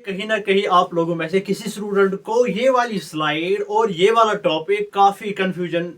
कहीं ना कहीं आप लोगों में से किसी स्टूडेंट को ये वाली स्लाइड और ये वाला टॉपिक काफी कंफ्यूजन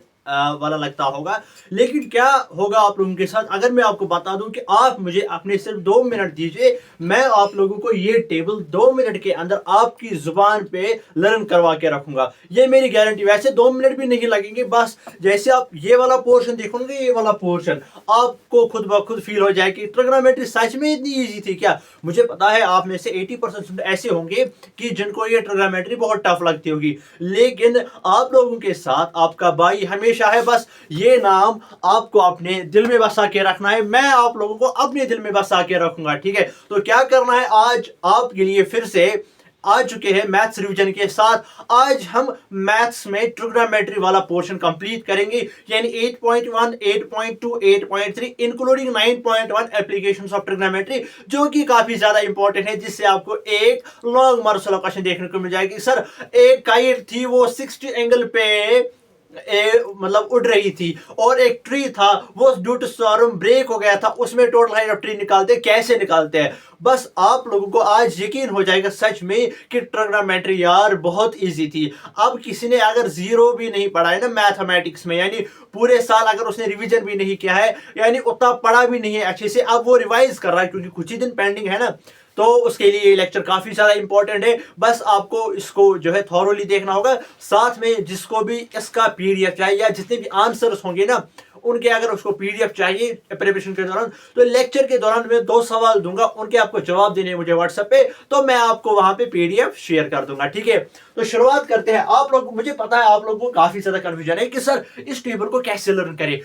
वाला लगता होगा। लेकिन क्या होगा आप लोगों के साथ अगर मैं आपको बता दूं कि आप मुझे अपने सिर्फ 2 मिनट दीजिए, मैं आप लोगों को ये टेबल 2 मिनट के अंदर आपकी जुबान पे लर्न करवा के रखूंगा। ये मेरी गारंटी। वैसे 2 मिनट भी नहीं लगेंगे, बस जैसे आप ये वाला पोर्शन देखोगे, ये वाला पोर्शन आपको खुद ब खुद फील हो जाए कि ट्रिग्नोमेट्री सच में इतनी ईजी थी क्या। मुझे पता है आप में से 80% स्टूडेंट ऐसे होंगे कि जिनको ये ट्रिग्नोमेट्री बहुत टफ लगती होगी, लेकिन आप लोगों के साथ आपका भाई हमेशा है। बस ये नाम आपको अपने दिल में बसा के रखना है, मैं आप लोगों को अपने दिल में बसा के रखूंगा, ठीक है। तो क्या करना है, आज आपके लिए फिर से आ चुके हैं मैथ्स रिवीजन के साथ। आज हम मैथ्स में ट्रिग्नोमेट्री वाला पोर्शन कंप्लीट करेंगे, यानी 8.1, 8.2, 8.3 इंक्लूडिंग 9.1 एप्लीकेशंस ऑफ ट्रिग्नोमेट्री, जो कि काफी ज्यादा इंपॉर्टेंट है, जिससे आपको एक लॉन्ग मार्क्स वाला क्वेश्चन देखने को मिल जाएगी। सर एक काइट थी, वो 60 एंगल पे मतलब उड़ रही थी, और एक ट्री था वो ड्यू टू स्टॉर्म ब्रेक हो गया था, उसमें टोटल हाइट ऑफ ट्री निकालते कैसे निकालते हैं। बस आप लोगों को आज यकीन हो जाएगा सच में कि ट्रिग्नोमेट्री यार बहुत इजी थी। अब किसी ने अगर जीरो भी नहीं पढ़ा है ना मैथमेटिक्स में, यानी पूरे साल अगर उसने रिवीजन भी नहीं किया है, यानी उतना पढ़ा भी नहीं है अच्छे से, अब वो रिवाइज कर रहा है क्योंकि कुछ ही दिन पेंडिंग है ना, तो उसके लिए ये लेक्चर काफी ज्यादा इंपॉर्टेंट है। बस आपको इसको जो है थॉरोली देखना होगा। साथ में जिसको भी इसका पीडीएफ चाहिए या जितने भी आंसर्स होंगे ना उनके, अगर उसको पीडीएफ चाहिए प्रिपरेशन के दौरान, तो लेक्चर के दौरान मैं 2 सवाल दूंगा, उनके आपको जवाब देने मुझे व्हाट्सएप पे, तो मैं आपको वहां पे पीडीएफ शेयर कर दूंगा, ठीक है। तो शुरुआत करते हैं। आप लोग, मुझे पता है आप लोगों को काफी ज्यादा कंफ्यूजन है कि सर इस टेबल को कैसे लर्न करें।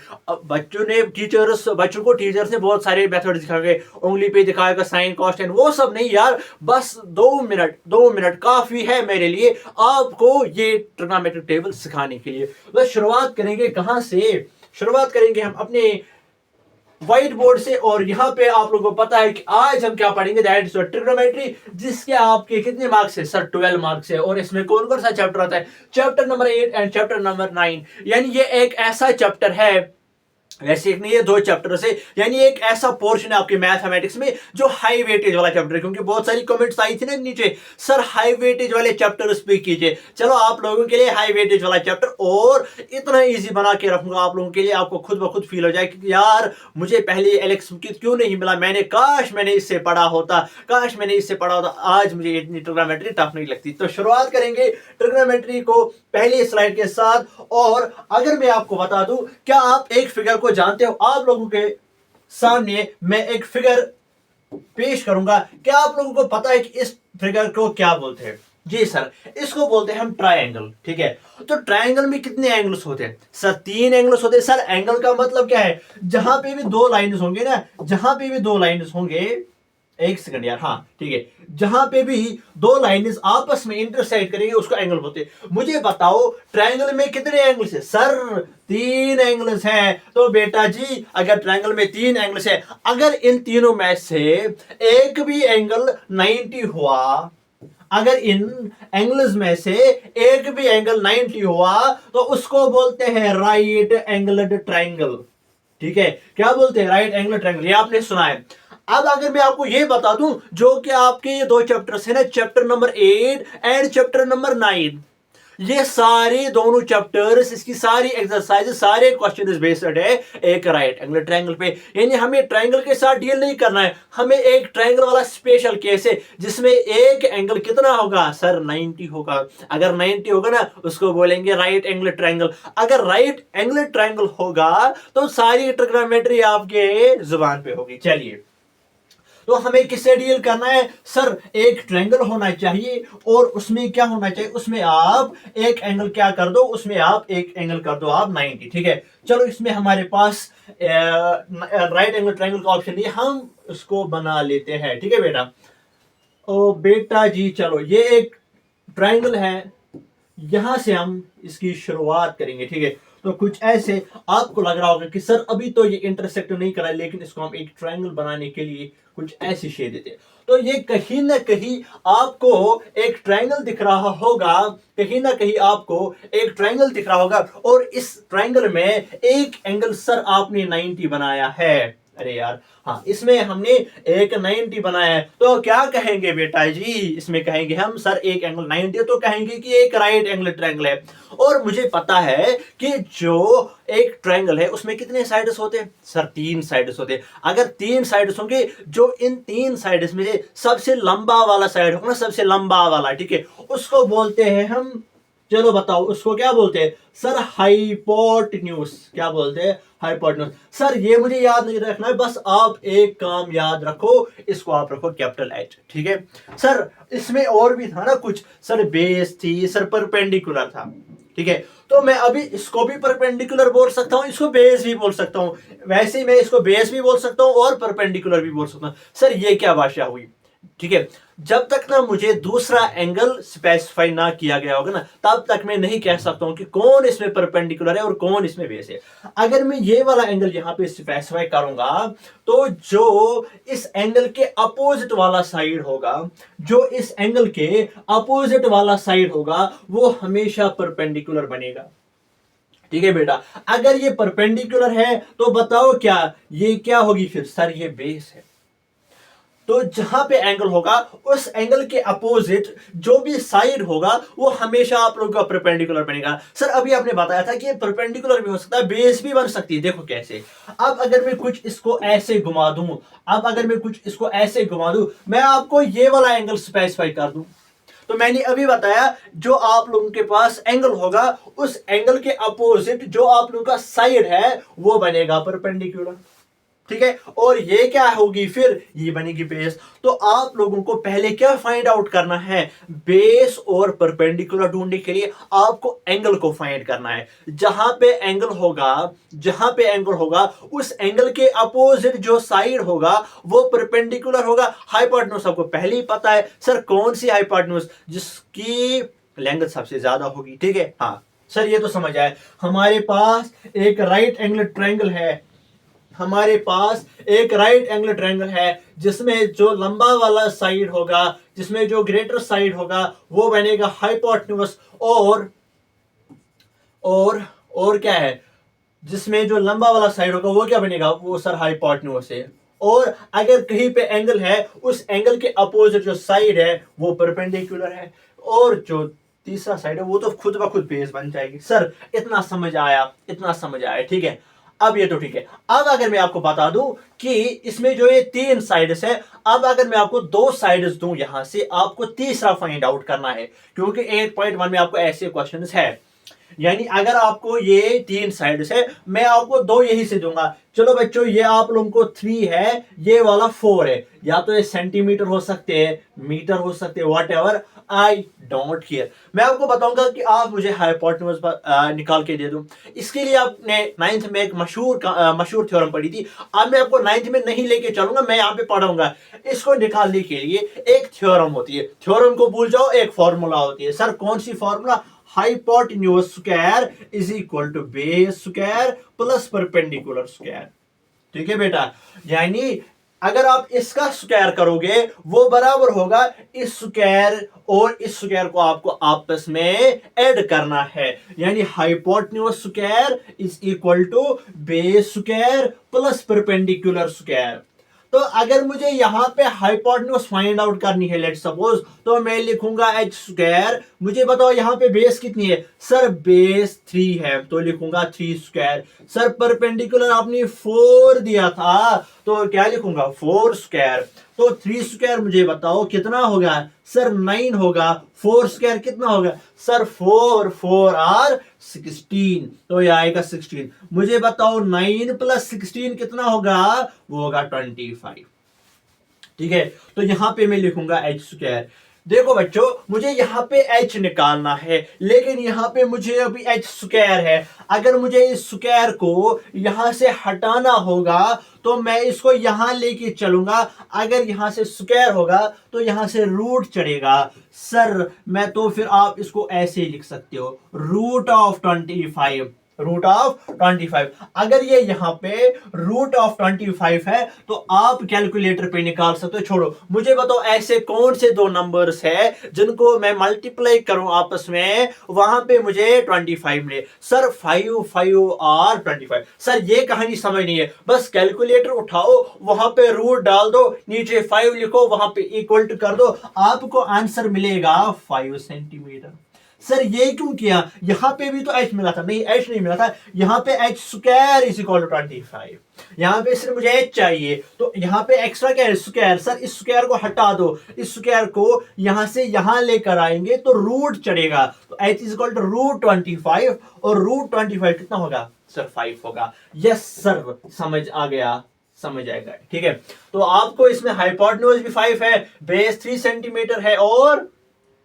बच्चों को टीचर्स ने बहुत सारे मेथड दिखाए, उंगली पे दिखाएगा साइन कॉस्ट एंड वो सब नहीं यार, बस 2 मिनट काफी है मेरे लिए आपको ये ट्रिग्नोमेट्रिक टेबल सिखाने के लिए। तो शुरुआत करेंगे कहां से, शुरुआत करेंगे हम अपने व्हाइट बोर्ड से। और यहाँ पे आप लोगों को पता है कि आज हम क्या पढ़ेंगे, दैट इज ट्रिग्नोमेट्री, जिसके आपके कितने मार्क्स है सर, 12 मार्क्स है। और इसमें कौन कौन सा चैप्टर आता है, chapter number 8 and chapter number 9, यानी ये एक ऐसा चैप्टर है, वैसे एक नहीं ये 2 चैप्टर से, यानी एक ऐसा पोर्शन है आपके मैथमेटिक्स में जो हाई वेटेज वाला चैप्टर है। क्योंकि बहुत सारी कमेंट्स आई थी ना नीचे, सर हाई वेटेज वाले चैप्टर पे कीजिए। चलो आप लोगों के लिए हाई वेटेज वाला चैप्टर और इतना इजी बना के रखूंगा आप लोगों के लिए, आपको खुद ब खुद फील हो जाए कि यार मुझे पहले एलेक्स क्यों नहीं मिला, काश मैंने इससे पढ़ा होता, काश मैंने इससे पढ़ा होता, आज मुझे इतनी ट्रिग्नोमेट्री टफ नहीं लगती। तो शुरुआत करेंगे ट्रिग्नोमेट्री को पहली स्लाइड के साथ। और अगर मैं आपको बता दूं, क्या आप एक फिगर को जानते हो, आप लोगों के सामने मैं एक फिगर पेश करूंगा, क्या आप लोगों को पता है कि इस फिगर को क्या बोलते हैं। जी सर, इसको बोलते हैं हम ट्रायंगल, ठीक है। तो ट्रायंगल में कितने एंगल्स होते हैं सर, 3 एंगल्स होते हैं। सर एंगल का मतलब क्या है, जहां पे भी 2 लाइन्स होंगे ना, जहां पे भी 2 लाइन्स होंगे, एक सेकंड यार, हाँ ठीक है, जहां पे भी 2 लाइन्स आपस में इंटरसेक्ट करेंगे उसको एंगल बोलते हैं। मुझे बताओ ट्रायंगल में कितने एंगल्स है सर, 3 एंगल्स हैं। तो बेटा जी अगर ट्रायंगल में 3 एंगल्स है, अगर इन तीनों में से एक भी एंगल 90 हुआ, अगर इन एंगल्स में से एक भी एंगल 90 हुआ, तो उसको बोलते हैं राइट एंगल्ड ट्रायंगल, ठीक है। क्या बोलते हैं, राइट एंगल ट्रायंगल, ये आपने सुना है। अब अगर मैं आपको ये बता दूं, जो कि आपके ये 2 चैप्टर्स है ना, chapter number 8 and chapter number 9, ये सारे दोनों चैप्टर्स, इसकी सारी एक्सरसाइज, सारे क्वेश्चन बेस्ड है एक राइट एंगल ट्रायंगल पे। यानी हमें ट्रायंगल के साथ डील नहीं करना है, हमें एक ट्रायंगल वाला स्पेशल केस है जिसमें एक एंगल कितना होगा सर, 90 होगा। अगर 90 होगा ना, उसको बोलेंगे राइट एंगल ट्रायंगल। अगर राइट एंगल ट्रायंगल होगा तो सारी ट्रिग्नोमेट्री आपके जुबान पे होगी। चलिए, तो हमें किससे डील करना है सर, एक ट्रायंगल होना चाहिए और उसमें क्या होना चाहिए, उसमें आप एक एंगल क्या कर दो, उसमें आप एक एंगल कर दो आप 90, ठीक है। चलो इसमें हमारे पास राइट एंगल ट्रायंगल का ऑप्शन नहीं, हम उसको बना लेते हैं, ठीक है बेटा। ओ बेटा जी चलो, ये एक ट्रायंगल है, यहां से हम इसकी शुरुआत करेंगे, ठीक है। तो कुछ ऐसे आपको लग रहा होगा कि सर अभी तो ये इंटरसेक्ट नहीं करा, लेकिन इसको हम एक ट्रायंगल बनाने के लिए कुछ ऐसी शेप देते हैं। तो ये कहीं ना कहीं आपको एक ट्रायंगल दिख रहा होगा, कहीं ना कहीं आपको एक ट्रायंगल दिख रहा होगा, और इस ट्रायंगल में एक एंगल सर आपने 90 बनाया है, अरे यार, हाँ, इसमें हमने एक 90 बनाया है, तो क्या कहेंगे बेटा जी, इसमें कहेंगे हम सर एक एंगल 90 है, तो कहेंगे कि एक राइट एंगल ट्रायंगल है। और मुझे पता है कि जो एक ट्रायंगल है उसमें कितने साइड्स होते हैं सर, 3 साइड्स होते हैं। अगर 3 साइड्स होंगे, जो इन 3 साइड्स में से सबसे लंबा वाला साइड होगा ना, सबसे लंबा वाला, ठीक है, उसको बोलते हैं हम, चलो बताओ उसको क्या बोलते हैं सर, हाइपोटेन्यूज। क्या बोलते हैं? हाइपोटेन्यूज। सर ये मुझे याद नहीं रखना है, बस आप एक काम याद रखो, इसको आप रखो कैपिटल एच, ठीक है। सर इसमें और भी था ना कुछ, सर बेस थी, सर परपेंडिकुलर था, ठीक है, तो मैं अभी इसको भी परपेंडिकुलर बोल सकता हूं, इसको बेस भी बोल सकता हूं, वैसे ही मैं इसको बेस भी बोल सकता हूं और परपेंडिकुलर भी बोल सकता हूं। सर ये क्या भाषा हुई, ठीक है, जब तक ना मुझे दूसरा एंगल स्पेसिफाई ना किया गया होगा ना, तब तक मैं नहीं कह सकता हूं कि कौन इसमें परपेंडिकुलर है और कौन इसमें बेस है। अगर मैं ये वाला एंगल यहां पे स्पेसिफाई करूंगा, तो जो इस एंगल के अपोजिट वाला साइड होगा, जो इस एंगल के अपोजिट वाला साइड होगा, वो हमेशा परपेंडिकुलर बनेगा, ठीक है बेटा। अगर ये परपेंडिकुलर है तो बताओ क्या ये क्या होगी फिर? सर ये बेस है। तो जहां पे एंगल होगा, उस एंगल के अपोजिट जो भी साइड होगा, वो हमेशा आप लोगों का परपेंडिकुलर बनेगा। सर अभी आपने बताया था कि परपेंडिकुलर भी हो सकता है, बेस भी बन सकती है। देखो कैसे, अब अगर मैं कुछ इसको ऐसे घुमा दूं, अब अगर मैं कुछ इसको ऐसे घुमा दूं, मैं आपको ये वाला एंगल स्पेसिफाई कर दूं, तो मैंने अभी बताया जो आप लोगों के पास एंगल होगा, उस एंगल के अपोजिट जो आप लोगों का साइड है, वो बनेगा परपेंडिकुलर, ठीक है। और ये क्या होगी फिर? ये बनेगी बेस। तो आप लोगों को पहले क्या फाइंड आउट करना है? बेस और परपेंडिकुलर ढूंढने के लिए आपको एंगल को फाइंड करना है। जहां पे एंगल होगा, जहां पे एंगल होगा, उस एंगल के अपोजिट जो साइड होगा, वो परपेंडिकुलर होगा। हाइपोटेन्यूज आपको पहले ही पता है सर, कौन सी हाइपोटेन्यूज? जिसकी लेंथ सबसे ज्यादा होगी, ठीक है। हाँ सर ये तो समझ आया। हमारे पास एक राइट एंगल ट्रायंगल है, हमारे पास एक राइट एंगल ट्रायंगल है, जिसमें जो लंबा वाला साइड होगा, जिसमें जो ग्रेटर साइड होगा, वो बनेगा हाइपोटेन्यूज। और क्या है, जिसमें जो लंबा वाला साइड होगा वो क्या बनेगा? वो सर हाइपोटेन्यूज है। और अगर कहीं पे एंगल है, उस एंगल के अपोजिट जो साइड है वो परपेंडिकुलर है, और जो तीसरा साइड है वो तो खुद ब खुद बेस बन जाएगी। सर इतना समझ आया, इतना समझ आया, ठीक है। अब ये तो ठीक है। अब अगर मैं आपको बता दूं कि इसमें जो ये 3 साइड्स है, अब अगर मैं आपको 2 साइड्स दूं यहां से, आपको तीसरा फाइंड आउट करना है, क्योंकि 8.1 में आपको ऐसे क्वेश्चंस है। यानी अगर आपको ये 3 साइड्स है, मैं आपको 2 यही से दूंगा। चलो बच्चों, ये आप लोगों को 3 है, ये वाला 4 है, या तो ये सेंटीमीटर हो सकते हैं, मीटर हो सकते हैं, what ever, I don't care. मैं आपको बताऊंगा कि आप मुझे हाइपोटेन्यूज निकाल के दे दूं। इसके लिए आपने 9th में एक मशहूर थ्योरम पढ़ी थी। अब मैं आपको 9th में नहीं लेके चलूंगा, मैं यहाँ पे पढ़ाऊंगा। इसको निकालने के लिए एक थ्योरम होती है, थ्योरम को भूल जाओ, एक फॉर्मूला होती है। सर कौन सी formula? Hypotenuse square is equal to base square plus perpendicular square, ठीक है बेटा। यानी अगर आप इसका स्क्वायर करोगे, वो बराबर होगा इस स्क्वायर, और इस स्क्वायर को आपको आपस में ऐड करना है। यानी hypotenuse square is equal to base square plus perpendicular square. तो अगर मुझे यहां पे हाइपोटेन्यूज फाइंड आउट करनी है, लेट्स सपोज, तो मैं लिखूंगा एच स्क्वायर। मुझे बताओ यहां पे बेस कितनी है? सर बेस 3 है, तो लिखूंगा 3 स्क्वायर। सर परपेंडिकुलर आपने 4 दिया था, तो क्या लिखूंगा? 4 स्क्वायर। तो 3 स्क्वायर मुझे बताओ कितना होगा? सर 9 होगा। 4 स्क्वायर कितना होगा? सर 4 आर 16, तो ये आएगा 16। मुझे बताओ 9 प्लस 16 कितना होगा? वो होगा 25, ठीक है। तो यहां पे मैं लिखूंगा एच स्क्वायर। देखो बच्चों, मुझे यहां पे एच निकालना है, लेकिन यहां पे मुझे अभी एच स्क्वायर है। अगर मुझे इस स्क्वायर को यहां से हटाना होगा, तो मैं इसको यहां लेके चलूंगा। अगर यहां से स्क्वायर होगा तो यहां से रूट चढ़ेगा। सर मैं तो फिर आप इसको ऐसे लिख सकते हो, रूट ऑफ 25, रूट ऑफ 25। अगर ये यहाँ पे रूट ऑफ 25 है तो आप कैलकुलेटर पे निकाल सकते हो। छोड़ो, मुझे बताओ ऐसे कौन से दो नंबर्स है जिनको मैं मल्टीप्लाई करूं आपस में, वहां पे मुझे 25 मिले। सर 5 5 और 25। सर ये कहानी समझ नहीं है, बस कैलकुलेटर उठाओ, वहां पे रूट डाल दो, नीचे 5 लिखो, वहां पे इक्वल टू कर दो, आपको आंसर मिलेगा 5 सेंटीमीटर। सर ये क्यों किया? यहां पे भी तो एच मिला था, नहीं एच नहीं मिला था, यहां पे H square is equal to 25। यहां पे सिर्फ मुझे एच चाहिए, तो यहां पे एक्स्ट्रा क्या है? स्क्वायर। सर इस स्क्वायर को हटा दो, इस स्क्वायर को यहां से यहां लेकर आएंगे तो रूट चढ़ेगा, तो H is equal to root 25, और रूट 25 कितना होगा? सर 5 होगा। यस सर, समझ आ गया, समझ आएगा, ठीक है। तो आपको इसमें हाइपोटेन्यूज भी 5 है, बेस 3 सेंटीमीटर है और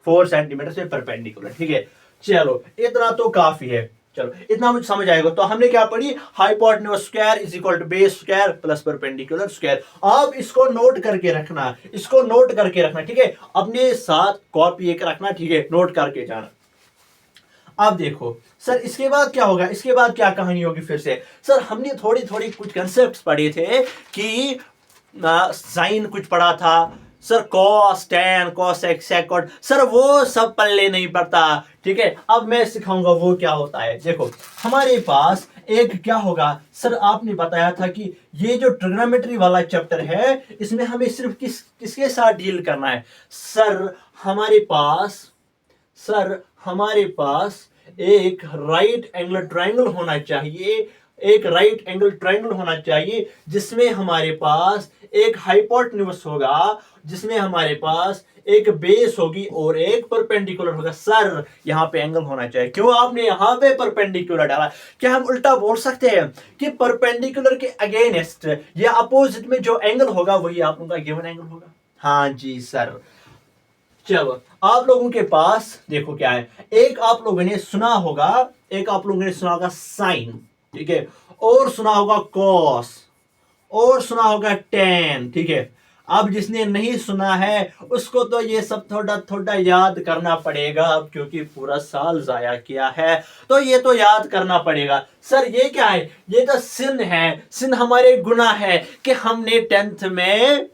4 सेंटीमीटर से परपेंडिकुलर, ठीक है। चलो इतना तो काफी है, चलो इतना मुझे समझ आएगा। तो हमने क्या पढ़ी? Hypotenuse square is equal to base square plus perpendicular square. आप इसको नोट करके रखना, इसको नोट करके रखना, ठीक है। अपने साथ कॉपी एक रखना, ठीक है, नोट करके जाना। अब देखो सर इसके बाद क्या होगा, इसके बाद क्या कहानी होगी फिर से? सर हमने थोड़ी थोड़ी कुछ कंसेप्ट पढ़े थे कि साइन कुछ पढ़ा था sir, cos tan cosec sec cot, sir वो सब पल्ले नहीं पड़ता, ठीक है। अब मैं सिखाऊंगा वो क्या होता है। देखो हमारे पास एक क्या होगा सर, आपने बताया था कि ये जो ट्रिग्नोमेट्री वाला चैप्टर है इसमें हमें सिर्फ किसके साथ डील करना है? सर हमारे पास एक राइट एंगल ट्रायंगल होना चाहिए, एक राइट एंगल ट्रायंगल होना चाहिए जिसमें हमारे पास एक हाइपोटेन्यूज होगा, जिसमें हमारे पास एक बेस होगी और एक परपेंडिकुलर होगा। सर यहाँ पे एंगल होना चाहिए, क्यों आपने यहाँ पे परपेंडिकुलर डाला? क्या हम उल्टा बोल सकते हैं कि परपेंडिकुलर के अगेंस्ट या अपोजिट में जो एंगल होगा वही आप लोगों का गिवन एंगल होगा? हाँ जी सर। चलो आप लोगों के पास देखो क्या है, एक आप लोगों ने सुना होगा साइन, ठीक है, और सुना होगा कॉस, और सुना होगा टेन, ठीक है। अब जिसने नहीं सुना है उसको तो ये सब थोड़ा थोड़ा याद करना पड़ेगा, अब क्योंकि पूरा साल जाया किया है तो ये तो याद करना पड़ेगा। सर ये क्या है? ये तो सिन है, सिन हमारे गुनाह है कि हमने 10th में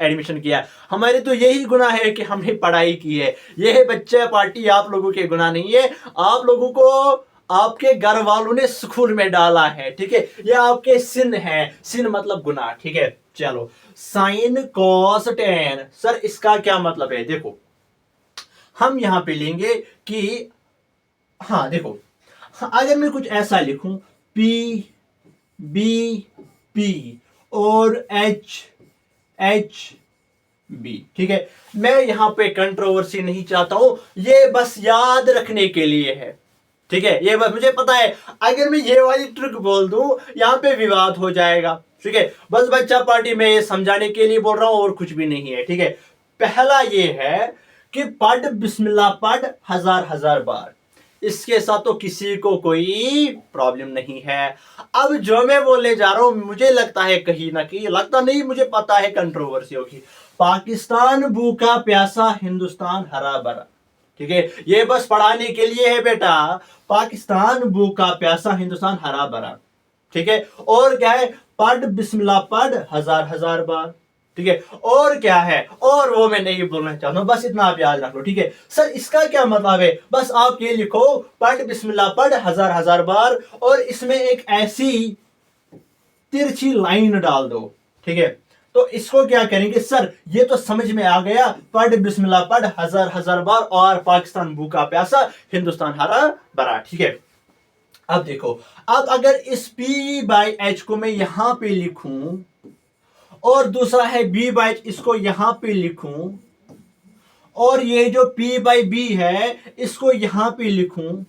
एडमिशन किया, हमारे तो यही गुनाह है कि हमने पढ़ाई की है। ये बच्चा पार्टी आप लोगों के गुनाह नहीं है, आप लोगों को आपके घर वालों ने स्कूल में डाला है, ठीक है। ये आपके सिन है, सिन मतलब गुनाह, ठीक है। चलो साइन कॉस टेन, सर इसका क्या मतलब है? देखो हम यहां पे लेंगे कि हाँ देखो, अगर मैं कुछ ऐसा लिखूं पी बी पी और एच एच बी, ठीक है, मैं यहां पे कंट्रोवर्सी नहीं चाहता हूं, ये बस याद रखने के लिए है, ठीक है। ये बस मुझे पता है अगर मैं ये वाली ट्रिक बोल दूं यहां पे विवाद हो जाएगा, ठीक है। बस बच्चा पार्टी में ये समझाने के लिए बोल रहा हूं और कुछ भी नहीं है, ठीक है। पहला ये है कि पढ़ बिस्मिल्लाह पढ़ हजार हजार बार, इसके साथ तो किसी को कोई प्रॉब्लम नहीं है। अब जो मैं बोलने जा रहा हूं मुझे लगता है कहीं ना कहीं, लगता नहीं मुझे पता है कंट्रोवर्सी होगी। पाकिस्तान भूखा प्यासा हिंदुस्तान हरा भरा, ठीक है, ये बस पढ़ाने के लिए है बेटा। पाकिस्तान भूखा प्यासा हिंदुस्तान हरा भरा, ठीक है। और क्या है? पढ़ बिस्मिल्लाह पढ़ हजार हजार बार, ठीक है। और क्या है? और वो मैं नहीं बोलना चाहता हूं, बस इतना आप याद रख लो, ठीक है। सर इसका क्या मतलब है? बस आप ये लिखो पढ़ बिस्मिल्लाह पढ़ हजार हजार बार और इसमें एक ऐसी तिरछी लाइन डाल दो, ठीक है। तो इसको क्या करेंगे? सर ये तो समझ में आ गया, पढ़ बिस्मिल्लाह पढ़ हजार हजार बार और पाकिस्तान भूखा प्यासा हिंदुस्तान हरा भरा, ठीक है। अब देखो, अब अगर इस P बाई एच को मैं यहां पे लिखूं और दूसरा है B बाई एच, इसको यहां पे लिखूं, और ये जो P बाई बी है इसको यहां पे लिखूं,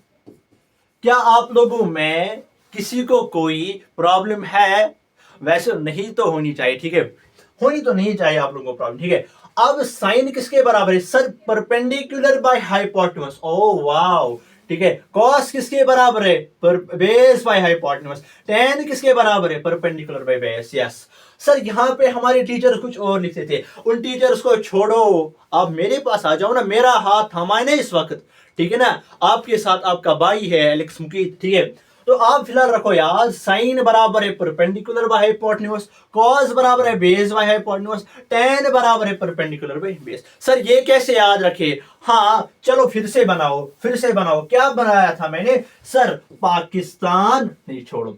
क्या आप लोगों में किसी को कोई प्रॉब्लम है? वैसे नहीं तो होनी चाहिए, ठीक है, होनी तो नहीं चाहिए आप लोगों को प्रॉब्लम, ठीक है। अब साइन किसके बराबर है? Sir perpendicular by hypotenuse, oh wow, ठीक है। कॉस किसके बराबर है? Base by hypotenuse. टेन किसके बराबर है? Perpendicular by base, yes. Sir यहाँ पे हमारे टीचर कुछ और लिखते थे, उन टीचर्स को छोड़ो, आप मेरे पास आ जाओ ना, मेरा हाथ थमाए ना इस वक्त, ठीक है ना। आपके साथ आपका भाई है एलेक्स मुकीत, ठीक है। तो आप फिलहाल रखो यार, साइन बराबर है परपेंडिकुलर बाय हाइपोटेन्यूज, कॉस बराबर है बेस बाय हाइपोटेन्यूज, tan बराबर है परपेंडिकुलर बाय बेस। सर ये कैसे याद रखे? हाँ चलो फिर से बनाओ, फिर से बनाओ। क्या बनाया था मैंने? सर पाकिस्तान नहीं छोड़ो,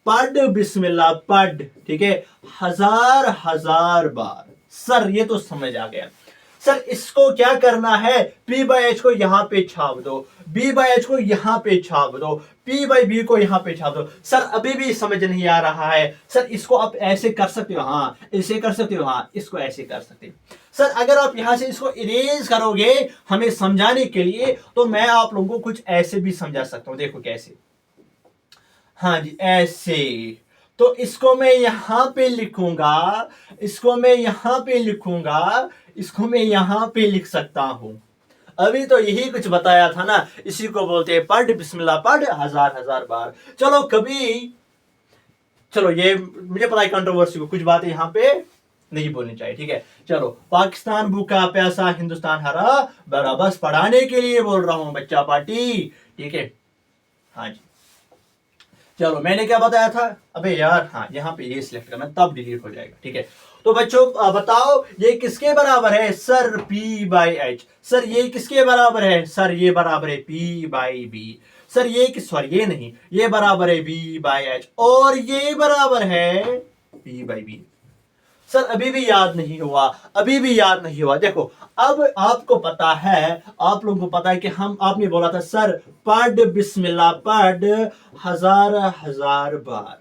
पढ़ बिस्मिल्लाह पढ़, ठीक है, हजार हजार बार। सर ये तो समझ आ गया। सर इसको क्या करना है? P बाई एच को यहां पे छाप दो, B बाई एच को यहां पे छाप दो, P बाई बी को यहां पे छाप दो। सर अभी भी समझ नहीं आ रहा है। सर इसको आप ऐसे कर सकते हो, हाँ ऐसे कर सकते हो, हाँ इसको ऐसे कर सकते हो। सर अगर आप यहां से इसको इरेज करोगे हमें समझाने के लिए, तो मैं आप लोगों को कुछ ऐसे भी समझा सकता हूं। देखो कैसे, हाँ जी ऐसे। तो इसको मैं यहां पे लिखूंगा, इसको मैं यहां पे लिखूंगा, इसको मैं यहां पे लिख सकता हूं। अभी तो यही कुछ बताया था ना, इसी को बोलते हैं पढ़ बिस्मिल्लाह पढ़ हजार हजार बार। चलो कभी, चलो ये मुझे पता है कंट्रोवर्सी को, कुछ बातें यहां पे नहीं बोलनी चाहिए, ठीक है। चलो पाकिस्तान भूखा प्यासा हिंदुस्तान हरा भरा, बस पढ़ाने के लिए बोल रहा हूं बच्चा पार्टी, ठीक है। हाँ जी चलो मैंने क्या बताया था? अबे यार हाँ यहाँ पे ये सिलेक्ट करना तब डिलीट हो जाएगा, ठीक है। तो बच्चों बताओ ये किसके बराबर है? Sir P by H. Sir ये किसके बराबर है? सर ये बराबर है P बाई बी। सर ये किस, सॉरी ये नहीं, ये बराबर है B बाई एच, और ये बराबर है P बाई बी। सर अभी भी याद नहीं हुआ, अभी भी याद नहीं हुआ। देखो अब आपको पता है, आप लोगों को पता है कि हम, आपने बोला था सर पढ़ बिस्मिल्लाह पढ़ हजार हजार बार,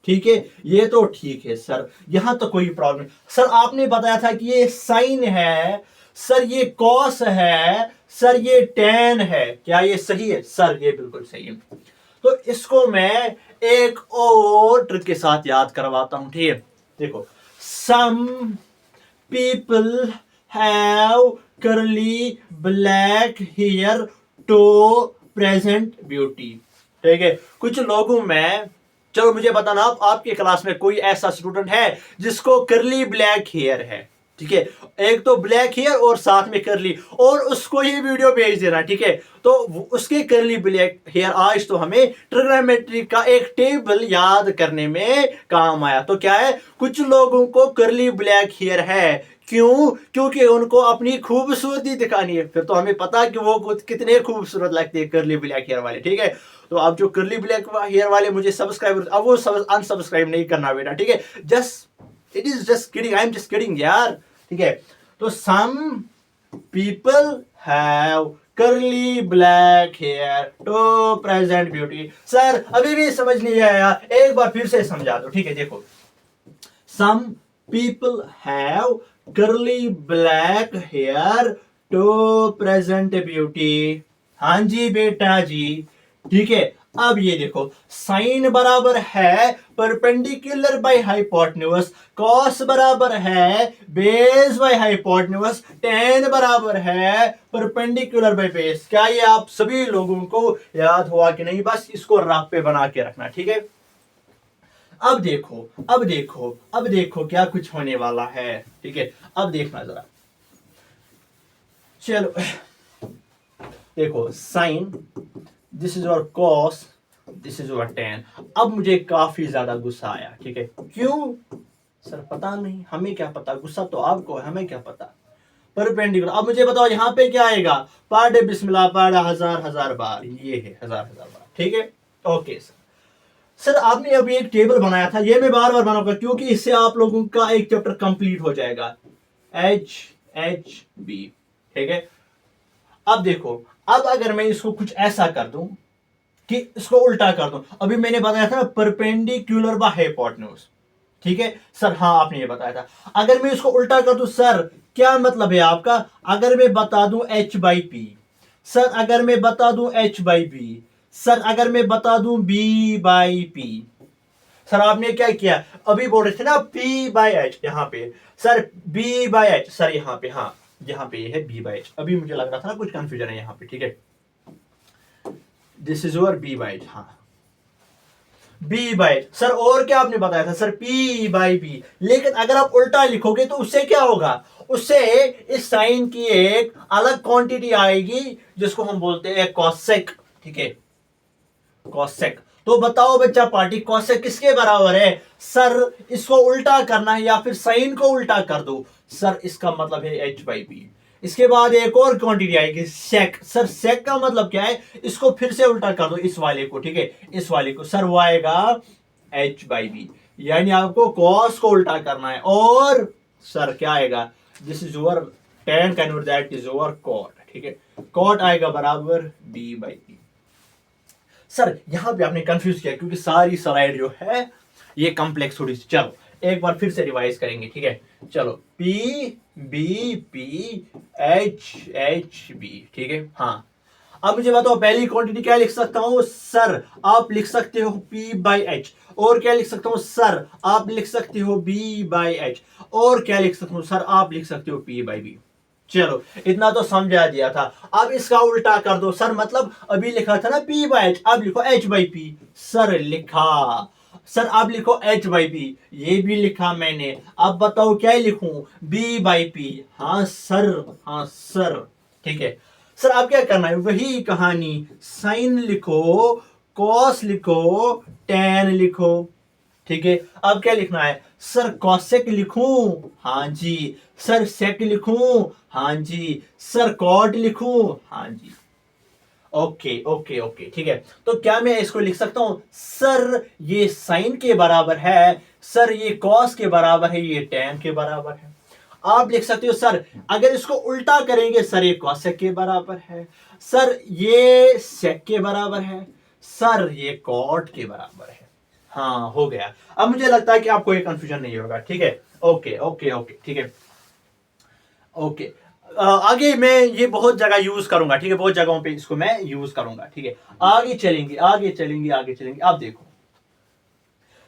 ठीक है, ये तो ठीक है सर, यहां तो कोई प्रॉब्लम नहीं। सर आपने बताया था कि ये साइन है, सर ये कॉस है, सर ये tan है, क्या ये सही है? सर ये बिल्कुल सही है। तो इसको मैं एक और ट्रिक के साथ याद करवाता हूं, ठीक है। देखो some people have curly black hair to present beauty, ठीक है। कुछ लोगों में, चलो मुझे बताना आप, आपके क्लास में कोई ऐसा स्टूडेंट है जिसको कर्ली ब्लैक हेयर है, ठीक है, एक तो ब्लैक हेयर और साथ में कर्ली, और उसको ये वीडियो भेज देना, ठीक है। तो उसके कर्ली ब्लैक हेयर, आज तो हमें ट्रिग्नोमेट्री का एक टेबल याद करने में काम आया। तो क्या है, कुछ लोगों को कर्ली ब्लैक हेयर है, क्यों? क्योंकि उनको अपनी खूबसूरती दिखानी है। फिर तो हमें पता कि वो कितने खूबसूरत लगते हैं कर्ली ब्लैक हेयर वाले, ठीक है। तो आप जो कर्ली ब्लैक हेयर वाले मुझे सब्सक्राइब, अब वो अनसब्सक्राइब नहीं करना बेटा, ठीक है। Just it is just kidding, I am just kidding यार, ठीक है। तो some people have curly black hair to present beauty. Sir अभी भी समझ नहीं आया, एक बार फिर से समझा दो, ठीक है। देखो some people have curly black hair to present beauty. हाँ जी बेटा जी, ठीक है। अब ये देखो साइन बराबर है परपेंडिकुलर बाय हाइपोटेन्यूज, कॉस बराबर है बेस बाय हाइपोटेन्यूज, tan बराबर है परपेंडिकुलर बाय बेस। क्या ये आप सभी लोगों को याद हुआ कि नहीं? बस इसको रफ पे बना के रखना, ठीक है। अब देखो, अब देखो, अब देखो क्या कुछ होने वाला है, ठीक है। अब देखना जरा, चलो देखो sine, this is your cos, this is your tan। अब मुझे काफी ज्यादा गुस्सा आया, ठीक है। क्यों? सर पता नहीं, हमें क्या पता, गुस्सा तो आपको है, हमें क्या पता। परपेंडिकुलर, अब मुझे बताओ यहाँ पे क्या आएगा? पढ़ बिस्मिल्लाह पढ़ हजार हजार बार, ये है हजार हजार बार, ठीक है। ओके सर, सर आपने अभी एक टेबल बनाया था, ये मैं बार बार बनाऊंगा क्योंकि इससे आप लोगों का एक चैप्टर कंप्लीट हो जाएगा, HHB, ठीक है। अब देखो, अब अगर मैं इसको कुछ ऐसा कर दूं कि इसको उल्टा कर दूं, अभी मैंने बताया था परपेंडिकुलर बाय हाइपोटेन्यूज, ठीक है सर, हाँ आपने ये बताया था। अगर मैं इसको उल्टा कर दूं सर, क्या मतलब है आपका? अगर मैं बता दूं H बाई पी, सर अगर मैं बता दूं H बाई बी, सर अगर मैं बता दूं B बाई पी। सर आपने क्या किया, अभी बोल रहे थे ना P बाई एच, यहाँ पे sir B by H, sir यहाँ पे, हाँ यहाँ पे ये है B बाई एच। अभी मुझे लग रहा था ना कुछ कंफ्यूजन है यहाँ पे, ठीक है। This is your B by H, हाँ B बाई एच। सर और क्या आपने बताया था? Sir P by B. लेकिन अगर आप उल्टा लिखोगे तो उससे क्या होगा? उससे इस साइन की एक अलग क्वांटिटी आएगी जिसको हम बोलते हैं कॉसेक, ठीक है, कॉसेक। तो बताओ बच्चा पार्टी कॉसेक किसके बराबर है? सर इसको उल्टा करना है या फिर साइन को उल्टा कर दो। सर इसका मतलब है एच बाई बी। इसके बाद एक और क्वांटिटी आएगी सेक। सर सेक का मतलब क्या है? इसको फिर से उल्टा कर दो इस वाले को, ठीक है, इस वाले को। सर वो आएगा एच बाई बी, यानी आपको कॉस को उल्टा करना है। और सर क्या आएगा? This is your tan convert that is your cot, ठीक है, कॉट आएगा बराबर बी बाई बी। सर यहां पे आपने कंफ्यूज किया क्योंकि सारी स्लाइड जो है ये कॉम्प्लेक्स थोड़ी सी। चलो एक बार फिर से रिवाइज करेंगे, ठीक है। चलो P B P H H B, ठीक है। हाँ अब मुझे बताओ पहली क्वांटिटी क्या लिख सकता हूं? सर आप लिख सकते हो पी बाई एच। और क्या लिख सकता हूं? सर आप लिख सकते हो बी बाई एच। और क्या लिख सकता हूं? सर आप लिख सकते हो पी बाई बी। चलो इतना तो समझा दिया था। अब इसका उल्टा कर दो। सर मतलब अभी लिखा था ना पी बाई एच, अब लिखो एच बाई पी। सर लिखा। सर अब लिखो एच बाई पी, ये भी लिखा मैंने। अब बताओ क्या लिखूं? B by P. हाँ सर, हाँ सर, ठीक है। सर अब क्या करना है? वही कहानी, साइन लिखो, कॉस लिखो, टेन लिखो, ठीक है। अब क्या लिखना है? सर कॉसेक लिखूं? हाँ जी। सर सेक लिखूं? हाँ जी। सर कॉट लिखूं? हाँ जी। ओके ओके ओके, ठीक है। तो क्या मैं इसको लिख सकता हूं? सर ये साइन के बराबर है, सर ये कॉस के बराबर है, ये टेन के बराबर है। आप लिख सकते हो सर अगर इसको उल्टा करेंगे, सर ये कॉसेक के बराबर है, सर ये सेक के बराबर है, सर ये कॉट के बराबर है। हाँ हो गया। अब मुझे लगता है कि आपको ये कंफ्यूजन नहीं होगा, ठीक है। ओके ओके ओके, ठीक है। ओके आगे मैं ये बहुत जगह यूज करूंगा, ठीक है, बहुत जगहों पे इसको मैं यूज करूंगा, ठीक है। आगे चलेंगे आगे चलेंगे आगे चलेंगे। आप देखो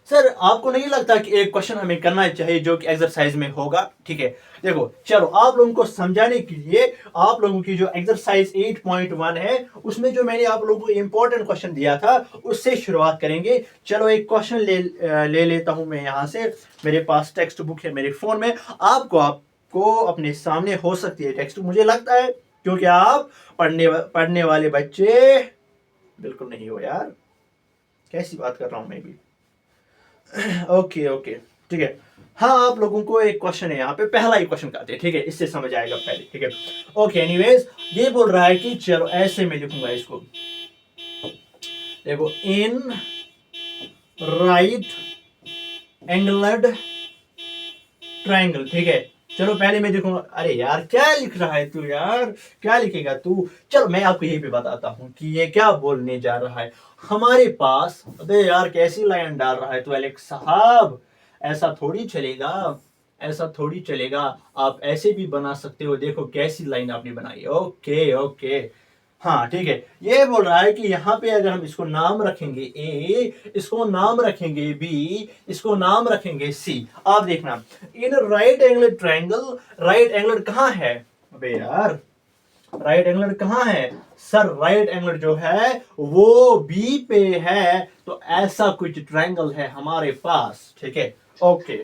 सर आपको नहीं लगता कि एक क्वेश्चन हमें करना चाहिए जो कि एक्सरसाइज में होगा, ठीक है। देखो चलो आप लोगों को समझाने के लिए आप लोगों की जो एक्सरसाइज 8.1 है उसमें जो मैंने आप लोगों को इंपॉर्टेंट क्वेश्चन दिया था उससे शुरुआत करेंगे। चलो एक क्वेश्चन ले लेता हूं मैं यहां से। मेरे पास टेक्स्ट बुक है मेरे फोन में। आपको अपने सामने हो सकती है टेक्स्ट बुक, मुझे लगता है, क्योंकि आप पढ़ने वाले बच्चे बिल्कुल नहीं हो यार। कैसी बात कर रहा हूं मैं भी। ओके ओके, ठीक है। हाँ आप लोगों को एक क्वेश्चन है यहाँ पे, पहला ही क्वेश्चन करते हैं, ठीक है, इससे समझ आएगा पहले, ठीक है। ओके एनीवेज ये बोल रहा है कि चलो ऐसे में लिखूंगा इसको। देखो इन राइट एंगल्ड ट्रायंगल, ठीक है। चलो पहले मैं देखूंगा। अरे यार क्या लिख रहा है तू यार, क्या लिखेगा तू? चलो मैं आपको यही पे बताता हूं कि ये क्या बोलने जा रहा है। हमारे पास, अबे यार कैसी लाइन डाल रहा है तू एलेक्स साहब, ऐसा थोड़ी चलेगा, ऐसा थोड़ी चलेगा। आप ऐसे भी बना सकते हो, देखो कैसी लाइन आपने बनाई। ओके ओके, हाँ ठीक है। ये बोल रहा है कि यहाँ पे अगर हम इसको नाम रखेंगे ए, इसको नाम रखेंगे बी, इसको नाम रखेंगे सी। आप देखना in right angle triangle, right angle कहाँ है? अबे यार राइट एंगल कहाँ है? सर राइट एंगल जो है वो बी पे है, तो ऐसा कुछ ट्रायंगल है हमारे पास, ठीक है। ओके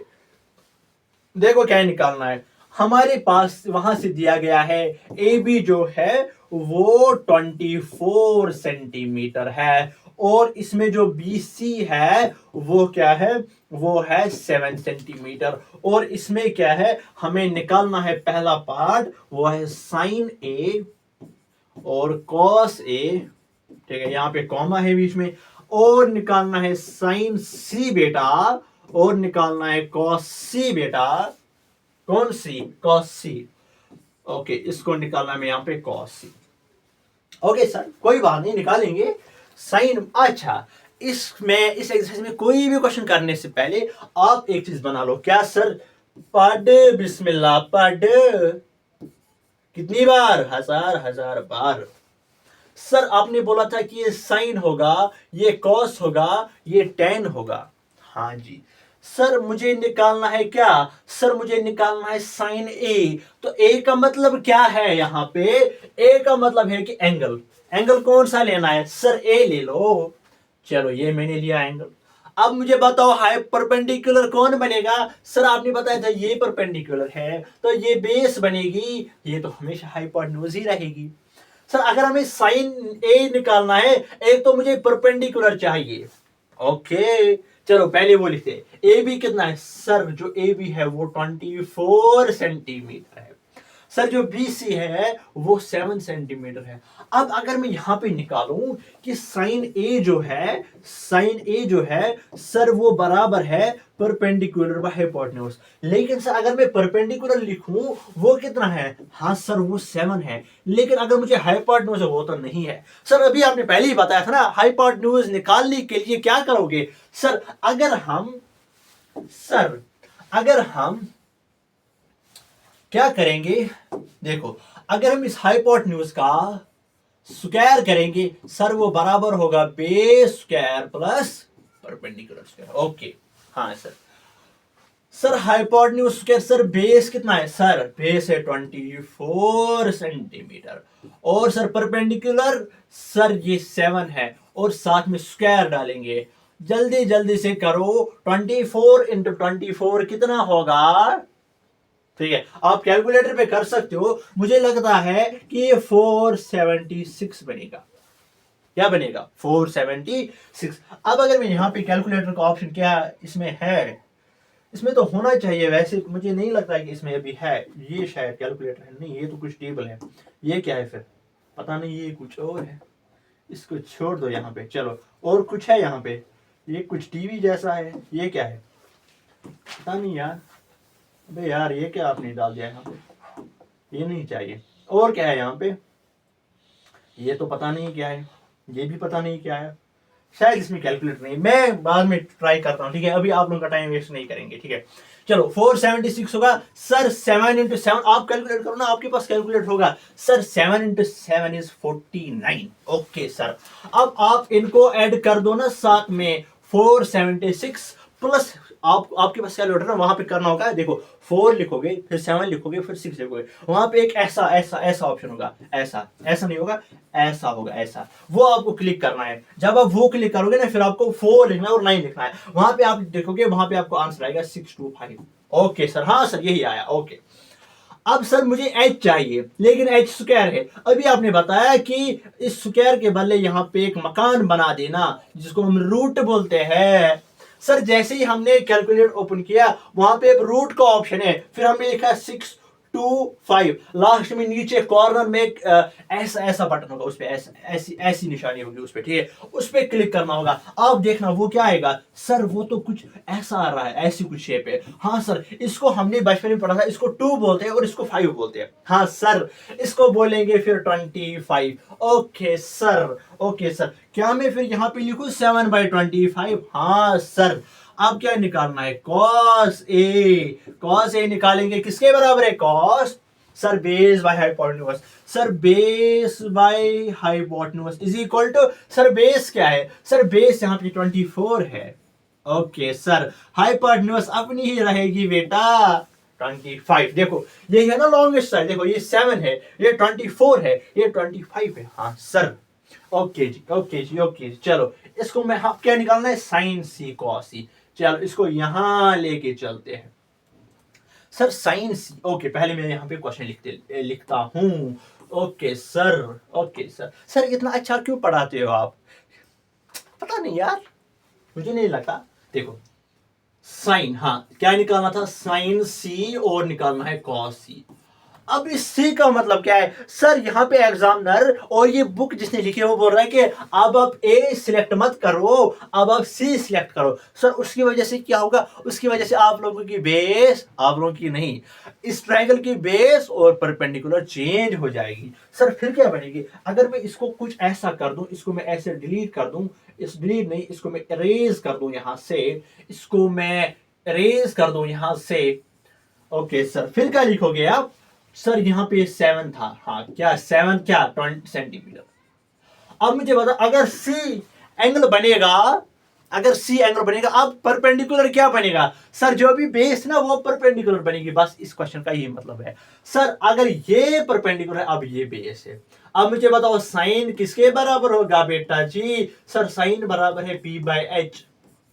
देखो क्या निकालना है। हमारे पास वहां से दिया गया है ए बी जो है वो 24 सेंटीमीटर है, और इसमें जो बी सी है वो क्या है? वो है 7 सेंटीमीटर। और इसमें क्या है? हमें निकालना है पहला पार्ट, वो है साइन ए और कॉस ए, ठीक है, यहाँ पे कॉमा है बीच में। और निकालना है साइन सी बेटा, और निकालना है कॉस सी बेटा। कौन सी? कॉस सी। ओके इसको निकालना है यहाँ पे कॉस सी। ओके सर कोई बात नहीं, निकालेंगे साइन। अच्छा इसमें इस एक्सरसाइज में कोई भी क्वेश्चन करने से पहले आप एक चीज बना लो। क्या सर? पढ़ बिस्मिल्लाह पढ़। कितनी बार? हजार बार। सर आपने बोला था कि ये साइन होगा, ये कॉस होगा, ये टेन होगा। हाँ जी। सर मुझे निकालना है क्या? सर मुझे निकालना है साइन ए। तो ए का मतलब क्या है यहाँ पे? ए का मतलब है कि एंगल। एंगल कौन सा लेना है? सर ए ले लो। चलो ये मैंने लिया एंगल। अब मुझे बताओ हाई परपेंडिकुलर कौन बनेगा? सर आपने बताया था ये परपेंडिकुलर है, तो ये बेस बनेगी, ये तो हमेशा हाइपोटेन्यूज ही रहेगी। सर अगर हमें साइन ए निकालना है, एक तो मुझे परपेंडिकुलर चाहिए, ओके, चलो पहले वो लिखते हैं। ए बी कितना है सर? जो ए बी है वो 24 सेंटीमीटर है। सर जो बी सी है वो 7 सेंटीमीटर है। अब अगर मैं यहां पे निकालूं कि साइन ए जो है सर वो बराबर है परपेंडिकुलर बाय हाइपोटेन्यूज। लेकिन सर अगर मैं परपेंडिकुलर लिखूं वो कितना है? हाँ सर वो 7 है। लेकिन अगर मुझे हाइपोटेन्यूज है वो तो नहीं है। सर अभी आपने पहले ही बताया था ना, हाइपोटेन्यूज निकालने के लिए क्या करोगे? सर अगर हम क्या करेंगे, देखो अगर हम इस हाइपोटेन्यूज का स्क्वायर करेंगे सर वो बराबर होगा base square plus perpendicular square. Okay, हाँ sir. Sir hypotenuse square, sir base कितना है? सर बेस है 24 सेंटीमीटर। और सर परपेंडिकुलर सर ये 7 है और साथ में स्क्वायर डालेंगे। जल्दी जल्दी से करो, 24 × 24 कितना होगा? ठीक है, आप कैलकुलेटर पे कर सकते हो। मुझे लगता है कि ये 476 बनेगा। क्या बनेगा? 476। अब अगर मैं यहाँ पे कैलकुलेटर का ऑप्शन क्या इसमें है, इसमें तो होना चाहिए। वैसे मुझे नहीं लगता है कि इसमें अभी है। ये शायद कैलकुलेटर है, नहीं ये तो कुछ टेबल है। ये क्या है फिर? पता नहीं, ये कुछ और है। इसको छोड़ दो यहाँ पे। चलो और कुछ है यहाँ पे, ये कुछ टीवी जैसा है। ये क्या है पता नहीं यार। अबे यार ये क्या आपने डाल दिया यहाँ पे? ये नहीं चाहिए। और क्या है यहाँ पे? ये तो पता नहीं क्या है। ये भी पता नहीं क्या है। शायद इसमें कैलकुलेटर नहीं, मैं बाद में ट्राई करता हूँ। ठीक है, अभी आप लोगों का टाइम वेस्ट नहीं करेंगे। ठीक है, चलो 476 होगा सर। 7 × 7 आप कैलकुलेट करो ना, आपके पास कैलकुलेटर होगा। Sir 7 × 7 is 49। ओके सर, अब आप इनको ऐड कर दो ना साथ में। 476 प्लस आपके पास कैलकुलेटर ना, वहां पे करना होगा। देखो 4 लिखोगे, फिर 7 लिखोगे, फिर 6 लिखोगे। वहां पे एक ऐसा ऐसा ऐसा ऑप्शन होगा। ऐसा ऐसा नहीं होगा, ऐसा होगा, ऐसा। वो आपको क्लिक करना है। जब आप वो क्लिक करोगे ना, फिर आपको 4 लिखना है और 9 लिखना है। वहां पे आप देखोगे, वहां पे आपको आंसर आएगा 625। ओके सर, हाँ सर यही आया। ओके, अब सर मुझे एच चाहिए, लेकिन एच स्क्वायर है। अभी आपने बताया कि इस स्क्वायर के बदले यहाँ पे एक मकान बना देना, जिसको हम रूट बोलते हैं। सर जैसे ही हमने कैलकुलेटर ओपन किया, वहां पे एक रूट का ऑप्शन है। फिर हमने लिखा 625। लास्ट में नीचे कॉर्नर में एक ऐसा ऐसा बटन होगा, उस पर ऐसी ऐसी निशानी होगी उस पर। ठीक है, उस पर क्लिक करना होगा। आप देखना वो क्या आएगा। सर वो तो कुछ ऐसा आ रहा है, ऐसी कुछ शेप है। हाँ सर, इसको हमने बचपन में पढ़ा था। इसको 2 बोलते हैं और इसको 5 बोलते हैं। हाँ सर, इसको बोलेंगे फिर 25। Okay sir, okay sir. क्या मैं फिर यहाँ पे लिखूं 7/25? हाँ सर। अब क्या निकालना है? Cos A. कॉस ए निकालेंगे, किसके बराबर है? Cos sir base by hypotenuse. Sir base by hypotenuse is equal to, sir base क्या है? सर बेस यहाँ पे 24 है। ओके सर, हाइपोटेन्यूज अपनी ही रहेगी बेटा 25। देखो ये है ना लॉन्गेस्ट साइड। देखो ये 7 है, ये 24 है, ये 25 है। हाँ सर। ओके जी, ओके जी, ओके जी। चलो इसको मैं, हाँ क्या निकालना है? साइन सी कॉस सी। चलो इसको यहां लेके चलते हैं। सर साइन सी। ओके, पहले मैं यहाँ पे क्वेश्चन लिखता हूँ। Okay sir, okay sir. Sir इतना अच्छा क्यों पढ़ाते हो आप? पता नहीं यार, मुझे नहीं लगता। देखो साइन, हाँ क्या निकालना था? साइन सी और निकालना है कॉस सी। अब इस सी का मतलब क्या है? सर यहाँ पे एग्जामिनर और ये बुक जिसने लिखी है वो बोल रहा है कि अब आप ए सिलेक्ट मत करो, अब आप सी सिलेक्ट करो। सर उसकी वजह से क्या होगा? उसकी वजह से आप लोगों की बेस, आप लोगों की नहीं, इस ट्रायंगल की बेस और परपेंडिकुलर चेंज हो जाएगी। सर फिर क्या बनेगी? अगर मैं इसको कुछ ऐसा कर दूं, इसको मैं ऐसे डिलीट कर दूं, इस डिलीट नहीं, इसको मैं इरेज कर दूं यहां से, इसको मैं इरेज कर दूं यहां से। ओके सर, फिर क्या लिखोगे आप? सर यहाँ पे 7 था। हाँ क्या 7 क्या 20 सेंटीमीटर। अब मुझे बता, अगर सी एंगल बनेगा, अगर सी एंगल बनेगा, अब परपेंडिकुलर क्या बनेगा? सर जो भी बेस ना वो परपेंडिकुलर बनेगी। बस इस क्वेश्चन का ये मतलब है। सर अगर ये परपेंडिकुलर है, अब ये बेस है। अब मुझे बताओ साइन किसके बराबर होगा बेटा जी? सर साइन बराबर है P/H।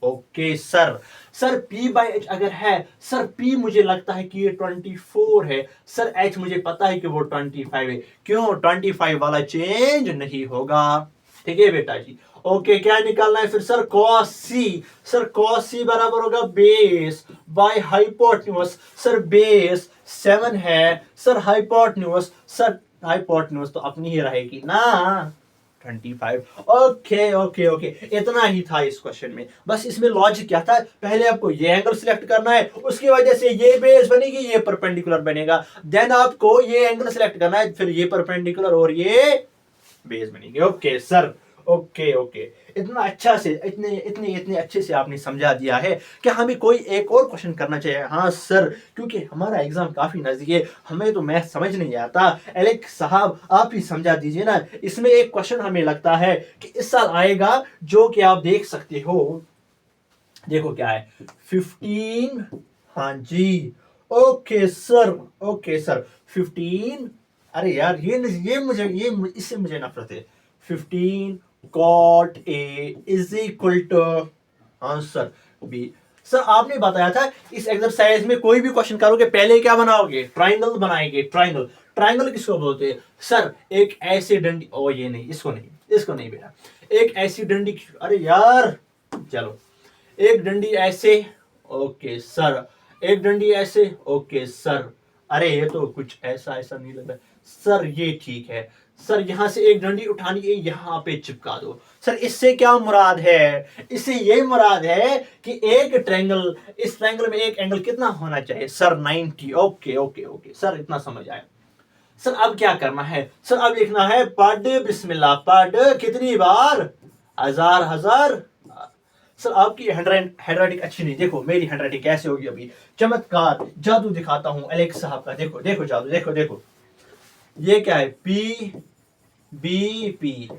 Okay sir. Sir P/H अगर है, सर P मुझे लगता है कि ये 24 है। सर H मुझे पता है कि वो 25 है। क्यों? 25 वाला चेंज नहीं होगा। ठीक है बेटा जी। ओके क्या निकालना है फिर सर? कॉस सी। सर कॉस सी बराबर होगा base by hypotenuse. Sir base 7 है सर, हाइपोटेन्यूज सर हाइपोटेन्यूज तो अपनी ही रहेगी ना 25। ओके ओके ओके, इतना ही था इस क्वेश्चन में। बस इसमें लॉजिक क्या था, पहले आपको ये एंगल सिलेक्ट करना है, उसकी वजह से ये बेस बनेगी, ये परपेंडिकुलर बनेगा, देन आपको ये एंगल सिलेक्ट करना है, फिर ये परपेंडिकुलर और ये बेस बनेगी। ओके सर, ओके ओके, इतना अच्छा से इतने इतने इतने अच्छे से आपने समझा दिया है कि हमें कोई एक और क्वेश्चन करना चाहिए। हाँ सर, क्योंकि हमारा एग्जाम काफी नजदीक है, हमें तो मैथ समझ नहीं आता। एलेक्स साहब आप ही समझा दीजिए ना। इसमें एक क्वेश्चन हमें लगता है कि इस साल आएगा, जो कि आप देख सकते हो। देखो क्या है 15। हाँ जी, ओके सर, ओके सर 15। अरे यार ये इससे मुझे नफरत है। 15 cot A is equal to answer B। Sir आपने बताया था इस एक्सरसाइज में कोई भी क्वेश्चन करोगे पहले क्या बनाओगे? ट्राइंगल बनाएंगे। ट्राइंगल, ट्राइंगल किसको बोलते हैं सर? एक ऐसी डंडी, ओ ये नहीं, इसको नहीं, इसको नहीं बेटा। एक ऐसी डंडी, अरे यार चलो, एक डंडी ऐसे, ओके सर, एक डंडी ऐसे, ओके सर। अरे ये तो कुछ ऐसा ऐसा नहीं लग रहा सर, ये ठीक है सर। यहां से एक डंडी उठानी है, यहां पे चिपका दो। सर इससे क्या मुराद है? इससे ये मुराद है कि एक ट्रायंगल, इस ट्रायंगल में एक एंगल कितना होना चाहिए sir? 90। Okay okay okay sir, इतना समझ आया। सर अब क्या करना है सर? अब लिखना है पढ़ बिस्मिल्लाह। पढ़ कितनी बार? हजार हजार। सर आपकी हैंडराइटिंग अच्छी नहीं, देखो मेरी हैंडराइटिंग कैसे होगी अभी। चमत्कार जादू दिखाता हूं एलेक्स साहब का, देखो देखो जादू, देखो देखो। ये क्या है? P B P.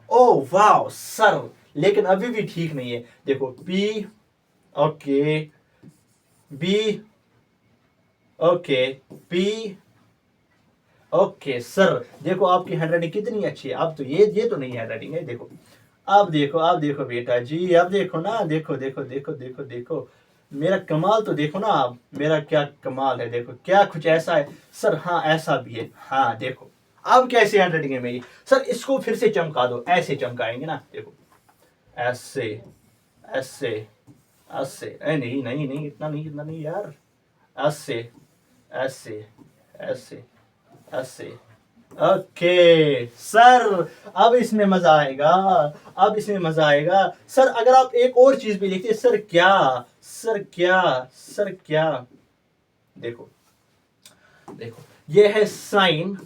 ओ वाह सर, लेकिन अभी भी ठीक नहीं है। देखो P, okay B, okay P, okay sir. देखो आपकी हैंडराइटिंग कितनी अच्छी है। अब तो ये तो नहीं हैंडराइटिंग है, देखो अब देखो बेटा जी, अब देखो ना, देखो देखो देखो देखो देखो मेरा कमाल तो देखो ना आप, मेरा क्या कमाल है। देखो क्या कुछ ऐसा है सर? हाँ ऐसा भी है। हाँ देखो अब कैसे हैंडराइटिंग है मेरी सर? इसको फिर से चमका दो, ऐसे चमकाएंगे ना, देखो ऐसे ऐसे ऐसे। नहीं नहीं नहीं, इतना नहीं, इतना नहीं यार। ऐसे ऐसे ऐसे ऐसे। ओके सर, अब इसमें मजा आएगा, अब इसमें मजा आएगा। सर अगर आप एक और चीज भी लिखते, सर क्या, सर क्या, सर क्या। देखो देखो, ये है साइन,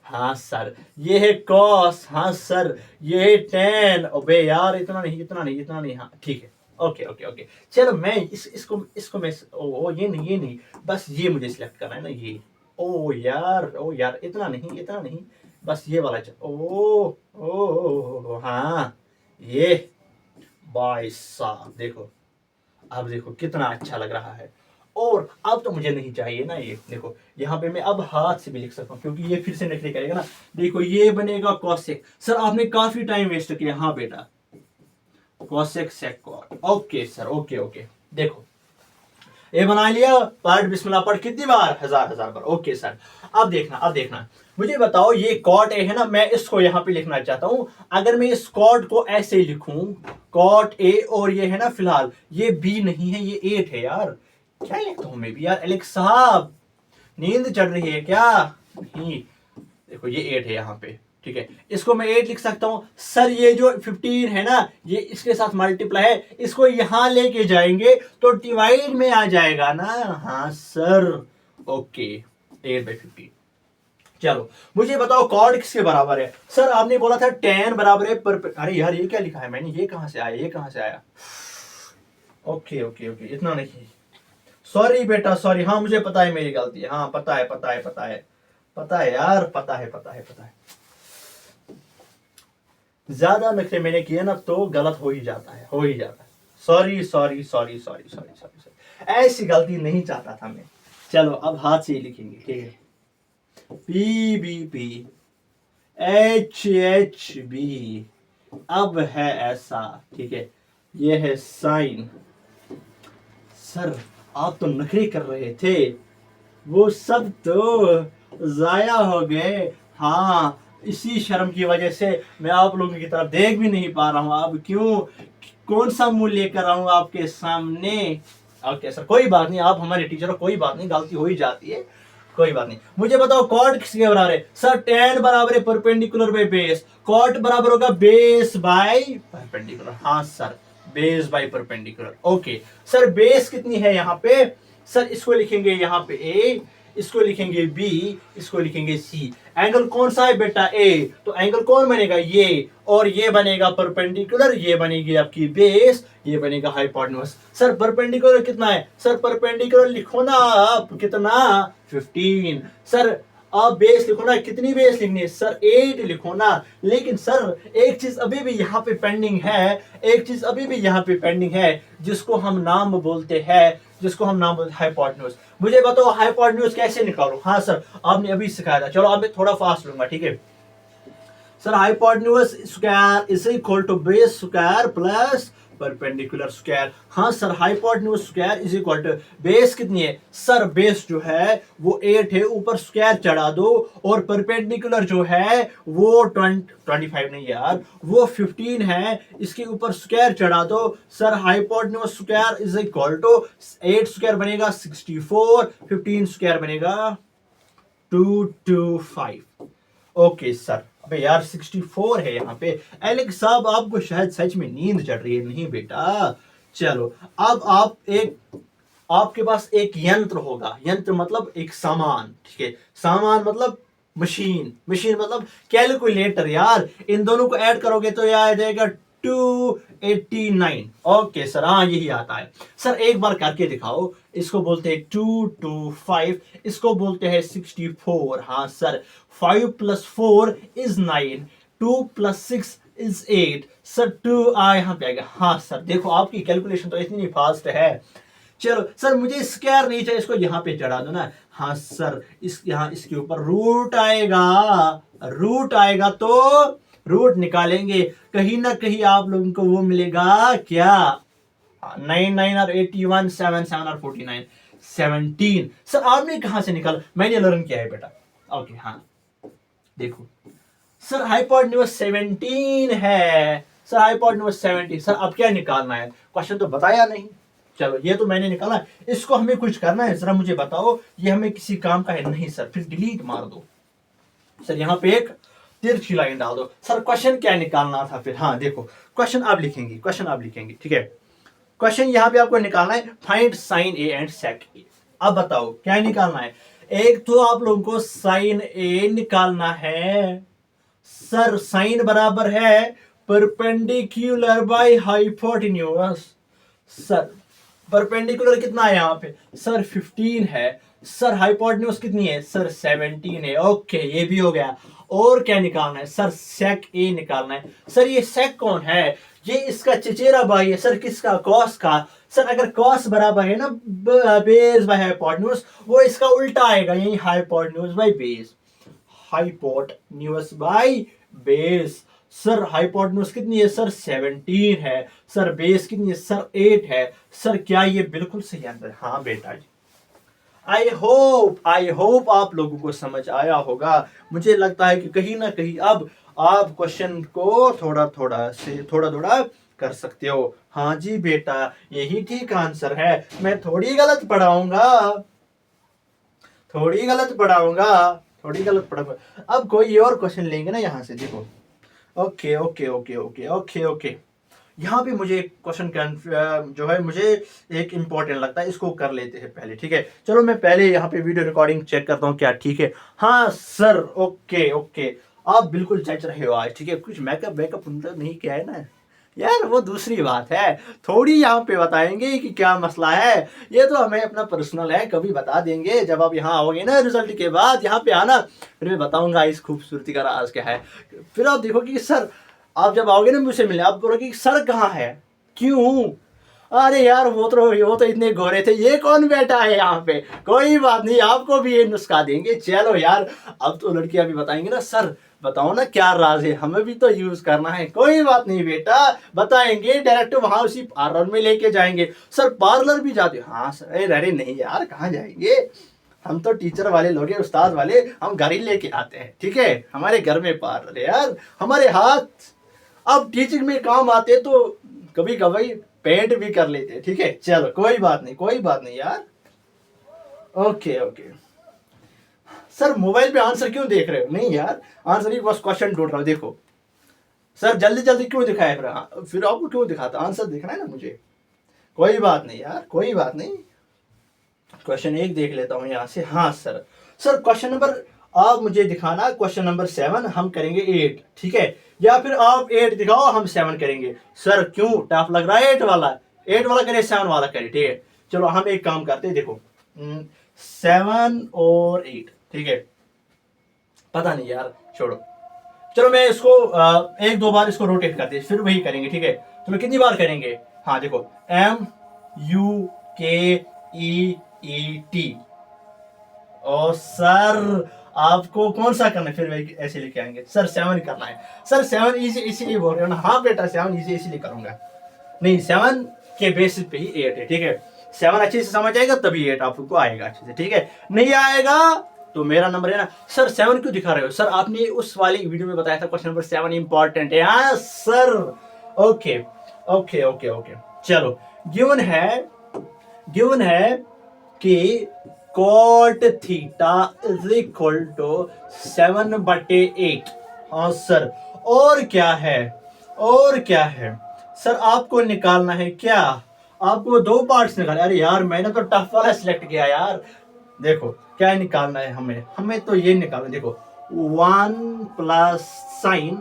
हाँ सर। ये है कॉस, हाँ सर। ये है टेन। ओबे यार, इतना नहीं, इतना नहीं, इतना नहीं। हाँ ठीक है, ओके ओके ओके। चलो मैं इसको मैं, ओ ये नहीं, ये नहीं, बस ये मुझे सिलेक्ट करना है ना, ये। ओ यार इतना नहीं, इतना नहीं, बस ये वाला ओ हाँ ये। भाई साहब देखो, अब देखो कितना अच्छा लग रहा है। और अब तो मुझे नहीं चाहिए ना ये। देखो यहाँ पे मैं अब हाथ से भी लिख सकता हूँ, क्योंकि ये फिर से नकली करेगा ना। देखो ये बनेगा कॉसेक। सर आपने काफी टाइम वेस्ट किया। हाँ बेटा, cosec sec cot. Okay sir, okay okay. देखो ये बना लिया। पढ़ बिस्मिल्लाह। पढ़ कितनी बार? हजार हजार बार। Okay sir. अब देखना, अब देखना, मुझे बताओ ये कॉट ए है ना, मैं इसको यहाँ पे लिखना चाहता हूं। अगर मैं इस कॉट को ऐसे लिखूं, कॉट ए, और ये है ना फिलहाल ये बी नहीं है, ये 8 है यार। क्या लिखता हूं मैं भी यार? एलेक्स साहब नींद चढ़ रही है क्या? नहीं, देखो ये 8 है यहाँ पे, ठीक है। इसको मैं 8 लिख सकता हूं सर। ये जो 15 है ना, ये इसके साथ मल्टीप्लाई है, इसको यहां लेके जाएंगे तो डिवाइड में आ जाएगा ना। हाँ सर, ओके 8/15। चलो मुझे बताओ कॉर्ड किसके बराबर है? सर आपने बोला था tan बराबर है पर, अरे यार ये क्या लिखा है मैंने? ये कहां से आया, ये कहां से आया? ओके ओके ओके, इतना नहीं, सॉरी बेटा सॉरी। हाँ मुझे पता है मेरी गलती है। हाँ पता है, पता है, पता है, पता है यार, पता है, पता है, पता है। ज्यादा नखरे मैंने किए ना तो गलत हो ही जाता है, हो ही जाता है। Sorry sorry sorry sorry sorry sorry sorry, ऐसी गलती नहीं चाहता था मैं। चलो अब हाथ से ही लिखेंगे, ठीक है। P B P, H H B. अब है ऐसा, ठीक है। ये है साइन। सर आप तो नखरे कर रहे थे, वो सब तो जाया हो गए। हाँ इसी शर्म की वजह से मैं आप लोगों की तरफ देख भी नहीं पा रहा हूँ। अब क्यों, कौन सा मुंह लेकर आऊँ आपके सामने। ओके सर, कोई बात नहीं, आप हमारे टीचर हो, कोई बात नहीं, गलती हो ही जाती है, कोई बात नहीं। मुझे बताओ कॉट किसके बराबर है। सर tan बराबर है परपेंडिकुलर बाय बेस। कॉट बराबर होगा बेस बाय परपेंडिकुलर। हाँ sir, base by perpendicular. Okay sir, base कितनी है यहाँ पे। सर इसको लिखेंगे यहाँ पे ए, इसको लिखेंगे बी, इसको लिखेंगे सी। एंगल कौन सा है बेटा, ए, तो एंगल कौन बनेगा, ये, और ये बनेगा परपेंडिकुलर, ये बनेगी आपकी बेस, ये बनेगा हाइपोटेन्यूज। सर परपेंडिकुलर कितना है, सर परपेंडिकुलर लिखो ना आप, कितना, 15। सर आप बेस लिखो ना, कितनी बेस लिखनी है, सर 8 लिखो ना। लेकिन सर एक चीज अभी भी यहाँ पे पेंडिंग है, एक चीज अभी भी यहाँ पे पेंडिंग है, जिसको हम नाम बोलते हैं, जिसको हम नाम बोलते हैं हाइपोटेन्यूज। मुझे बताओ हाइपोटेन्यूज कैसे निकालो। हाँ सर, आपने अभी सिखाया था, चलो अब मैं थोड़ा फास्ट लूंगा, ठीक है। Sir hypotenuse square is equal to base square plus perpendicular square. हाँ sir, hypotenuse square is equal to base कितनी है, सर बेस जो है वो 8 है, ऊपर स्क्वायर चढ़ा दो, और परपेंडिकुलर जो है वो 25 नहीं यार, वो 15 है, इसके ऊपर स्क्वायर चढ़ा दो। Sir hypotenuse square is equal to 8 square बनेगा 64, 15 स्क्वायर बनेगा 225। ओके सर, अबे यार 64 है यहाँ पे। एलेक्स साहब आपको शायद सच में नींद चढ़ रही है। नहीं बेटा, चलो अब आप एक, आपके पास एक यंत्र होगा, यंत्र मतलब एक सामान, ठीक है, सामान मतलब मशीन, मशीन मतलब कैलकुलेटर। यार इन दोनों को ऐड करोगे तो यार आ जाएगा 289। ओके सर, हाँ यही आता है। सर एक बार करके दिखाओ, इसको बोलते हैं 225, इसको बोलते हैं 64। हाँ सर, 5 + 4 = 9, 2 + 6 = 8। सर 2 यहाँ पे आएगा। हाँ सर, देखो आपकी कैलकुलेशन तो इतनी फास्ट है। चलो सर, मुझे स्क्वायर नहीं चाहिए, इसको यहाँ पे चढ़ा दो ना। हाँ सर, इस यहाँ इसके ऊपर रूट आएगा, रूट आएगा तो रूट निकालेंगे, कहीं ना कहीं आप लोगों को वो मिलेगा क्या, 99 और 81, 77 और 49, 17। सर आपने कहां से निकाला, मैंने लर्न किया है बेटा। ओके हाँ, देखो सर हाइपोटेन्यूज 17 है, सर हाइपोटेन्यूज 17। सर अब क्या निकालना है, क्वेश्चन तो बताया नहीं। चलो ये तो मैंने निकाला, इसको हमें कुछ करना है, जरा मुझे बताओ, ये हमें किसी काम का है नहीं सर, फिर डिलीट मार दो। सर यहाँ पे एक तिरछी लाइन डाल दो। सर क्वेश्चन क्या निकालना था फिर, हाँ देखो क्वेश्चन आप लिखेंगे, क्वेश्चन आप लिखेंगे, ठीक है। क्वेश्चन यहाँ पे आपको निकालना है फाइंड साइन ए एंड सेक ए। अब बताओ क्या निकालना है, एक तो आप लोगों को साइन ए निकालना है। सर साइन बराबर है perpendicular by hypotenuse. Sir perpendicular कितना है यहाँ पे, सर 15 है। सर हाइपोटेन्यूज कितनी है, सर 17 है। ओके ये भी हो गया। और क्या निकालना है, सर सेक ए निकालना है। सर ये सेक कौन है, ये इसका चचेरा भाई है। सर किसका, कॉस का। सर अगर कॉस बराबर है ना बेस बाय हाइपोटेन्यूज, वो इसका उल्टा आएगा, यही hypotenuse by base, hypotenuse by base. Sir hypotenuse कितनी है, सर 17 है। सर बेस कितनी है, सर 8 है। सर क्या ये बिल्कुल सही आंसर है, हाँ बेटा जी। आई होप आप लोगों को समझ आया होगा। मुझे लगता है कि कहीं ना कहीं अब आप क्वेश्चन को थोड़ा थोड़ा कर सकते हो। हाँ जी बेटा, यही ठीक आंसर है। मैं थोड़ी गलत पढ़ाऊंगा, थोड़ी गलत पढ़ाऊंगा। अब कोई और क्वेश्चन लेंगे ना यहाँ से, देखो। ओके। यहाँ पे मुझे क्वेश्चन जो है मुझे एक इंपॉर्टेंट लगता है, इसको कर लेते हैं पहले, ठीक है। चलो मैं पहले यहाँ पे वीडियो रिकॉर्डिंग चेक करता हूँ क्या ठीक है। हाँ सर, ओके आप बिल्कुल जज रहे हो आज, ठीक है। कुछ मेकअप नहीं किया है ना यार, वो दूसरी बात है। थोड़ी यहाँ पे बताएंगे कि क्या मसला है, ये तो हमें अपना पर्सनल है, कभी बता देंगे जब आप यहाँ आओगे ना रिजल्ट के बाद, यहाँ पे आना, फिर मैं बताऊंगा इस खूबसूरती का राज क्या है। फिर आप देखोगे कि सर, आप जब आओगे ना मुझसे मिलने, आप बोलोगे कि सर कहाँ है, क्यों, अरे यार वो तो इतने गोरे थे, ये कौन बैठा है यहाँ पे। कोई बात नहीं, आपको भी ये नुस्खा देंगे। चलो यार, अब तो लड़कियां भी बताएंगी ना, सर बताओ ना क्या राज है, हमें भी तो यूज करना है। कोई बात नहीं बेटा, बताएंगे, डायरेक्ट वहां उसी पार्लर में लेके जाएंगे। सर पार्लर भी जाते हो, हाँ सर, अरे नहीं यार, कहाँ जाएंगे, हम तो टीचर वाले लोग हैं, उस्ताद वाले, हम घर ही लेके आते हैं, ठीक है, हमारे घर में पार रहे यार, हमारे हाथ अब टीचिंग में काम आते तो कभी कभी पेंट भी कर लेते, ठीक है। चलो कोई बात नहीं, कोई बात नहीं यार। ओके ओके सर, मोबाइल पे आंसर क्यों देख रहे हो? नहीं यार, आंसर ही बस क्वेश्चन ढूंढ रहा हूँ। देखो सर, जल्दी जल्दी क्यों दिखाया फिर आपको क्यों दिखाता? आंसर दिखना है ना मुझे। कोई बात नहीं यार, कोई बात नहीं। क्वेश्चन 1 देख लेता हूँ यहाँ से। हाँ सर, सर क्वेश्चन नंबर आप मुझे दिखाना, क्वेश्चन नंबर 7 हम करेंगे 8, ठीक है, या फिर आप 8 दिखाओ हम 7 करेंगे। सर क्यों टफ लग रहा है? 8 वाला, 8 वाला करे, 7 वाला करे, ठीक है। चलो हम एक काम करते हैं, देखो 7 और 8, ठीक है, पता नहीं यार, छोड़ो। चलो मैं इसको 1-2 बार इसको रोटेट करते फिर वही करेंगे, ठीक है। चलो कितनी बार करेंगे? हाँ देखो, MUKEET। ओ सर, आपको कौन सा करना है? फिर वही ऐसे लेके आएंगे। सर 7 करना है। सर 7 इजी इसीलिए बोल रहे हो ना? हाँ बेटा 7 इजी इसीलिए करूंगा। नहीं, 7 के बेसिस पे ही 8 है, ठीक है। 7 अच्छे से समझ आएगा तभी 8 आपको आएगा अच्छे से, ठीक है। नहीं आएगा तो मेरा नंबर है ना। सर 7 क्यों दिखा रहे हो? सर आपने उस वाली वीडियो में बताया था क्वेश्चन नंबर 7 इंपॉर्टेंट है। हाँ sir, okay okay okay okay. चलो गिवन है कि cot theta is equal to 7/8। हाँ सर, और क्या है? और क्या है सर? आपको निकालना है क्या? आपको 2 पार्ट्स निकालना। अरे यार मैंने तो टफ वाला सिलेक्ट किया यार। देखो क्या निकालना है हमें तो ये निकालना, देखो 1 plus sign,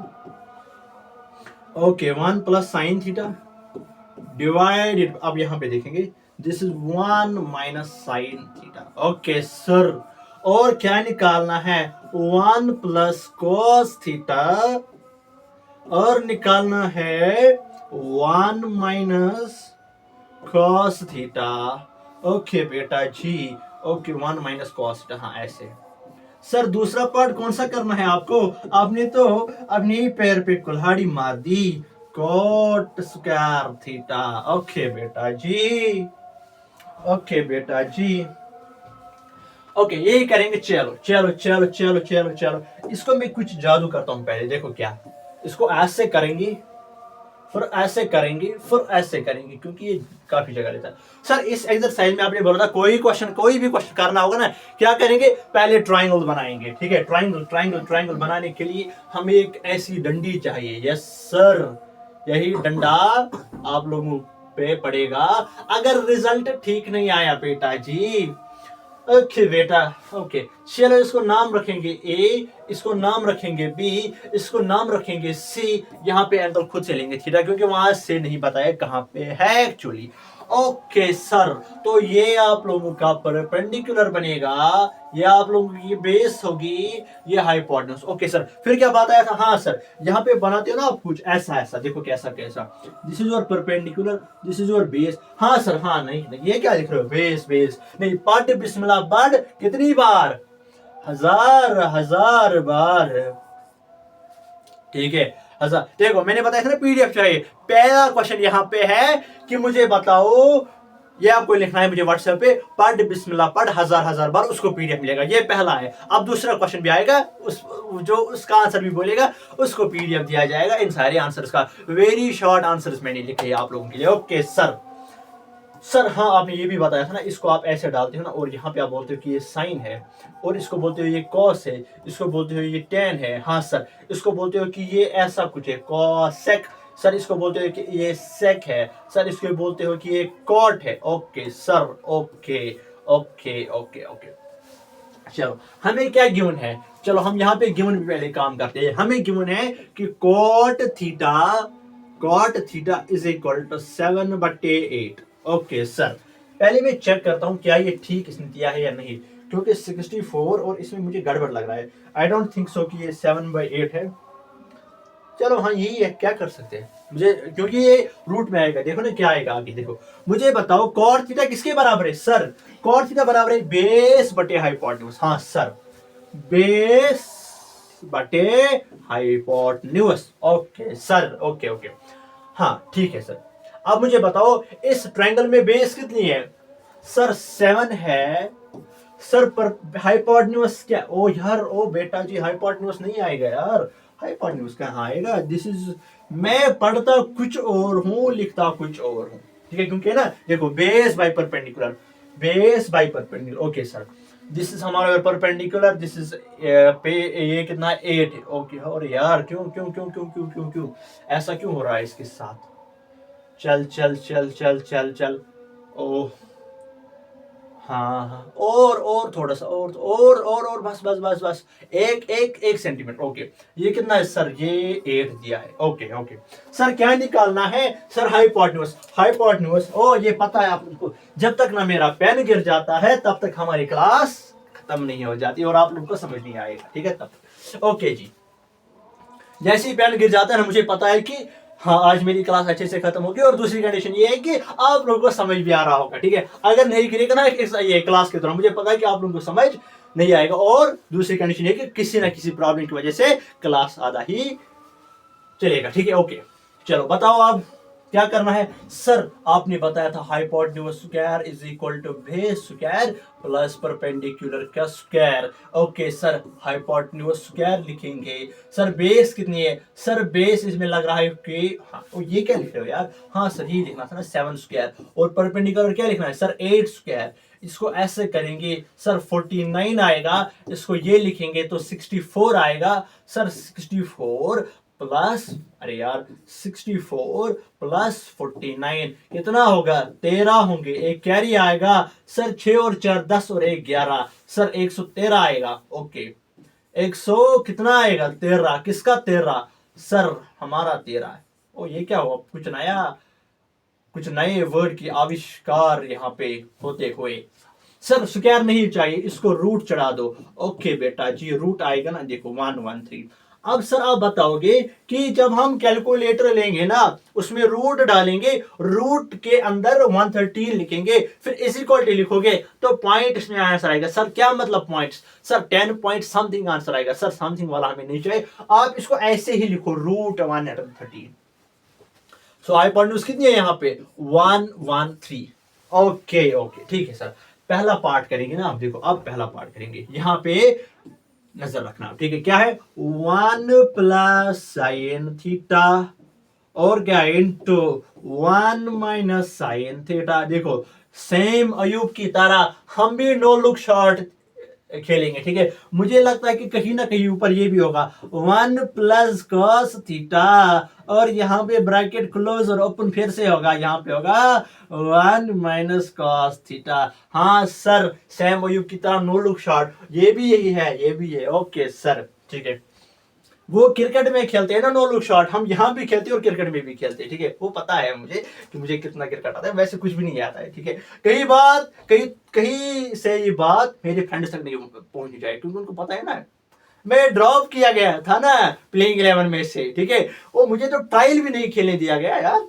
okay 1 plus sine theta divided, अब यहां पे देखेंगे this is 1 minus sine theta. Okay sir, और क्या निकालना है? 1 प्लस कॉस थीटा, और निकालना है 1 माइनस कॉस थीटा। ओके बेटा जी, ओके 1 माइनस कॉस थीटा। हाँ ऐसे। सर दूसरा पार्ट कौन सा करना है आपको? आपने तो अपनी पैर पे कुल्हाड़ी मार दी, कॉट स्क्वायर थीटा। ओके बेटा जी, ओके बेटा जी, ओके यही करेंगे। चलो चलो चलो चलो चलो चलो, इसको मैं कुछ जादू करता हूं पहले। देखो क्या, इसको ऐसे करेंगे, फिर ऐसे करेंगे, फिर ऐसे करेंगे, क्योंकि ये काफी जगह लेता है। सर इस एक्सरसाइज में आपने बोला था कोई भी क्वेश्चन करना होगा ना, क्या करेंगे? पहले ट्राइंगल बनाएंगे, ठीक है। ट्राइंगल बनाने के लिए हमें एक ऐसी डंडी चाहिए। यस सर, यही डंडा आप लोगों पे पड़ेगा अगर रिजल्ट ठीक नहीं आया बेटा जी। ओके बेटा, ओके चलो इसको नाम रखेंगे ए, इसको नाम रखेंगे बी, इसको नाम रखेंगे सी। यहाँ पे एंगल खुद से लेंगे थीटा, क्योंकि वहां से नहीं बताया कहाँ पे है एक्चुअली। ओके सर, तो ये आप लोगों का परपेंडिकुलर बनेगा, ये आप लोगों की बेस होगी, ये हाइपोटेन्यूज। ओके सर, फिर क्या बात आया था? हाँ सर, यहाँ पे बनाते हो ना आप कुछ ऐसा ऐसा, देखो कैसा कैसा, this is your perpendicular, this is your base. हाँ सर, हाँ नहीं नहीं, ये क्या लिख रहे हो? बेस बेस नहीं, पढ़ बिस्मिल्लाह पढ़। कितनी बार? 1000 बार, ठीक है। अच्छा देखो, मैंने बताया था ना पीडीएफ चाहिए। पहला क्वेश्चन यहाँ पे है कि मुझे बताओ, ये आपको लिखना है मुझे व्हाट्सएप पे, पढ़ बिस्मिल्लाह पढ़ 1000 बार, उसको पीडीएफ मिलेगा। ये पहला है। अब दूसरा क्वेश्चन भी आएगा, जो उसका आंसर भी बोलेगा उसको पीडीएफ दिया जाएगा। इन सारे आंसर्स का वेरी शॉर्ट आंसर्स मैंने लिखे आप लोगों के लिए। ओके सर, सर हाँ आपने ये भी बताया था ना, इसको आप ऐसे डालते हो ना, और यहाँ पे आप बोलते हो कि ये साइन है, और इसको बोलते हो ये कॉस है, इसको बोलते हो ये टेन है। हाँ सर, इसको बोलते हो कि ये ऐसा कुछ है कॉसेक। सर इसको बोलते हो कि ये सेक है। सर इसको बोलते हो कि ये कॉट है। Okay sir, okay okay okay okay. चलो हमें क्या गिवन है? चलो हम यहाँ पे गिवन भी पहले काम करते हैं। हमें गिवन है कि cot theta is equal to 7/8। Okay sir, पहले मैं चेक करता हूं क्या ये ठीक इसने दिया है या नहीं, क्योंकि 64 और इसमें मुझे गड़बड़ लग रहा है। आई डोंट थिंक सो कि ये 7/8 है। चलो हाँ यही है, क्या कर सकते हैं मुझे, क्योंकि ये रूट में आएगा। देखो ना क्या आएगा आगे, देखो मुझे बताओ कॉट थीटा किसके बराबर है? सर कॉट थीटा बराबर है बेस बटे हाइपोटेन्यूज। हाँ सर, बेस बटे hypotenuse. Okay sir, okay okay, हाँ ठीक है सर। अब मुझे बताओ इस ट्रायंगल में बेस कितनी है? सर 7 है, सर पर हाइपोटेन्यूज क्या, ओ यार ओ बेटा जी हाइपोटेन्यूज नहीं आएगा यार, हाइपोटेन्यूज कहाँ आएगा, दिस इज, मैं पढ़ता कुछ और हूँ लिखता कुछ और हूँ, ठीक है, क्योंकि ना देखो base by perpendicular, base by perpendicular, okay sir, this is हमारा परपेंडिकुलर, दिस इज पे, ये कितना 8 है, ओके, और यार क्यों क्यों क्यों क्यों क्यों क्यों क्यों ऐसा क्यों हो रहा है इसके साथ, चल चल चल चल चल चल, ओह हाँ हाँ, और थोड़ा सा और बस बस बस बस, एक सेंटीमीटर, ओके, ये कितना है सर, ये 8 दिया है, ओके ओके, सर क्या निकालना है सर, हाइपोटेन्यूज, हाइपोटेन्यूज, ओ ये पता है आप लोगों को, जब तक ना मेरा पेन गिर जाता है तब तक हमारी क्लास खत्म नहीं हो जाती और आप लोगों को समझ नहीं आएगा, ठीक है, तब ओके जी, जैसे ही पेन गिर जाता है ना मुझे पता है कि हाँ आज मेरी क्लास अच्छे से खत्म होगी, और दूसरी कंडीशन ये है कि आप लोगों को समझ भी आ रहा होगा, ठीक है, अगर नहीं गिरेगा ना ये क्लास के दौरान मुझे पता है कि आप लोगों को समझ नहीं आएगा, और दूसरी कंडीशन ये कि किसी ना किसी प्रॉब्लम की वजह से क्लास आधा ही चलेगा, ठीक है, ओके, चलो बताओ अब क्या करना है, सर आपने बताया था hypotenuse square is equal to base square plus perpendicular का square, okay sir hypotenuse square लिखेंगे, सर बेस कितनी है, सर बेस इसमें लग रहा है कि हाँ, ये क्या लिख रहे हो यार, हाँ सर ये लिखना था ना 7 स्क्वायर, और परपेंडिकुलर क्या लिखना है सर 8 स्क्वायर, इसको ऐसे करेंगे सर 49 आएगा, इसको ये लिखेंगे तो 64 आएगा, सर 64 प्लस, अरे यार 64 प्लस 49 कितना होगा 13 होंगे, एक कैरी आएगा, सर 6 और 4 10 और 1 11, सर 113 आएगा, ओके 100 कितना आएगा 13, किसका 13, सर हमारा 13 है, ओ ये क्या हुआ, कुछ नए वर्ड की आविष्कार यहाँ पे होते हुए, सर स्क्वायर नहीं चाहिए, इसको रूट चढ़ा दो, ओके बेटा जी रूट आएगा ना, देखो 113, अब सर आप बताओगे कि जब हम कैलकुलेटर लेंगे ना उसमें रूट डालेंगे, रूट के अंदर 113 लिखेंगे, फिर इज इक्वल टू लिखोगे तो पॉइंट इसमें आंसर आएगा, सर क्या मतलब points, sir 10 point something answer आएगा, सर समथिंग वाला हमें नहीं चाहिए, आप इसको ऐसे ही लिखो रूट 113, सो हाइपोटेन्यूज कितनी है यहाँ पे 113, ओके ओके ठीक है सर, पहला पार्ट करेंगे ना, आप देखो अब पहला पार्ट करेंगे, यहाँ पे नजर रखना, ठीक है, क्या है 1 प्लस साइन थीटा, और क्या इंटू 1 माइनस साइन थीटा, देखो सेम अयूब की तरह हम भी नो लुक शॉट खेलेंगे, ठीक है, मुझे लगता है कि कहीं ना कहीं ऊपर ये भी होगा 1 प्लस कॉस थीटा, और यहाँ पे ब्रैकेट क्लोज और ओपन फिर से होगा, यहाँ पे होगा 1 माइनस कॉस थीटा, हाँ सर सैम अयूब की तरह नो लुक शॉट, ये भी यही है, ये भी है, ओके सर ठीक है, वो क्रिकेट में खेलते हैं ना नो लुक शॉट, हम यहाँ भी खेलते हैं और क्रिकेट में भी खेलते हैं, ठीक है, वो पता है मुझे कि मुझे कितना क्रिकेट आता है, वैसे कुछ भी नहीं आता है, ठीक है, कहीं से ये बात मेरे फ्रेंड्स तक नहीं पहुंचनी चाहिए, क्योंकि उनको पता है ना मैं ड्रॉप किया गया था ना प्लेइंग 11 में से, ठीक है, वो मुझे तो ट्रायल भी नहीं खेलने दिया गया यार,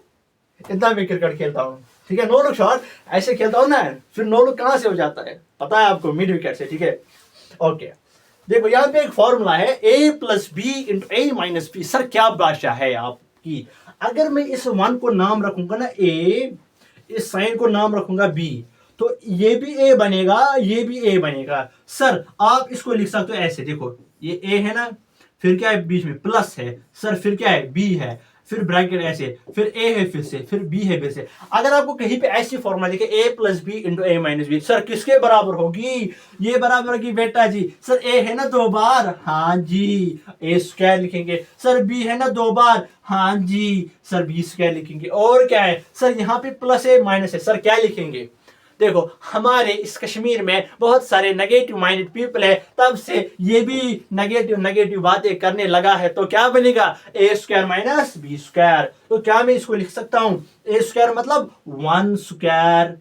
इतना मैं क्रिकेट खेलता हूँ, ठीक है, नो लुक शॉट ऐसे खेलता हूँ ना, फिर नो लुक कहाँ से हो जाता है पता है आपको, मिड विकेट से, ठीक है, ओके, देखो यहाँ पे एक फॉर्मूला है a plus B into A minus B, sir क्या भाषा है आपकी, अगर मैं इस 1 को नाम रखूंगा ना a, इस साइन को नाम रखूंगा b, तो ये भी a बनेगा, ये भी a बनेगा, सर आप इसको लिख सकते हो ऐसे, देखो ये a है ना, फिर क्या है बीच में प्लस है, सर फिर क्या है b है, फिर ब्रैकेट ऐसे, फिर a है फिर से, फिर b है फिर से, अगर आपको कहीं पे ऐसी फॉर्मूला दिखे a plus B into A minus B, sir किसके बराबर होगी, ये बराबर होगी बेटा जी, सर a है ना 2 बार, हाँ जी a स्क्वायर लिखेंगे, सर b है ना 2 बार, हाँ जी सर b स्क्वायर लिखेंगे, और क्या है सर यहाँ पे प्लस है माइनस है, सर क्या लिखेंगे, देखो हमारे इस कश्मीर में बहुत सारे नेगेटिव माइंडेड पीपल है, तब से ये भी नेगेटिव नेगेटिव बातें करने लगा है, तो क्या बनेगा ए स्क्वायर माइनस बी स्क्वायर, तो क्या मैं इसको लिख सकता हूं ए स्क्वायर मतलब 1 स्क्वायर,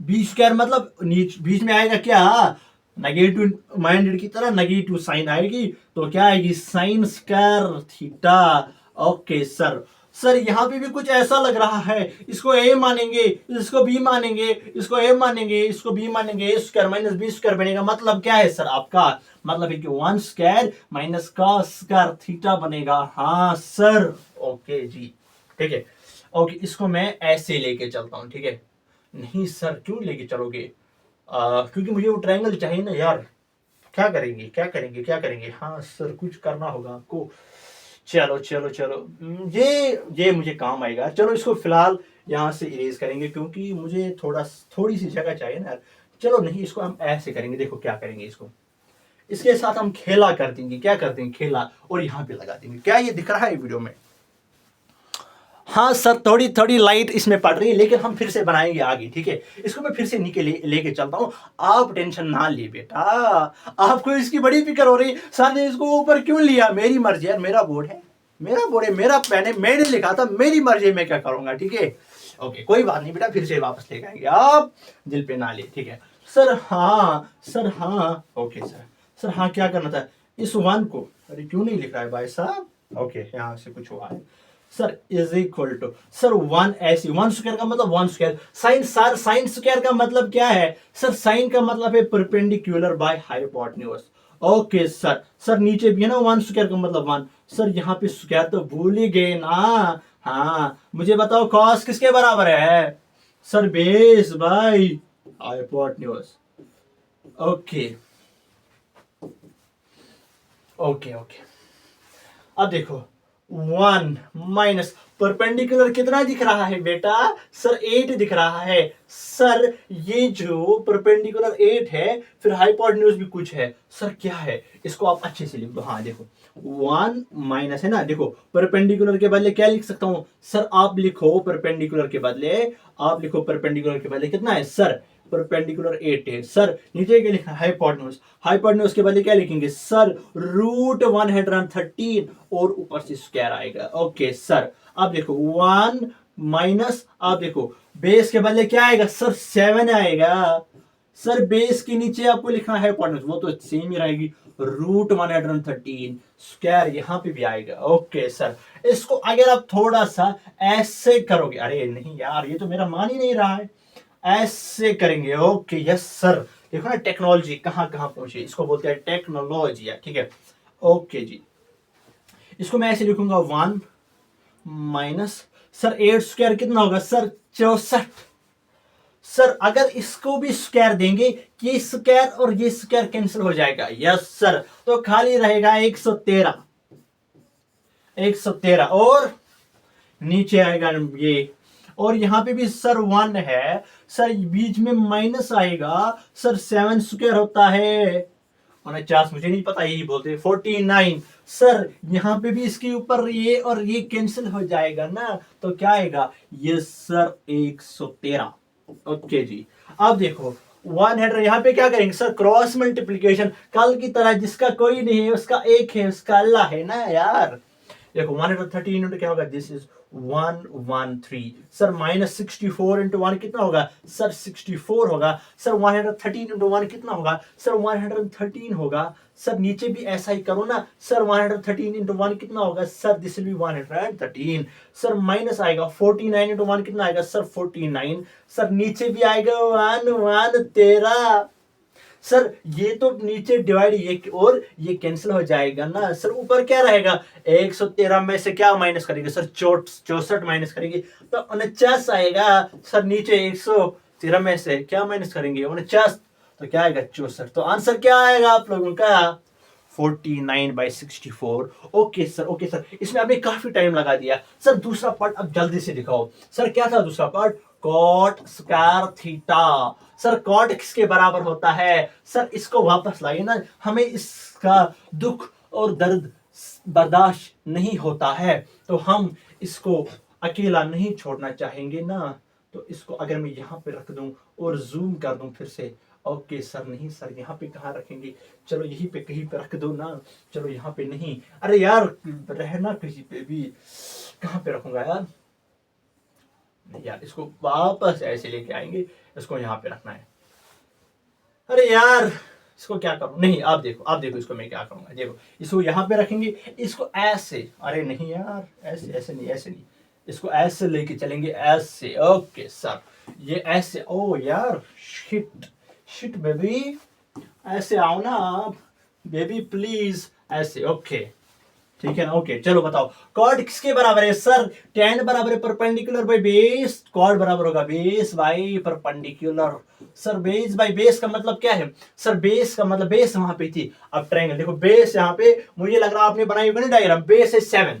बी स्क्वायर मतलब बीच में आएगा क्या नेगेटिव माइंडेड की तरह नेगेटिव साइन आएगी, तो क्या आएगी sine square theta, okay sir, sir यहाँ पे भी कुछ ऐसा लग रहा है, इसको a मानेंगे, इसको b मानेंगे, इसको a मानेंगे, इसको b मानेंगे, a square minus B square बनेगा, मतलब क्या है सर आपका, मतलब है कि 1 स्क्वायर माइनस का स्क्वायर थीटा बनेगा, हाँ सर ओके जी ठीक है, ओके इसको मैं ऐसे लेके चलता हूँ, ठीक है, नहीं सर क्यों लेके चलोगे, क्योंकि मुझे वो ट्रायंगल चाहिए ना यार। क्या करेंगे क्या करेंगे क्या करेंगे? हाँ सर कुछ करना होगा आपको। चलो चलो चलो, ये मुझे काम आएगा। चलो इसको फिलहाल यहाँ से इरेज करेंगे, क्योंकि मुझे थोड़ी सी जगह चाहिए ना यार। चलो नहीं, इसको हम ऐसे करेंगे। देखो क्या करेंगे, इसको इसके साथ हम खेला कर देंगे। क्या कर देंगे? खेला, और यहाँ पे लगा देंगे। क्या ये दिख रहा है वीडियो में? हाँ सर, थोड़ी थोड़ी लाइट इसमें पड़ रही है, लेकिन हम फिर से बनाएंगे आगे, ठीक है। इसको मैं फिर से नीचे लेके चलता हूँ। आप टेंशन ना ले बेटा, आपको इसकी बड़ी फिक्र हो रही। सर ने इसको ऊपर क्यों लिया? मेरी मर्जी यार, मेरा बोर्ड है, मेरा बोर्ड है, मेरा पेन है, मैंने लिखा था, मेरी मर्जी, मैं क्या करूंगा, ठीक है। ओके कोई बात नहीं बेटा, फिर से वापस लेके आएंगे, आप दिल पे ना ले, ठीक है। सर हाँ, सर हाँ, ओके सर। सर हाँ, क्या करना था? इस वन को, अरे क्यों नहीं लिख रहा है भाई साहब? ओके यहाँ से कुछ हुआ है। Sir is equal to, sir one ऐसी, वन स्क्वायर का मतलब one square. Sine, sir sine square का मतलब क्या है? सर साइन का मतलब है perpendicular by hypotenuse. Okay sir. Sir नीचे भी है ना वन स्क्वायर का मतलब वन। सर यहाँ पे स्क्वायर तो भूल ही गए ना। हाँ मुझे बताओ कॉस किसके बराबर है? Sir base by hypotenuse. Okay okay okay. अब देखो, वन माइनस परपेंडिकुलर कितना दिख रहा है बेटा? सर 8 दिख रहा है। सर ये जो परपेंडिकुलर 8 है, फिर हाइपोटेन्यूज भी कुछ है। सर क्या है? इसको आप अच्छे से लिख दो। हाँ देखो, वन माइनस है ना, देखो परपेंडिकुलर के बदले क्या लिख सकता हूं? सर आप लिखो परपेंडिकुलर के बदले, आप लिखो परपेंडिकुलर के बदले कितना है? सर परपेंडिकुलर 8 है। सर नीचे क्या लिखा? हाइपोटेन्यूज। हाइपोटेन्यूज के बदले क्या लिखेंगे? सर रूट 113, और ऊपर से स्क्वायर आएगा। Okay sir. अब देखो वन माइनस, आप देखो बेस के बदले क्या आएगा? सर 7 आएगा। सर बेस के नीचे आपको लिखना है हाइपोटेन्यूज, वो तो सेम ही रहेगी, रूट 113। स्क्वायर यहाँ पे भी आएगा। Okay sir. इसको अगर आप थोड़ा सा ऐसे करोगे, अरे नहीं यार ये तो मेरा मान ही नहीं रहा है, ऐसे करेंगे। Okay yes sir. देखो ना टेक्नोलॉजी कहां कहां पहुंची, इसको बोलते हैं टेक्नोलॉजी, ठीक है। ओके जी, इसको मैं ऐसे लिखूंगा, वन माइनस, सर 8 स्क्वायर कितना होगा? सर 64। सर अगर इसको भी स्क्वायर देंगे, ये स्क्वायर और ये स्क्वायर कैंसिल हो जाएगा। यस सर, तो खाली रहेगा 113, 113, और नीचे आएगा ये, और यहां पे भी सर 1 है। सर बीच में माइनस आएगा। सर 7 स्क्वायर होता है 49, मुझे नहीं पता, यही बोलते 49। सर यहाँ पे भी इसके ऊपर ये और ये कैंसिल हो जाएगा ना, तो क्या आएगा? ये सर 113। ओके जी। अब देखो 100, यहाँ पे क्या करेंगे? सर क्रॉस मल्टीप्लीकेशन, कल की तरह, जिसका कोई नहीं है उसका एक है, उसका अल्लाह है ना यार। देखो 113 इंटू क्या होगा? This is 113। Sir minus 64 into 1 कितना होगा? सर 64 होगा। सर 113 इंटू 1 कितना होगा? सर 113 होगा। सर नीचे भी ऐसा ही करो ना। सर 113 इंटू 1 कितना होगा? Sir this will be 113। Sir minus आएगा 49 इंटू 1 कितना आएगा? सर 49। सर नीचे भी आएगा 113। सर ये तो नीचे डिवाइड, ये और ये कैंसिल हो जाएगा ना। सर ऊपर क्या रहेगा? 113 में से क्या माइनस करेंगे? सर 64 माइनस करेंगे तो 49 आएगा। सर नीचे 113 में से क्या माइनस करेंगे? 49, तो क्या आएगा? 64। तो आंसर क्या आएगा आप लोगों का? 49/64। ओके सर, ओके सर, इसमें आपने काफी टाइम लगा दिया। सर दूसरा पार्ट अब जल्दी से दिखाओ। सर क्या था दूसरा part? Cot square theta. Sir cot किसके बराबर होता है? सर इसको वापस लाइए ना, हमें इसका दुख और दर्द बर्दाश्त नहीं होता है, तो हम इसको अकेला नहीं छोड़ना चाहेंगे ना। तो इसको अगर मैं यहाँ पे रख दूं और जूम कर दूं फिर से, ओके सर, नहीं सर यहाँ पे कहाँ रखेंगे? चलो यहीं पे कहीं पे रख दो ना। चलो यहाँ पे नहीं, अरे यार रहना कहीं पे भी, कहाँ पे रखूंगा यार? यार इसको वापस ऐसे लेके आएंगे, इसको यहाँ पे रखना है। अरे यार इसको क्या करूं? नहीं आप देखो, आप देखो इसको मैं क्या करूंगा। देखो इसको यहाँ पे रखेंगे, इसको ऐसे, अरे नहीं यार ऐसे, ऐसे नहीं, ऐसे नहीं, इसको ऐसे लेके चलेंगे, ऐसे। ओके सर ये ऐसे, ओ यार शिट, शिट बेबी, ऐसे आओ ना आप बेबी प्लीज, ऐसे। ओके ठीक है ना। ओके चलो बताओ कॉर्ड किसके बराबर है सर, tan बराबर है परपेंडिकुलर बाय बेस, कॉर्ड बराबर होगा base by perpendicular. Sir base by base का मतलब क्या है सर, बेस का मतलब बेस वहां पे थी, अब ट्रायंगल देखो बेस यहाँ पे मुझे लग रहा आपने बनाई होगी ना डायग्राम, बेस है 7,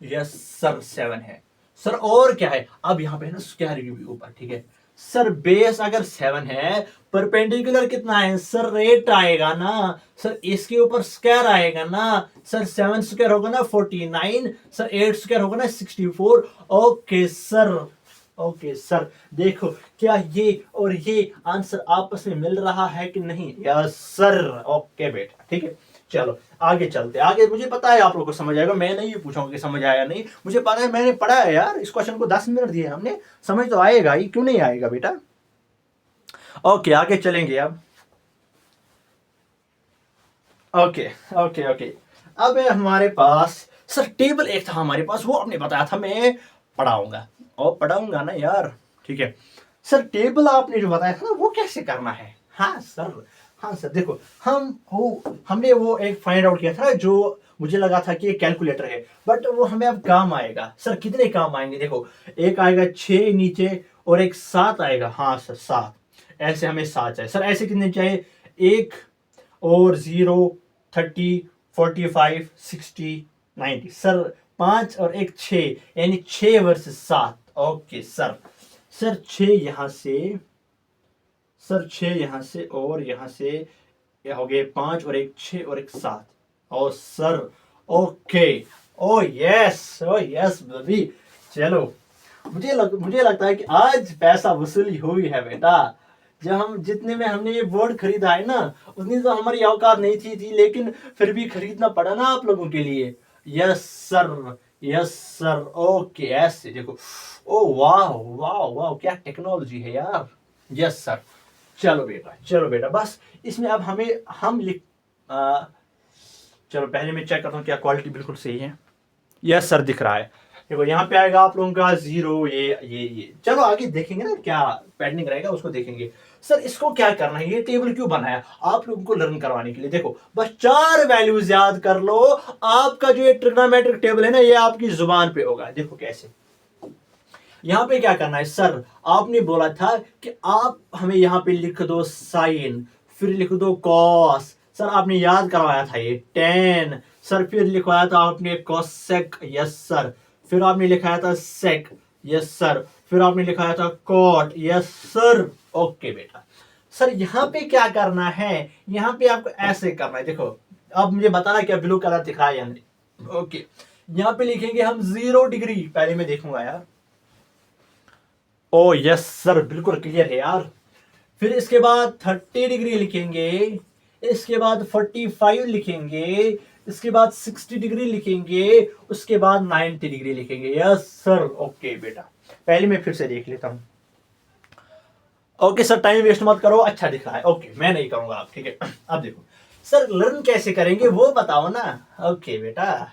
यस सर 7 है सर, और क्या है अब यहाँ पे है ना स्क्वायर के ऊपर, ठीक है सर बेस अगर 7 है, परपेंडिकुलर कितना है सर 8 आएगा ना सर, इसके ऊपर स्क्वायर आएगा ना सर, 7 स्क्वायर होगा ना 49 सर, 8 स्क्वायर होगा ना 64। ओके सर, ओके सर देखो क्या ये और ये आंसर आपस में मिल रहा है कि नहीं, यस सर। ओके बेटा ठीक है चलो आगे चलते, आगे मुझे पता है आप लोगों को समझ आएगा, मैं नहीं पूछूंगा कि समझ आया नहीं, मुझे पता है मैंने पढ़ा है यार, इस क्वेश्चन को 10 मिनट दिए हमने, समझ तो आएगा ही, क्यों नहीं आएगा बेटा। ओके आगे चलेंगे अब। ओके ओके ओके अब है हमारे पास सर टेबल एक था हमारे पास, वो आपने बताया था मैं पढ़ाऊंगा, और पढ़ाऊंगा ना यार, ठीक है सर टेबल आपने जो बताया था ना वो कैसे करना है। हाँ सर, हाँ सर देखो हमने वो एक फाइंड आउट किया था जो मुझे लगा था कि ये कैलकुलेटर है, बट वो हमें अब काम आएगा सर, कितने काम आएंगे देखो, एक आएगा 6 नीचे और एक 7 आएगा, हाँ सर 7, ऐसे हमें 7 चाहिए सर, ऐसे कितने चाहिए, एक और 0 30 45 60 90 सर, 5 और एक 6 यानी 6 वर्सेस 7। ओके सर, सर 6 यहां से, सर 6 यहां से और यहां से हो गए 5 और एक 6 और एक 7, और सर ओके, ओ यस बेबी, चलो मुझे लगता है कि आज पैसा वसूली हुई है बेटा, जब हम जितने में हमने ये बोर्ड खरीदा है ना उतनी तो हमारी औकात नहीं थी लेकिन फिर भी खरीदना पड़ा ना आप लोगों के लिए। Yes sir, yes sir, okay ऐसे देखो, ओ वाह वाह वाह क्या टेक्नोलॉजी है यार। यस सर, चलो बेटा बस इसमें अब हम लिख चलो पहले मैं चेक करता हूँ क्या क्वालिटी बिल्कुल सही है। यस सर दिख रहा है, देखो यहाँ पे आएगा आप लोगों का 0 ये चलो आगे देखेंगे ना क्या पेंडिंग रहेगा उसको देखेंगे। सर इसको क्या करना है, ये टेबल क्यों बनाया आप लोगों को लर्न करवाने के लिए, देखो बस 4 वैल्यूज याद कर लो, आपका जो ये ट्रिग्नोमेट्रिक टेबल है ना ये आपकी जुबान पे होगा। देखो कैसे, यहाँ पे क्या करना है सर, आपने बोला था कि आप हमें यहाँ पे लिख दो साइन, फिर लिख दो कॉस, सर आपने याद करवाया था ये टेन, सर फिर लिखवाया था आपने कोसेक, यस सर, फिर आपने लिखाया था सेक, यस सर, फिर आपने लिखाया था कॉट, यस सर। ओके बेटा सर यहाँ पे क्या करना है, यहाँ पे आपको ऐसे करना है, देखो अब मुझे बताना क्या ब्लू कलर दिख रहा है या नहीं। ओके यहाँ पे लिखेंगे हम 0 डिग्री, पहले मैं देखूंगा यार, ओ यस सर बिल्कुल क्लियर है यार, फिर इसके बाद 30 डिग्री लिखेंगे, इसके बाद 45 लिखेंगे, इसके बाद 60 डिग्री लिखेंगे, उसके बाद 90 डिग्री लिखेंगे। यस सर, ओके बेटा पहले मैं फिर से देख लेता हूं। ओके सर टाइम वेस्ट मत करो, अच्छा दिख रहा है, ओके मैं नहीं करूंगा आप, ठीक है अब देखो सर लर्न कैसे करेंगे वो बताओ ना। ओके बेटा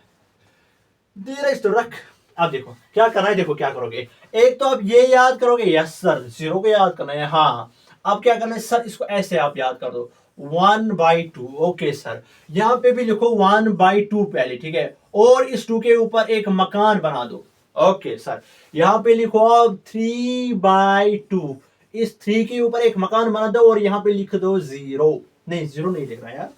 धीरज तो रख, अब देखो क्या करना है, देखो क्या करोगे, एक तो आप ये याद करोगे, यस सर 0 को याद करना है, हाँ अब क्या करना है सर, इसको ऐसे आप याद कर दो 1/2। ओके सर यहाँ पे भी लिखो 1/2 पहले, ठीक है, और इस 2 के ऊपर एक मकान बना दो। ओके सर यहाँ पे लिखो आप 3/2, इस 3 के ऊपर एक मकान बना दो और यहाँ पे लिख दो 0, नहीं 0 नहीं लिख रहा यार,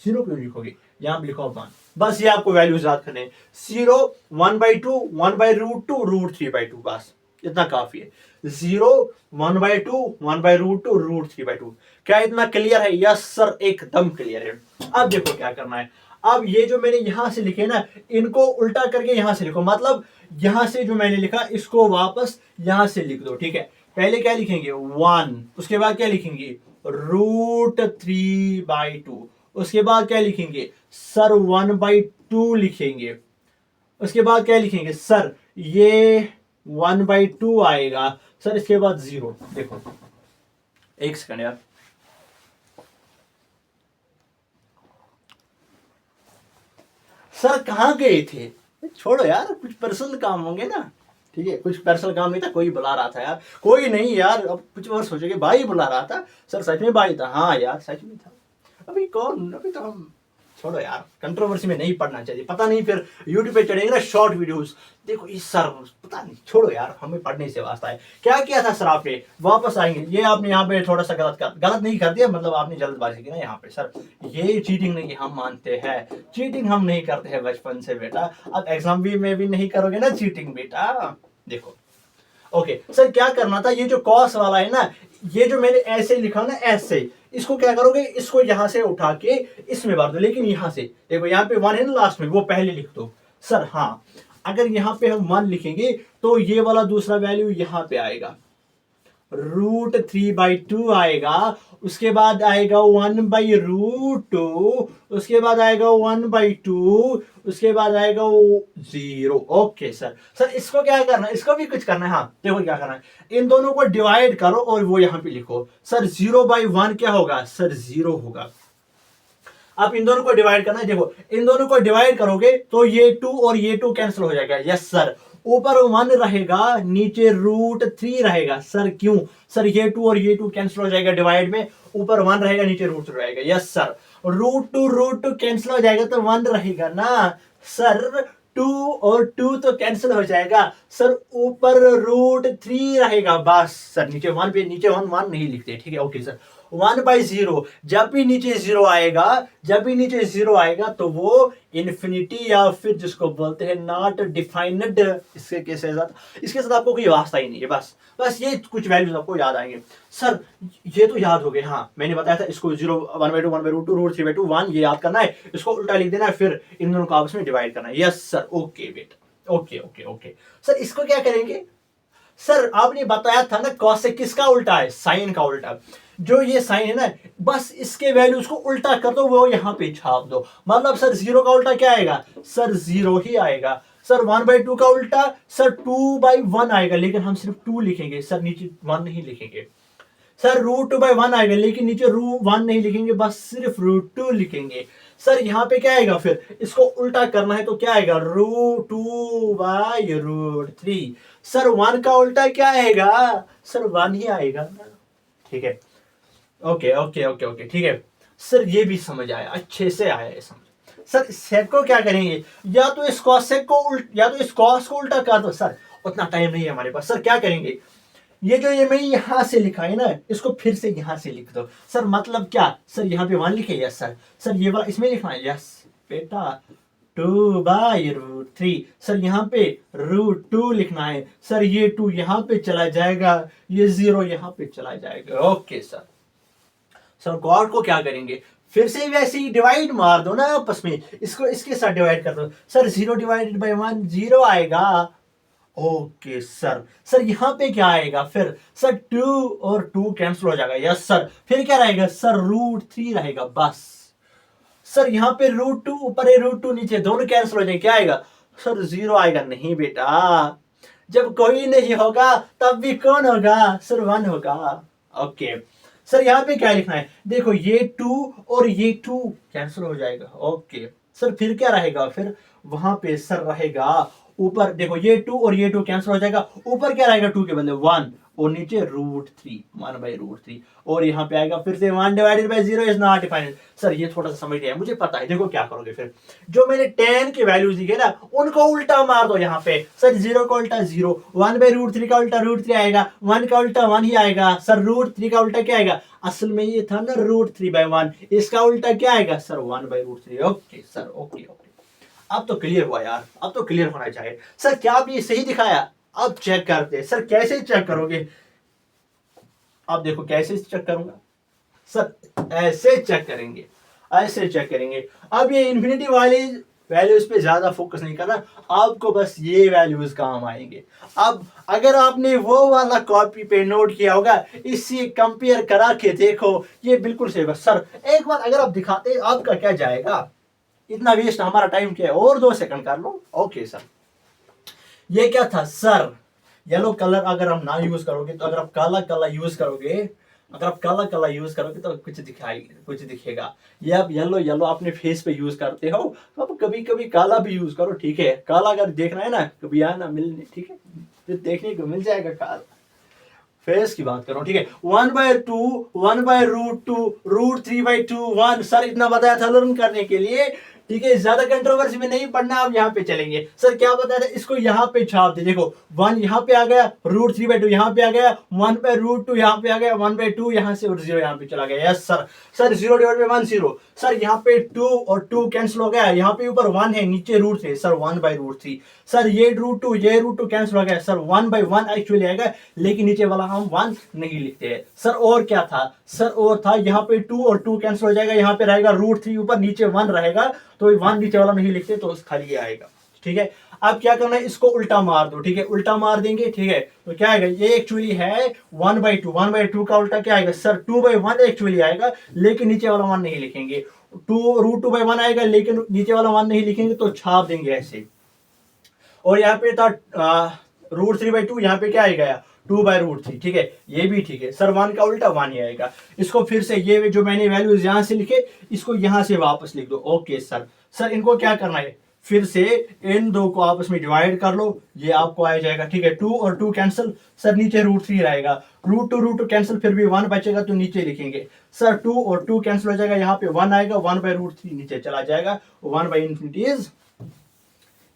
0 क्यों लिखोगे, यहाँ पे लिखो 1, बस ये आपको वैल्यूज याद करने, 0 1/2 1/√2 √3/2, बस इतना काफी है, 0 1/2 1/√2 √3/2। क्या इतना क्लियर है, यस सर एकदम क्लियर है। अब देखो क्या करना है, अब ये जो मैंने यहां से लिखे ना इनको उल्टा करके यहां से लिखो, मतलब यहां से जो मैंने लिखा इसको वापस यहां से लिख दो, ठीक है, पहले क्या लिखेंगे 1, उसके बाद क्या लिखेंगे √3/2, उसके बाद क्या लिखेंगे सर 1/2 लिखेंगे, उसके बाद क्या लिखेंगे सर ये 1/2 आएगा सर, इसके बाद 0, देखो एक सेकंड यार, सर कहाँ गए थे, छोड़ो यार कुछ पर्सनल काम होंगे ना, ठीक है कुछ पर्सनल काम नहीं था, कोई बुला रहा था यार, कोई नहीं यार, अब कुछ और सोचोगे भाई बुला रहा था, सर सच में भाई था, हाँ यार सच में था, अभी कौन, अभी तो हम छोड़ो यार, कंट्रोवर्सी में नहीं पढ़ना चाहिए, पता नहीं फिर यूट्यूब पे चढ़ेंगे ना शॉर्ट वीडियोस, देखो इस सर पता नहीं, छोड़ो यार, हमें पढ़ने से वास्ता है। क्या किया था सर आपने, वापस आएंगे, ये आपने यहाँ पे थोड़ा सा गलत नहीं कर दिया, मतलब आपने जल्दबाजी की ना यहाँ पे। सर ये चीटिंग नहीं, हम मानते हैं चीटिंग हम नहीं करते हैं बचपन से बेटा, अब एग्जाम भी में भी नहीं करोगे ना चीटिंग बेटा। देखो ओके सर क्या करना था, ये जो कॉस वाला है ना, ये जो मैंने ऐसे लिखा ना ऐसे, इसको क्या करोगे, इसको यहां से उठा के इसमें भर दो, लेकिन यहां से देखो यहाँ पे वन है ना लास्ट में, वो पहले लिख दो। सर हाँ, अगर यहाँ पे हम वन लिखेंगे तो ये वाला दूसरा वैल्यू यहाँ पे आएगा, √3/2 आएगा, उसके बाद आएगा 1/√2, उसके बाद आएगा 1/2, उसके बाद आएगा 0। ओके सर, सर इसको क्या करना है, इसको भी कुछ करना है। हाँ देखो क्या करना है, इन दोनों को डिवाइड करो और वो यहां पे लिखो। सर 0/1 क्या होगा, सर 0 होगा। आप इन दोनों को डिवाइड करना है, देखो इन दोनों को डिवाइड करोगे तो ये 2 और ये 2 कैंसिल हो जाएगा। यस सर, ऊपर 1 रहेगा, नीचे √3 रहेगा। सर क्यों, सर ये 2 और ये 2 कैंसिल हो जाएगा डिवाइड में, ऊपर 1 रहेगा, नीचे √3 रहेगा। यस सर, √2 कैंसिल हो जाएगा तो 1 रहेगा ना। सर 2 और 2 तो कैंसिल हो जाएगा, सर ऊपर √3 रहेगा बस। सर नीचे 1 पे, नीचे 1 नहीं लिखते, ठीक है। ओके सर, 1/0, जब भी नीचे 0 आएगा, जब भी नीचे 0 आएगा तो वो इन्फिनिटी या फिर जिसको बोलते हैं नॉट डिफाइंड, इसके साथ आपको कोई वास्ता ही नहीं है। बस बस ये कुछ वैल्यूज आपको याद आएंगे। सर ये तो याद हो गए, हाँ मैंने बताया था इसको 0, 1/2, 1/√2, √3/2, 1 ये याद करना है, इसको उल्टा लिख देना है, फिर इन दोनों को आपस में डिवाइड करना है। यस सर, ओके बेटा, ओके ओके ओके। सर इसको क्या करेंगे, सर आपने बताया था ना कॉसेक किसका उल्टा है, साइन का उल्टा। जो ये साइन है ना, बस इसके वैल्यूज को उल्टा कर दो, वो यहाँ पे छाप दो। मतलब सर 0 का उल्टा क्या आएगा, सर 0 ही आएगा। सर 1/2 का उल्टा सर 2/1 आएगा, लेकिन हम सिर्फ 2 लिखेंगे, सर नीचे 1 नहीं लिखेंगे। सर √2/1 आएगा, लेकिन नीचे √1 नहीं लिखेंगे, बस सिर्फ √2 लिखेंगे। सर यहाँ पे क्या आएगा, फिर इसको उल्टा करना है तो क्या आएगा, √2/√3। सर 1 का उल्टा क्या आएगा, सर 1 ही आएगा ना, ठीक है। ओके ओके ओके ओके, ठीक है सर, ये भी समझ आया, अच्छे से आया है समझ। सर सेक को क्या करेंगे, या तो इस कॉसेक को या तो इस कॉस को उल्टा कर दो। सर उतना टाइम नहीं है हमारे पास, सर क्या करेंगे, ये जो ये मैं यहां से लिखा है ना, इसको फिर से यहां से लिख दो। सर मतलब क्या, सर यहाँ पे 1 लिखे, यस सर। सर ये वाला इसमें लिखना है, यस बेटा 2/√3। सर यहाँ पे √2 लिखना है। सर ये 2 यहाँ पे चला जाएगा, ये 0 यहाँ पे चला जाएगा। ओके सर, सर गॉड को क्या करेंगे, फिर से वैसे ही डिवाइड मार दो ना आपस में, इसको इसके साथ डिवाइड कर दो। सर 0/1 0 आएगा। ओके सर, सर यहाँ पे क्या आएगा, फिर सर 2 और 2 कैंसिल हो जाएगा। यस सर, फिर क्या रहेगा, सर √3 रहेगा बस। सर यहाँ पे √2 ऊपर है, √2 नीचे, दोनों कैंसिल हो जाएंगे, क्या आएगा, सर 0 आएगा। नहीं बेटा, जब कोई नहीं होगा तब भी कौन होगा, सर 1 होगा। ओके सर, यहाँ पे क्या लिखना है, देखो ये 2 और ये 2 कैंसिल हो जाएगा। ओके सर, फिर क्या रहेगा, फिर वहां पे सर रहेगा ऊपर, देखो ये 2 और ये 2 कैंसिल हो जाएगा, ऊपर क्या रहेगा 2 के बदले 1 और नीचे √3, 1/√3, और यहाँ पे आएगा फिर से 1/0 इज नॉट डिफाइंड। सर ये थोड़ा सा समझ लिया, मुझे पता है। देखो क्या करोगे, फिर जो मैंने 10 के वैल्यूज दिखे ना, उनको उल्टा मार दो यहाँ पे। सर 0 का उल्टा 0, 1/√3 का उल्टा √3 आएगा, 1 का उल्टा 1 ही आएगा। सर √3 का उल्टा क्या आएगा, असल में ये था ना √3/1, इसका उल्टा क्या आएगा, sir 1/√3। Okay sir, okay okay, अब तो क्लियर हुआ यार, अब तो क्लियर होना चाहिए। सर क्या आप ये सही दिखाया, अब चेक करते हैं। सर कैसे चेक करोगे, आप देखो कैसे चेक करूंगा, सर ऐसे चेक करेंगे, ऐसे चेक करेंगे। अब ये इन्फिनिटी वाली वैल्यूज पे ज्यादा फोकस नहीं करना, आपको बस ये वैल्यूज काम आएंगे। अब अगर आपने वो वाला कॉपी पे नोट किया होगा, इससे कंपेयर करा के देखो, ये बिल्कुल सही। बस सर एक बार अगर आप दिखाते, आपका क्या जाएगा, इतना वेस्ट हमारा टाइम क्या है, और 2 सेकंड कर लो। ओके सर, ये क्या था, सर येलो कलर अगर हम ना यूज करोगे तो, अगर आप काला काला यूज करोगे, अगर आप काला काला यूज करोगे तो कुछ दिखेगा। ये आप येलो येलो अपने फेस पे यूज करते हो, तो आप कभी कभी काला भी यूज करो, ठीक है। काला अगर देखना है ना, कभी आना मिलने, ठीक है, फिर देखने को मिल जाएगा काला। फेस की बात कर रहा हूँ, ठीक है। 1/2 1/√2 √3/2 1। सर इतना बताया था लर्न करने के लिए, ठीक है। ज्यादा कंट्रोवर्सी में नहीं पढ़ना, आप यहाँ पे चलेंगे। सर क्या बताया था, इसको यहाँ पे छाप दे। देखो 1 यहाँ पे आ गया, √3/2 यहाँ पे आ गया, 1/√2 यहाँ पे आ गया, 1/2 यहाँ से और 0 यहाँ पे चला गया। Yes sir. सर 0/1 0। सर यहाँ पे 2 और 2 कैंसिल हो गया, यहाँ पे ऊपर 1 है, नीचे रूट है, सर 1/√3। सर ये √2 ये √2 कैंसिल हो गया, सर 1/1 एक्चुअली आएगा, लेकिन नीचे वाला हम 1 नहीं लिखते हैं। सर और क्या था, सर और था यहाँ पे 2 और 2 कैंसिल हो जाएगा, यहाँ पे रहेगा √3 ऊपर, नीचे 1 रहेगा, तो 1 नीचे वाला नहीं लिखते, तो खाली आएगा, ठीक है। अब क्या करना है, इसको उल्टा मार दो, ठीक है। उल्टा मार देंगे, ठीक है, तो क्या आएगा, ये एक्चुअली है 1/2। 1/2 का उल्टा क्या आएगा सर, 2/1 एक्चुअली आएगा, लेकिन नीचे वाला 1 नहीं लिखेंगे। 2√2/1 आएगा, लेकिन नीचे वाला 1 नहीं लिखेंगे, तो छाप देंगे ऐसे। और यहाँ पे था √3/2, यहाँ पे क्या आएगा 2/√3, ठीक है, ये भी ठीक है। सर 1 का उल्टा 1 ही आएगा। इसको फिर से ये जो मैंने वैल्यूज यहाँ से लिखे, इसको यहाँ से वापस लिख दो। Okay sir. सर इनको क्या करना है, फिर से इन दो को आपस में डिवाइड कर लो, ये आपको आ जाएगा, ठीक है। 2 और 2 कैंसिल, सर नीचे √3 रहेगा, √2 कैंसिल, फिर भी 1 बचेगा, तो नीचे लिखेंगे। सर 2 और 2 कैंसिल हो जाएगा, यहाँ पे 1 आएगा, 1/√3 नीचे चला जाएगा, 1/∞ इज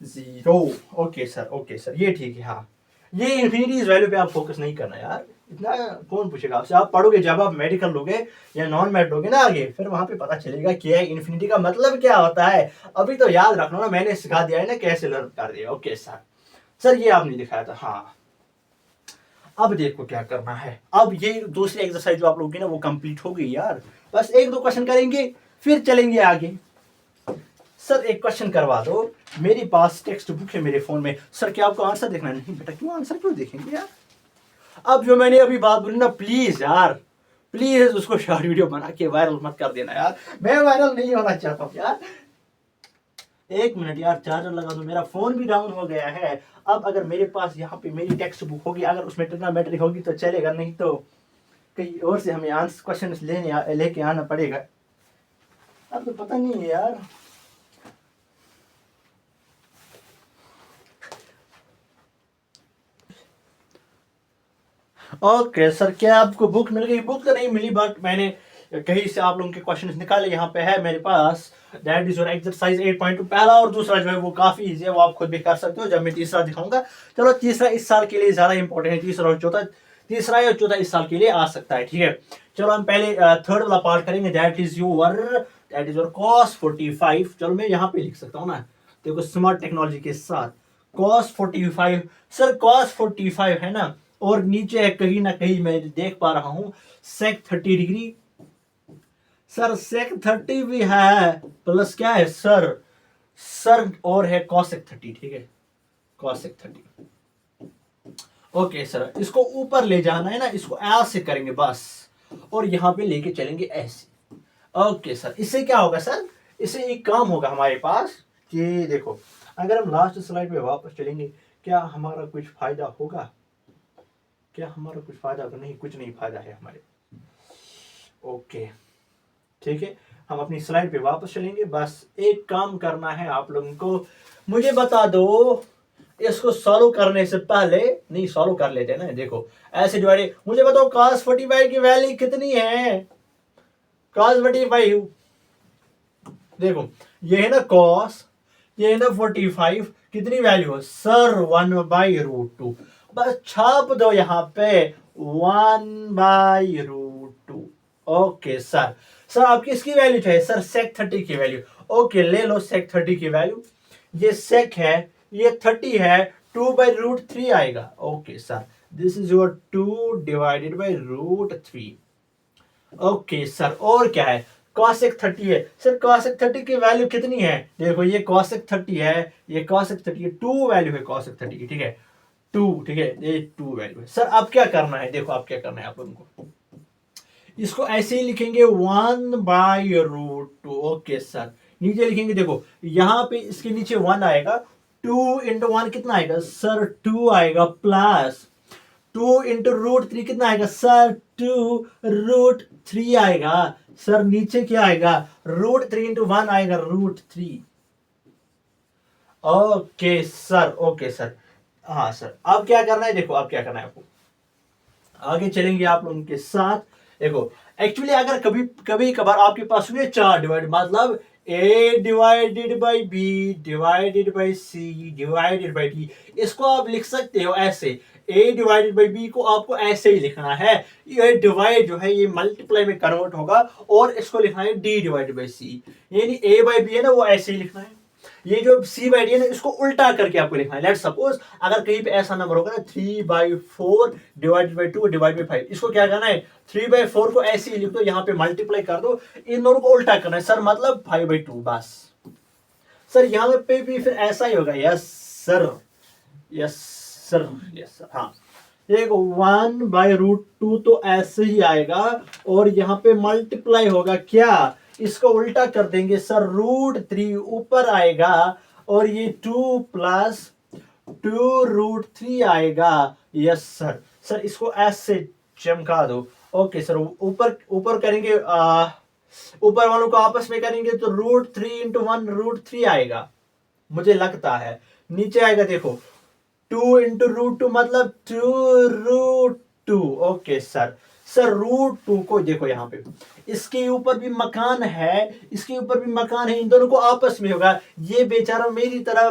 0। ओके सर, ये ठीक है। हाँ, ये इन्फिनिटीज वैल्यू पे आप फोकस नहीं करना यार, इतना कौन पूछेगा आपसे। आप पढ़ोगे, जब आप मेडिकल लोगे या नॉन मेड लोगे ना आगे, फिर वहां पे पता चलेगा कि इन्फिनिटी का मतलब क्या होता है। अभी तो याद रखना ना, मैंने सिखा दिया है ना कैसे लर्न कर दिया। Okay sir. सर ये आपने दिखाया था, हाँ। अब देखो क्या करना है, अब ये दूसरी एक्सरसाइज जो आप लोगों की ना वो कंप्लीट हो गई यार। बस 1-2 क्वेश्चन करेंगे, फिर चलेंगे आगे। सर एक क्वेश्चन करवा दो, मेरे पास टेक्स्ट बुक है मेरे फोन में। सर क्या आपको आंसर देखना नहीं बेटा, क्यों आंसर क्यों देखेंगे यार। अब जो मैंने अभी बात बोली ना, प्लीज यार प्लीज उसको शॉर्ट वीडियो बना के वायरल मत कर देना यार, मैं वायरल नहीं होना चाहता हूँ यार। 1 मिनट यार, चार्जर लगा दो, मेरा फोन भी डाउन हो गया है। अब अगर मेरे पास यहाँ पे मेरी टेक्स्ट बुक होगी, अगर उसमें ट्रिग्नोमेट्री होगी तो चलेगा, नहीं तो कहीं और से हमें आंसर क्वेश्चन लेके आना पड़ेगा। अब तो पता नहीं है यार। ओके सर, क्या आपको बुक मिल गई? बुक तो नहीं मिली, बट मैंने कहीं से आप लोगों के क्वेश्चंस निकाले, यहाँ पे है मेरे पास। That is your exercise 8.2। पहला और दूसरा जो है वो काफी इजी है, वो आप खुद भी कर सकते हो, जब मैं तीसरा दिखाऊंगा। चलो तीसरा इस साल के लिए ज्यादा इंपॉर्टेंट है, तीसरा या चौथा इस साल के लिए आ सकता है, ठीक है। चलो हम पहले थर्ड वाला पार्ट करेंगे। That is your cos 45। चलो मैं यहाँ पे लिख सकता हूँ ना, देखो स्मार्ट टेक्नोलॉजी के साथ cos 45। सर cos 45 है ना, और नीचे है कहीं ना कहीं मैं देख पा रहा हूं sec 30 डिग्री। सर sec 30 भी है, प्लस क्या है सर और है cosec 30, ठीक है, cosec 30। ओके सर, इसको ऊपर ले जाना है ना, इसको ऐसे करेंगे बस, और यहां पे लेके चलेंगे ऐसे। ओके सर, इससे क्या होगा सर, इससे एक काम होगा हमारे पास कि देखो, अगर हम लास्ट स्लाइड पे वापस चलेंगे, क्या हमारा कुछ फायदा होगा? क्या हमारा कुछ फायदा होगा? नहीं, कुछ नहीं फायदा है हमारे। ओके ठीक है, हम अपनी स्लाइड पे वापस चलेंगे। बस एक काम करना है आप लोगों को, मुझे बता दो इसको सॉल्व करने से पहले, नहीं सॉल्व कर लेते हैं ना, देखो ऐसे डिवाइड। मुझे बताओ cos 45 की वैल्यू कितनी है? cos 45 देखो, ये है ना cos, ये है ना 45, कितनी वैल्यू है सर? 1/√2। बस छाप दो यहाँ पे 1/√2। ओके सर, आपकी इसकी वैल्यू चाहिए सर, sec 30 की वैल्यू। ओके ले लो sec 30 की वैल्यू, ये sec है, ये 30 है, 2/√3 आएगा। Okay sir, this is your 2 divided by √3। Okay sir, और क्या है? cosec 30 है सर, cosec 30 की वैल्यू कितनी है? देखो ये cosec 30 है, ये cosec 30 है, 2 वैल्यू है cosec 30 की, ठीक है, 2, ठीक है, ये 2 वैल्यू है। सर अब क्या करना है, देखो अब क्या करना है आप लोगों को, इसको ऐसे ही लिखेंगे 1/√2। ओके सर, नीचे लिखेंगे, देखो यहां पे इसके नीचे 1 आएगा, 2 इंटू 1 कितना आएगा सर? 2 आएगा, प्लस 2 इंटू √3 कितना आएगा सर? 2√3 आएगा। सर नीचे क्या आएगा? √3 इंटू 1 आएगा √3। ओके सर, हाँ सर, अब क्या करना है, देखो अब क्या करना है आपको, आगे चलेंगे आप लोगों के साथ। देखो एक्चुअली अगर कभी कभी कभार आपके पास हुए 4 डिवाइड, मतलब a divided by b divided by c divided by d, इसको आप लिख सकते हो ऐसे, a डिवाइडेड बाई b को आपको ऐसे ही लिखना है। ये डिवाइड जो है ये मल्टीप्लाई में कन्वर्ट होगा और इसको लिखना है d डिवाइडेड बाई c, यानी a बाई b है ना वो ऐसे ही लिखना है। ये जो c बाई डी है ना इसको उल्टा करके आपको लिखना है। लेट सपोज अगर कहीं पे ऐसा नंबर होगा ना 3/4 डिवाइडेड बाई 2 डिवाइड बाई 5, इसको क्या करना है 3/4 को ऐसे ही लिख दो, यहाँ पे मल्टीप्लाई कर दो, इन दोनों को उल्टा करना है सर, मतलब 5/2 बस। सर यहाँ पे भी फिर ऐसा ही होगा, yes sir yes sir yes sir. हाँ एक 1/√2 तो ऐसे ही आएगा और यहाँ पे मल्टीप्लाई होगा क्या, इसको उल्टा कर देंगे सर, √3 ऊपर आएगा और ये 2 प्लस 2√3 आएगा। Yes sir. सर इसको ऐसे चमका दो। ओके सर, ऊपर ऊपर करेंगे, ऊपर वालों को आपस में करेंगे तो √3 × 1 √3 आएगा मुझे लगता है। नीचे आएगा देखो 2 × √2 मतलब 2√2। Okay sir. सर √2 को देखो यहाँ पे इसके ऊपर भी मकान है, इसके ऊपर भी मकान है, इन दोनों को आपस में होगा। ये बेचारा मेरी तरह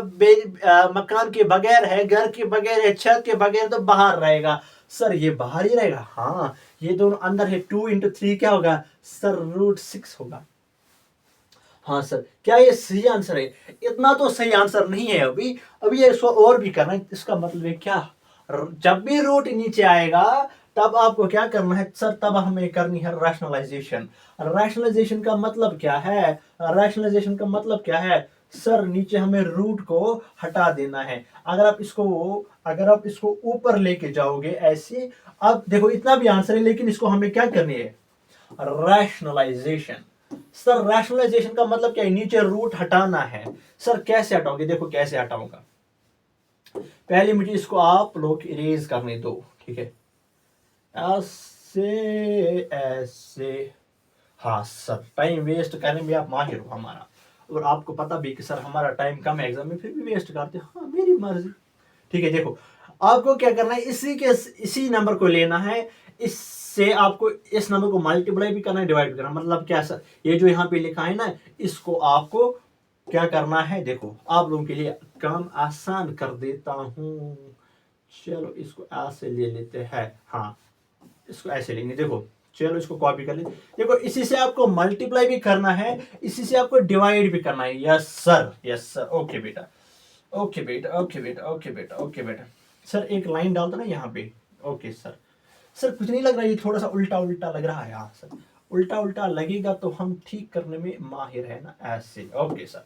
मकान के बगैर है, घर के बगैर है, छत के बगैर, तो बाहर रहेगा। सर ये बाहर ही रहेगा। हाँ ये दोनों अंदर है। 2 × 3 क्या होगा सर, √6 होगा। हाँ सर, क्या ये सही आंसर है? इतना तो सही आंसर नहीं है अभी, अभी इसको और भी करना है। इसका मतलब है क्या, जब भी रूट नीचे आएगा तब आपको क्या करना है सर, तब हमें करनी है रैशनलाइजेशन। रैशनलाइजेशन का मतलब क्या है, रैशनलाइजेशन का मतलब क्या है सर, नीचे हमें रूट को हटा देना है। अगर आप इसको ऊपर लेके जाओगे ऐसे, अब देखो इतना भी आंसर है, लेकिन इसको हमें क्या करनी है, रैशनलाइजेशन। सर रैशनलाइजेशन का मतलब क्या है, नीचे रूट हटाना है। सर कैसे हटाओगे, देखो कैसे हटाऊंगा। पहले मुझे इसको आप लोग इरेज करने दो, ठीक है, ऐसे ऐसे। हाँ सर, टाइम वेस्ट करने में आप माहिर हो हमारा, और आपको पता भी कि सर हमारा टाइम कम है एग्जाम में, फिर भी वेस्ट करते हो। हाँ मेरी मर्जी, ठीक है। देखो आपको क्या करना है, इसी नंबर को लेना है, इससे आपको इस नंबर को मल्टीप्लाई भी करना है, डिवाइड भी करना है। मतलब क्या सर, ये जो यहाँ पे लिखा है ना, इसको आपको क्या करना है, देखो आप लोगों के लिए काम आसान कर देता हूँ। चलो इसको ऐसे ले लेते हैं, हाँ इसको ऐसे लेंगे। देखो चलो इसको कॉपी कर ले। देखो इसी से आपको मल्टीप्लाई भी करना है, इसी से आपको डिवाइड भी करना है। Yes sir, yes sir. Okay बेटा, ओके बेटा, ओके बेटा, ओके बेटा, ओके बेटा। सर एक लाइन डाल दो ना यहाँ पे। Okay sir. सर कुछ नहीं लग रहा, ये थोड़ा सा उल्टा उल्टा लग रहा है। हाँ सर, उल्टा उल्टा लगेगा तो हम ठीक करने में माहिर है ना, ऐसे। Okay sir.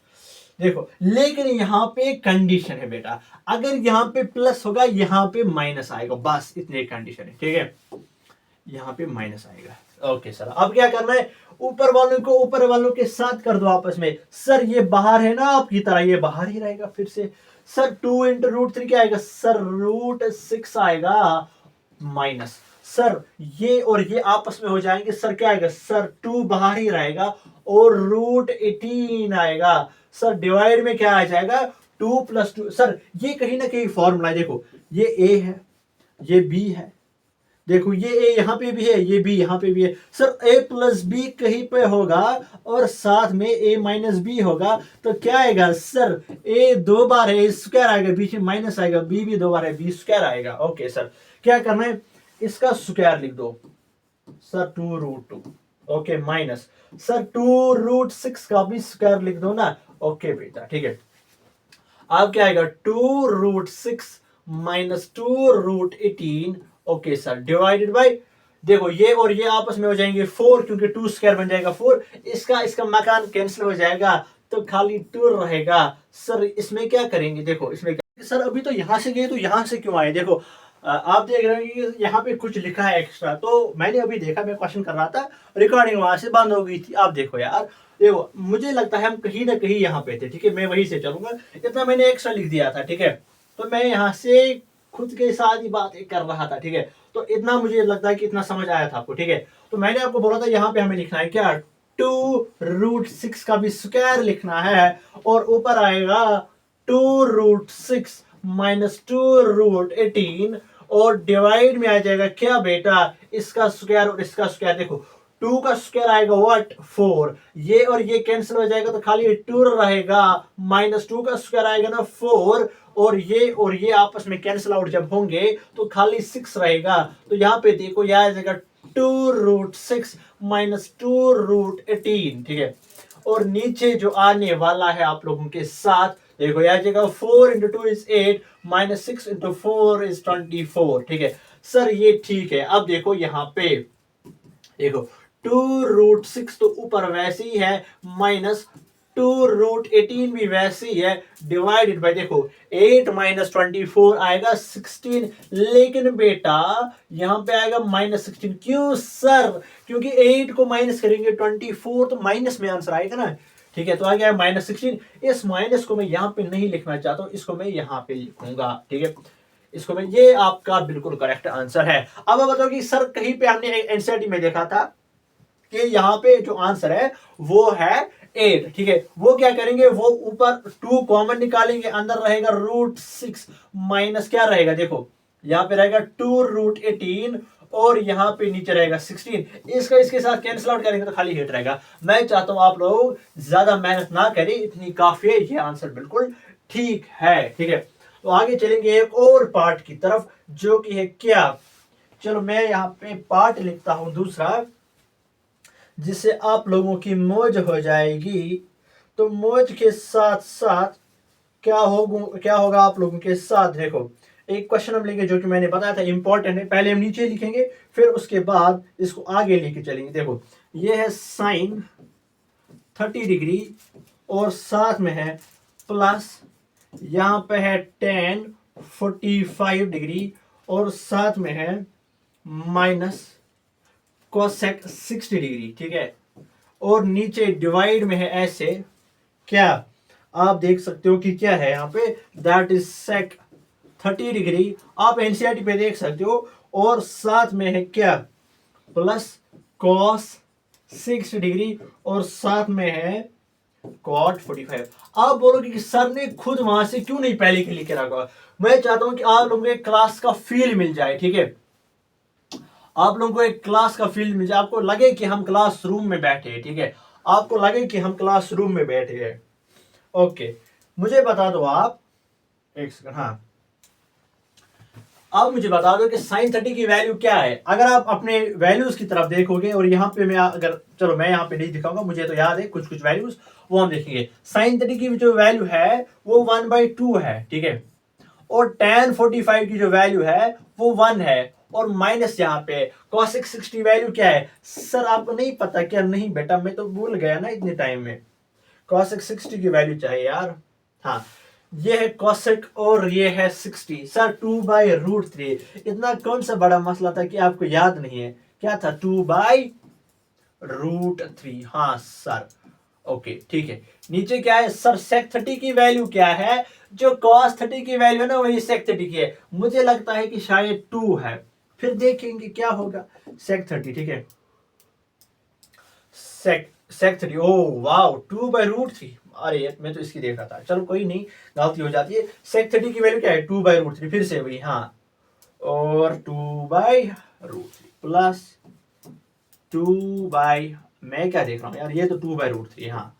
देखो लेकिन यहाँ पे कंडीशन है बेटा, अगर यहाँ पे प्लस होगा यहाँ पे माइनस आएगा, बस इतनी कंडीशन है, ठीक है। यहाँ पे माइनस आएगा। ओके सर, अब क्या करना है, ऊपर वालों के साथ कर दो आपस में। सर ये बाहर है ना आपकी तरह, ये बाहर ही रहेगा फिर से। सर 2 × √3 क्या आएगा सर, √6 आएगा माइनस। सर ये और ये आपस में हो जाएंगे, सर क्या आएगा सर, 2 बाहर ही रहेगा और √18 आएगा। सर डिवाइड में क्या आ जाएगा, 2 + 2। सर ये कहीं ना कहीं फॉर्मूला है, देखो ये a है, ये b है, देखो ये a यहाँ पे भी है, ये b यहाँ पे भी है। सर a + b कहीं पे होगा और साथ में a - b होगा, तो क्या आएगा सर, a 2 बार है, स्क्वायर आएगा, बीच में माइनस आएगा, b भी 2 बार है, b स्क्वायर आएगा। ओके सर, क्या करना है, इसका स्क्वायर लिख दो सर, 2√2। ओके माइनस सर 2√6 का भी स्क्वायर लिख दो ना। ओके बेटा, ठीक है। अब क्या आएगा, 2√6 - 2√18। ओके सर, डिवाइडेड बाय, देखो ये और ये आपस में हो जाएंगे 4, क्योंकि 2 स्क्वायर बन जाएगा 4। इसका मकान कैंसिल हो जाएगा तो खाली 2 रहेगा। सर इसमें क्या करेंगे, देखो इसमें सर अभी तो यहां से गए तो यहां से क्यों आए, देखो आप देख रहे हैं कि यहाँ पे कुछ लिखा है एक्स्ट्रा, तो मैंने अभी देखा, मैं क्वेश्चन कर रहा था, रिकॉर्डिंग वहां से बंद हो गई थी। आप देखो यार, देखो मुझे लगता है हम कहीं ना कहीं यहाँ पे थे, ठीक है, मैं वहीं से चलूंगा। इतना मैंने एक्स्ट्रा लिख दिया था, ठीक है, तो मैं यहाँ से खुद के साथ ही बात कर रहा था, ठीक है। तो इतना मुझे लगता है कि इतना समझ आया था आपको, ठीक है। तो मैंने आपको बोला था यहाँ पे हमें लिखना है क्या, 2√6 का भी स्क्वायर लिखना है और ऊपर आएगा 2√6 - 2√18। और डिवाइड में आ जाएगा क्या बेटा, इसका स्क्वायर और इसका स्क्वायर। देखो 2 का स्क्वायर आएगा व्हाट 4, ये और ये कैंसिल हो जाएगा तो खाली 2 रहेगा, माइनस 2 का स्क्वायर आएगा ना 4, और ये आपस में कैंसिल आउट जब होंगे तो खाली 6 रहेगा। तो यहाँ पे देखो यह आ जाएगा 2√6 माइनस 2√18, ठीक है। और नीचे जो आने वाला है आप लोगों के साथ, देखो यह आ जाएगा 4 into 2 is 8 minus 6 into 4 is 24, ठीक है सर ये ठीक है। अब देखो यहाँ पे देखो 2√6 तो ऊपर वैसे ही है, माइनस 2√18 भी वैसे ही है, डिवाइडेड बाय देखो 8 माइनस 24 आएगा 16, लेकिन बेटा यहां पे आएगा माइनस 16। क्यों सर? क्योंकि 8 को माइनस करेंगे 24 तो माइनस में आंसर आएगा ना, ठीक है। तो आ गया माइनस 16। इस माइनस को मैं यहां पे नहीं लिखना चाहता हूं, इसको मैं यहां पे लिखूंगा, ठीक है। इसको मैं, ये आपका बिल्कुल करेक्ट आंसर है। अब आप बताओ कि सर कहीं पे हमने एनसीईआरटी में देखा था कि यहाँ पे जो आंसर है वो है 8, ठीक है। वो क्या करेंगे, वो ऊपर 2 कॉमन निकालेंगे, अंदर रहेगा √6 माइनस क्या रहेगा, देखो यहाँ पे रहेगा 2√18 और यहाँ पे नीचे रहेगा 16, इसका इसके साथ कैंसिल आउट करेंगे तो खाली 8 रहेगा। मैं चाहता हूं आप लोग ज्यादा मेहनत ना करें, इतनी काफी है, ये आंसर बिल्कुल ठीक है, ठीक है। तो आगे चलेंगे एक और पार्ट की तरफ, जो कि है क्या, चलो मैं यहाँ पे पार्ट लिखता हूं दूसरा, जिससे आप लोगों की मौज हो जाएगी। तो मौज के साथ साथ क्या होगा आप लोगों के साथ, देखो एक क्वेश्चन हम लेंगे जो कि मैंने बताया था इंपॉर्टेंट है, पहले हम नीचे लिखेंगे फिर उसके बाद इसको आगे लेके चलेंगे। देखो ये है साइन 30 डिग्री और साथ में है प्लस, यहां पे है tan 45 डिग्री और साथ में है माइनस कोसेक 60 डिग्री, ठीक है। और नीचे डिवाइड में है ऐसे, क्या आप देख सकते हो कि क्या है यहाँ पे, दैट इज सेक 30 डिग्री, आप एनसीईआरटी पे देख सकते हो। और साथ में है क्या, प्लस कॉस 60 डिग्री और साथ में है कॉट 45। आप बोलोगे कि सर ने खुद वहां से क्यों नहीं पहले के लिखे रखा। मैं चाहता हूं कि आप लोगों को क्लास का फील मिल जाए, ठीक है। आप लोगों को एक क्लास का फील मिल जाए, आपको लगे कि हम क्लास रूम में बैठे हैं, ठीक है। आपको लगे कि हम क्लास रूम में बैठे हैं। ओके, मुझे बता दो आप, एक सेकंड, हाँ अब मुझे बता दो कि साइन 30 की वैल्यू क्या है। अगर आप अपने वैल्यूज की तरफ देखोगे, और यहाँ पे मैं अगर, चलो मैं यहाँ पे नहीं दिखाऊंगा, मुझे तो याद है कुछ कुछ वैल्यूज, वो हम देखेंगे। साइन 30 की जो वैल्यू है वो 1/2 है, ठीक है। और tan 45 की जो वैल्यू है वो 1 है, और माइनस यहाँ पे cosec 60 वैल्यू क्या है। सर आपको नहीं पता क्या? नहीं बेटा, मैं तो भूल गया ना इतने टाइम में। cosec 60 की वैल्यू चाहिए यार, हाँ ये है cosec और ये है 60। सर 2/√3, इतना कौन सा बड़ा मसला था कि आपको याद नहीं है? क्या था? 2/√3, हाँ सर। ओके ठीक है। नीचे क्या है सर? sec 30 की वैल्यू क्या है? जो cos 30 की वैल्यू है ना, वही sec 30 की है। मुझे लगता है कि शायद 2 है, फिर देखेंगे क्या होगा। sec 30, ठीक है। sec 30, oh wow 2/√3। अरे मैं तो इसकी देख रहा था, चलो कोई नहीं, गलती हो जाती है। sec 30 की वैल्यू क्या है? 2/√3, फिर से वही, हाँ, और 2/√3 प्लस 2 मैं क्या देख रहा हूँ यार, ये तो 2/√3, हाँ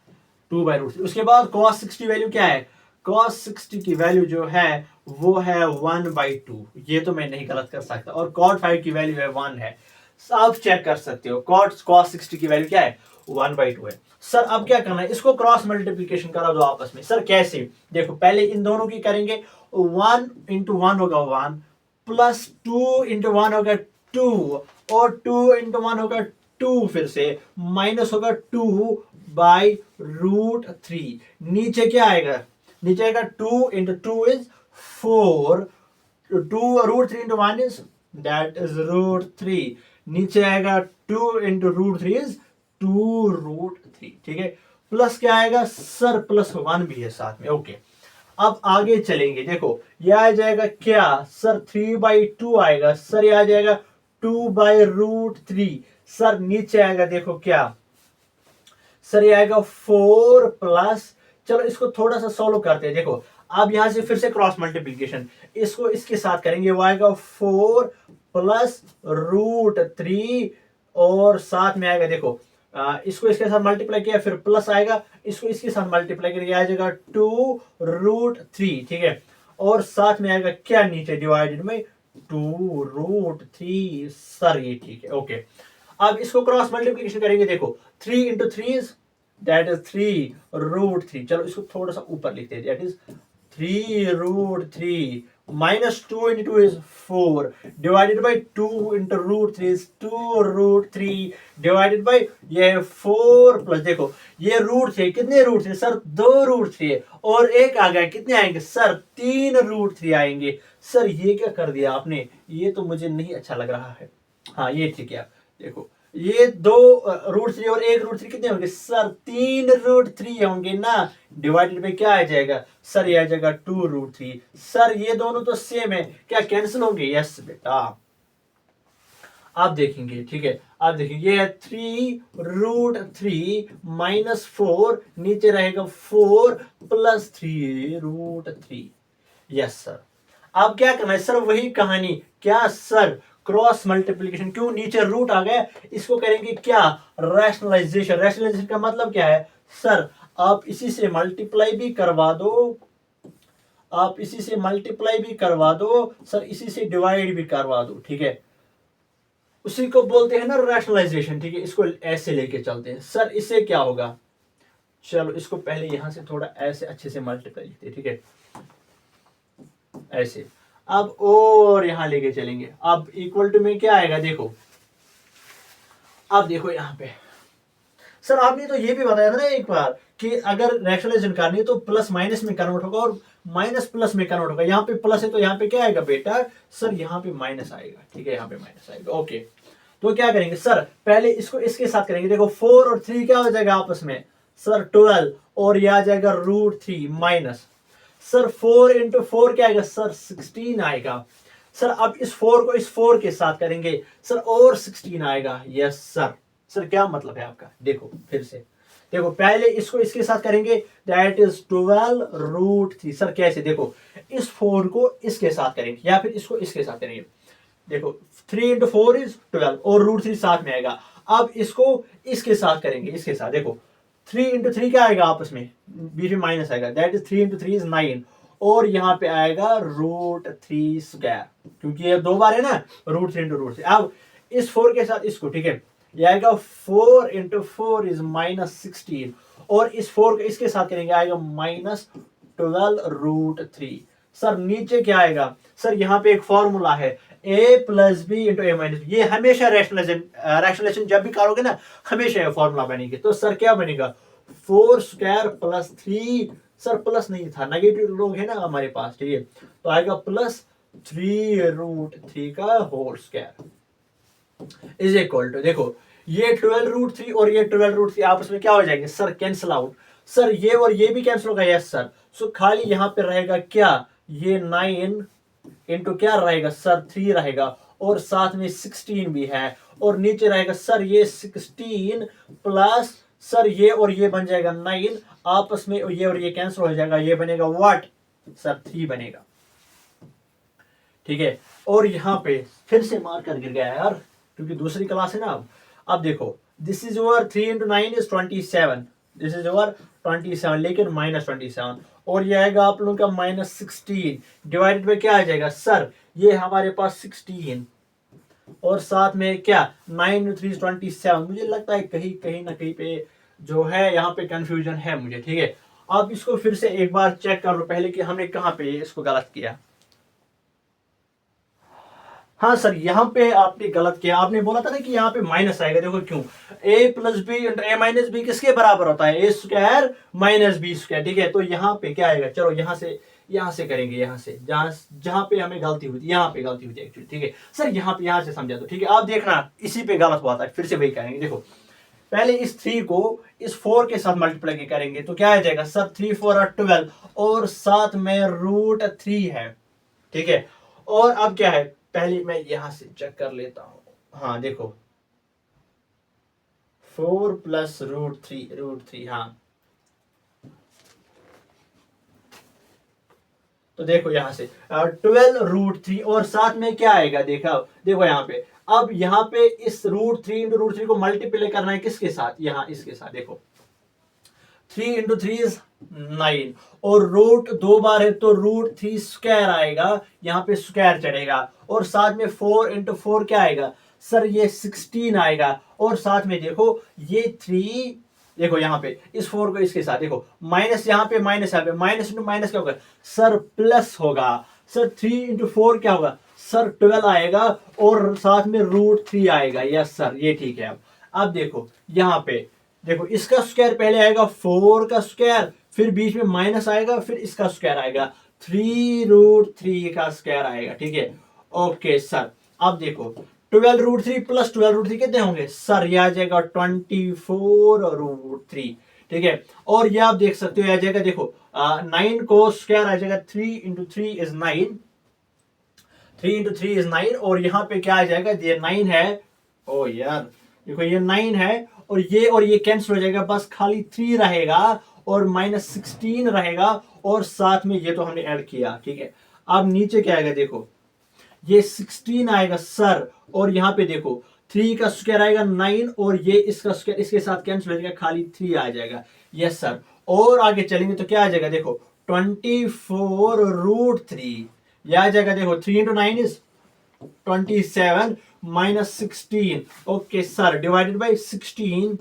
2/√3। उसके बाद cos 60 वैल्यू क्या है? cos 60 की वैल्यू जो है वो है 1/2, ये तो मैं नहीं गलत कर सकता। और cot 5 की वैल्यू है 1 है, आप चेक कर सकते हो। cos 60 की वैल्यू क्या है? 1/2 है। सर अब क्या करना है? इसको क्रॉस मल्टीप्लीकेशन करा दो आपस में। सर कैसे? देखो पहले इन दोनों की करेंगे, 1 इंटू 1 होगा 1, प्लस 2 इंटू 1 होगा 2, और 2 इंटू 1 होगा 2, फिर से माइनस होगा 2/√3। नीचे क्या आएगा? नीचे आएगा 2 into 2 is 4, 2√3 into 1 is that is √3। नीचे आएगा 2 इंटू √3 इज 2√3, ठीक है। प्लस क्या आएगा सर? प्लस 1 भी है साथ में, ओके। अब आगे चलेंगे, देखो यह आ जाएगा क्या सर? 3/2 आएगा सर, यह आ जाएगा 2/√3। सर नीचे आएगा, देखो क्या सर, ये आएगा 4 प्लस, चलो इसको थोड़ा सा सोल्व करते हैं। देखो अब यहाँ से फिर से क्रॉस मल्टीप्लीकेशन, इसको इसके साथ करेंगे, वो आएगा 4 प्लस रूट 3 और साथ में आएगा देखो इसको इसके साथ मल्टीप्लाई किया फिर प्लस आएगा, इसको इसके साथ मल्टीप्लाई करके आ जाएगा 2 रूट 3, ठीक है। और साथ में आएगा क्या नीचे डिवाइडेड में 2 रूट 3 सर ये ठीक है ओके। अब इसको क्रॉस मल्टीप्लीकेशन करेंगे, देखो 3 इंटू 3 दैट इज 3 रूट 3, चलो इसको थोड़ा सा ऊपर लिखते हैं, that is 3 root 3 minus 2 into 2 is 4 divided by 2 into root 3 is 2 root 3 divided by ये 4 प्लस देखो ये रूट थे, कितने रूट थे सर 2 रूट थे और एक आ गया, कितने आएंगे सर 3 रूट 3 आएंगे। सर ये क्या कर दिया आपने, ये तो मुझे नहीं अच्छा लग रहा है। हाँ ये ठीक है, देखो ये 2 रूट 3 और 1 रूट 3 कितने होंगे सर 3 रूट 3 होंगे ना, डिवाइडेड में क्या आ जाएगा सर ये आ जाएगा 2 रूट 3। सर ये दोनों तो सेम है, क्या कैंसिल होंगे, यस बेटा। आप देखेंगे ठीक है, आप देखेंगे ये 3 रूट 3 माइनस 4 नीचे रहेगा 4 प्लस 3 रूट 3, यस सर। अब क्या करना है सर, वही कहानी, क्या सर क्रॉस मल्टीप्लीकेशन, क्यों नीचे रूट आ गया, इसको करेंगे क्या रैशनलाइजेशन। रैशनलाइजेशन का मतलब क्या है सर, आप इसी से मल्टीप्लाई भी करवा दो, आप इसी से मल्टीप्लाई भी करवा दो सर, इसी से डिवाइड भी करवा दो, ठीक है, उसी को बोलते हैं ना रैशनलाइजेशन, ठीक है। इसको ऐसे लेके चलते हैं सर, इससे क्या होगा, चलो इसको पहले यहां से थोड़ा ऐसे अच्छे से मल्टीप्लाई लिखते हैं, ठीक है, ऐसे। अब और यहां लेके चलेंगे, अब इक्वल टू में क्या आएगा देखो, अब देखो यहां पे सर आपने तो ये भी बताया था ना एक बार कि अगर रैशनलाइजेशन करनी है तो प्लस माइनस में कन्वर्ट होगा और माइनस प्लस में कन्वर्ट होगा। यहाँ पे प्लस है तो यहाँ पे क्या आएगा बेटा सर, यहाँ पे माइनस आएगा, ठीक है, यहाँ पे माइनस आएगा ओके। तो क्या करेंगे सर, पहले इसको इसके साथ करेंगे, देखो 4 और 3 क्या हो जाएगा आपस में सर 12 और यह आ जाएगा रूट 3 माइनस सर 4 इंटू 4 क्या आएगा सर 16 आएगा। सर अब इस 4 को इस 4 के साथ करेंगे सर और 16 आएगा, यस सर। सर क्या मतलब है आपका, देखो फिर से देखो, पहले इसको इसके साथ करेंगे दैट इज 12 रूट 3, सर कैसे, देखो इस 4 को इसके साथ करेंगे या फिर इसको इसके साथ करेंगे, देखो 3 इंटू 4 इज 12 और रूट 3 साथ में आएगा। अब इसको इसके साथ करेंगे, इसके साथ देखो 3 इंटू 3 क्या आएगा आपस में, बीच में माइनस आएगा, दैट इज 3 इंटू 3 इज 9 और यहाँ पे आएगा रूट 3 स्क्वायर, क्योंकि ये 2 बार है ना रूट 3 इंटू रूट 3। अब इस 4 के साथ इसको, ठीक है, ये आएगा 4 इंटू 4 इज माइनस 16 और इस 4 को इसके साथ करेंगे आएगा माइनस 12 रूट 3। सर नीचे क्या आएगा सर, यहाँ पे एक फॉर्मूला है a plus B into A minus B, ये हमेशा रैशनलाइजेशन जब भी करोगे ना हमेशा ये फॉर्मूला बनेगी। तो सर क्या बनेगा 4 स्क्वायर प्लस 3, सर प्लस नहीं था, नेगेटिव लोग है ना हमारे पास, ठीक है, तो आएगा प्लस 3 रूट 3 का whole square is equal to, देखो ये 12 रूट 3 और ये 12 रूट 3 आपस में क्या हो जाएंगे सर कैंसिल आउट, सर ये और ये भी कैंसिल होगा, यस सर। सो खाली यहाँ पे रहेगा क्या, ये 9 इंटू क्या रहेगा सर 3 रहेगा और साथ में 16 भी है और नीचे रहेगा सर ये 16 प्लस सर ये और ये बन जाएगा 9 आपस में, ये और ये कैंसिल हो जाएगा, ये बनेगा व्हाट सर 3 बनेगा, ठीक है। और यहाँ पे फिर से मार्कर गिर गया यार क्योंकि दूसरी क्लास है ना। अब देखो this is over 3 into 9 is 27, this is over 27 लेकिन माइनस 27 और ये आएगा आप लोगों का माइनस 16 डिवाइडेड बाय क्या आ जाएगा सर, ये हमारे पास 16 और साथ में क्या 9 3 27। मुझे लगता है कहीं ना कहीं पे जो है यहाँ पे कंफ्यूजन है मुझे, ठीक है। आप इसको फिर से एक बार चेक कर लो पहले कि हमने कहाँ पे इसको गलत किया। हाँ सर यहाँ पे आपने गलत किया, आपने बोला था ना कि यहाँ पे माइनस आएगा, देखो क्यों, a plus B into A minus B किसके बराबर होता है, A square minus B square, ठीक है। तो यहाँ पे क्या आएगा, चलो यहाँ से करेंगे, यहाँ से जहां पे हमें गलती हुई थी, यहाँ पे गलती हुई थी एक्चुअली, ठीक है सर। यहाँ से समझा दो, ठीक है। आप देखना इसी पे गलत हुआ था, फिर से वही करेंगे। देखो पहले इस 3 को इस 4 के साथ मल्टीप्लाई करेंगे तो क्या आ जाएगा सर 3 4 और 12 और साथ में रूट 3 है, ठीक है। और अब क्या है, पहले मैं यहां से चेक कर लेता हूं, हाँ देखो 4 प्लस रूट 3 हाँ तो देखो यहाँ से 12√3 और साथ में क्या आएगा, देखा देखो यहाँ पे, अब यहाँ पे इस √3 इंटू √3 को मल्टीप्लाई करना है किसके साथ, यहाँ इसके साथ, देखो 3 इंटू 3 इज 9 और रूट दो बार है तो √3 स्क्वायर आएगा, यहाँ पे स्क्वायर चढ़ेगा और साथ में 4 इंटू 4 क्या आएगा सर, ये 16 आएगा और साथ में देखो ये 3, देखो यहाँ पे इस 4 को इसके साथ, देखो माइनस यहाँ पे माइनस, यहाँ पे माइनस इंटू माइनस क्या होगा सर, प्लस होगा सर, 3 इंटू 4 क्या होगा सर 12 आएगा और साथ में √3 आएगा, यस सर ये ठीक है। अब देखो यहाँ पे देखो इसका स्क्वायर पहले आएगा 4 का स्क्वायर, फिर बीच में माइनस आएगा, फिर इसका स्क्वायर आएगा 3√3 का स्क्वायर आएगा, ठीक है ओके सर। अब देखो 12√3 प्लस 12√3 कितने होंगे सर, ये आ जाएगा 24√3, ठीक है। और ये आप देख सकते हो आ जाएगा, देखो 9 को स्क्वायर आ जाएगा, 3 इंटू 3 इज 9, 3 इंटू 3 इज 9 और यहाँ पे क्या आ जाएगा, ये 9 है, ओ यार देखो ये 9 है और ये कैंसिल हो जाएगा, बस खाली 3 रहेगा और -16 रहेगा और साथ में ये तो हमने ऐड किया, ठीक है। अब नीचे क्या आएगा, देखो ये 16 आएगा सर और यहाँ पे देखो 3 का स्क्वायर आएगा 9 और ये इसका स्क्वायर इसके साथ कैंसिल हो जाएगा, खाली 3 आ जाएगा, यस सर। और आगे चलेंगे तो क्या आ जाएगा, देखो 24√3 ये आ जाएगा, देखो 3 into 9 is 27 -16, okay sir, divided by 16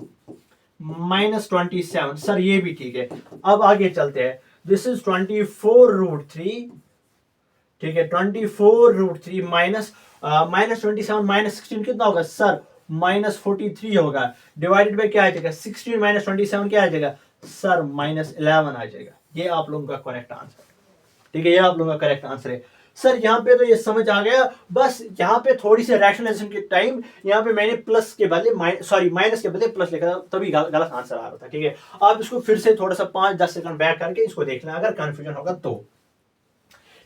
-27, sir ये भी ठीक है। अब आगे चलते हैं, दिस इज 24√3, ठीक है 24√3 -27 -16 कितना होगा सर, -43 होगा, डिवाइडेड बाई क्या आ जाएगा 16 -27 क्या आ जाएगा सर, -11 आ जाएगा। ये आप लोगों का करेक्ट आंसर, ठीक है, ये आप लोगों का करेक्ट आंसर है सर। यहाँ पे तो ये समझ आ गया, बस यहाँ पे थोड़ी सी रैशनलाइजेशन के टाइम यहाँ पे मैंने प्लस के बदले माइनस के बदले प्लस लिखा था, तभी गलत आंसर आ रहा था, ठीक है। आप इसको फिर से थोड़ा सा 5-10 सेकंड बैक करके इसको देखना अगर कंफ्यूजन होगा तो,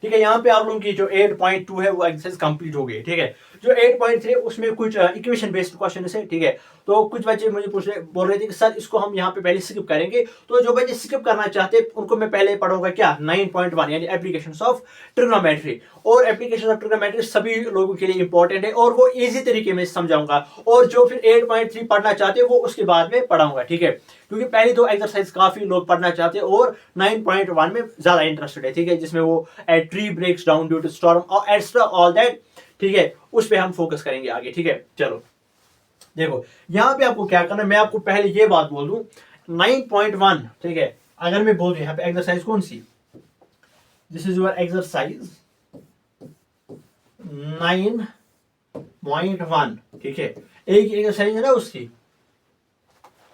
ठीक है। यहाँ पे आप लोगों की जो 8.2 है वो एक्सरसाइज कंप्लीट हो गई, ठीक है। जो 8.3 उसमें कुछ इक्वेशन बेस्ड क्वेश्चन है, ठीक है। तो कुछ बच्चे मुझे बोल रहे थे कि सर इसको हम यहाँ पे पहले स्किप करेंगे, तो जो बच्चे स्किप करना चाहते हैं उनको मैं पहले पढ़ूंगा क्या 9.1 यानी एप्लीकेशंस ऑफ ट्रिग्नोमेट्री, और एप्लीकेशन ऑफ ट्रिग्नोमेट्री सभी लोगों के लिए इंपॉर्टेंट है और वो इजी तरीके में समझाऊंगा, और जो फिर 8.3 पढ़ना चाहते हैं वो उसके बाद में पढ़ाऊंगा, ठीक है। क्योंकि पहली दो एक्सरसाइज काफी लोग पढ़ना चाहते हैं और 9.1 में ज्यादा इंटरेस्टेड है, ठीक है, जिसमें वो tree breaks down due to storm और एक्स्ट्रा ऑल दैट, ठीक है, उस पे हम फोकस करेंगे आगे, ठीक है। चलो देखो यहाँ पे आपको क्या करना है, मैं आपको पहले ये बात बोल दूं 9.1, ठीक है, अगर मैं बोल दूं यहाँ पे एक्सरसाइज कौन सी, दिस इज योर एक्सरसाइज 9.1, ठीक है, एक एक्सरसाइज है ना उसकी,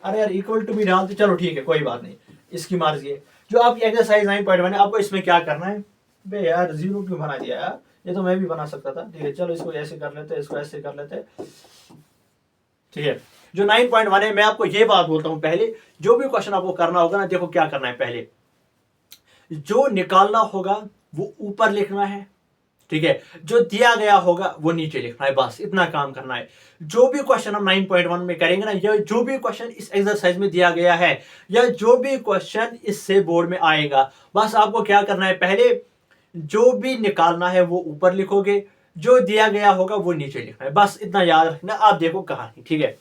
अरे यार इक्वल टू भी डालते, चलो ठीक है कोई बात नहीं, इसकी मर्जी है। जो आपकी एक्सरसाइज 9.1 है, आपको इसमें क्या करना है, बे यार 0 क्यों बना दिया यार, ये तो मैं भी बना सकता था, ठीक है। चलो इसको ऐसे कर लेते, इसको ऐसे कर लेते, ठीक है। जो 9.1 है, मैं आपको ये बात बोलता हूं पहले, जो भी क्वेश्चन आपको करना होगा ना, देखो क्या करना है, पहले जो निकालना होगा वो ऊपर लिखना है, ठीक है, जो दिया गया होगा वो नीचे लिखना है, बस इतना काम करना है। जो भी क्वेश्चन हम 9.1 में करेंगे ना, या जो भी क्वेश्चन इस एक्सरसाइज में दिया गया है, या जो भी क्वेश्चन इससे बोर्ड में आएगा, बस आपको क्या करना है, पहले जो भी निकालना है वो ऊपर लिखोगे, जो दिया गया होगा वो नीचे लिखना है, बस इतना याद रखना। आप देखो कहानी, ठीक है।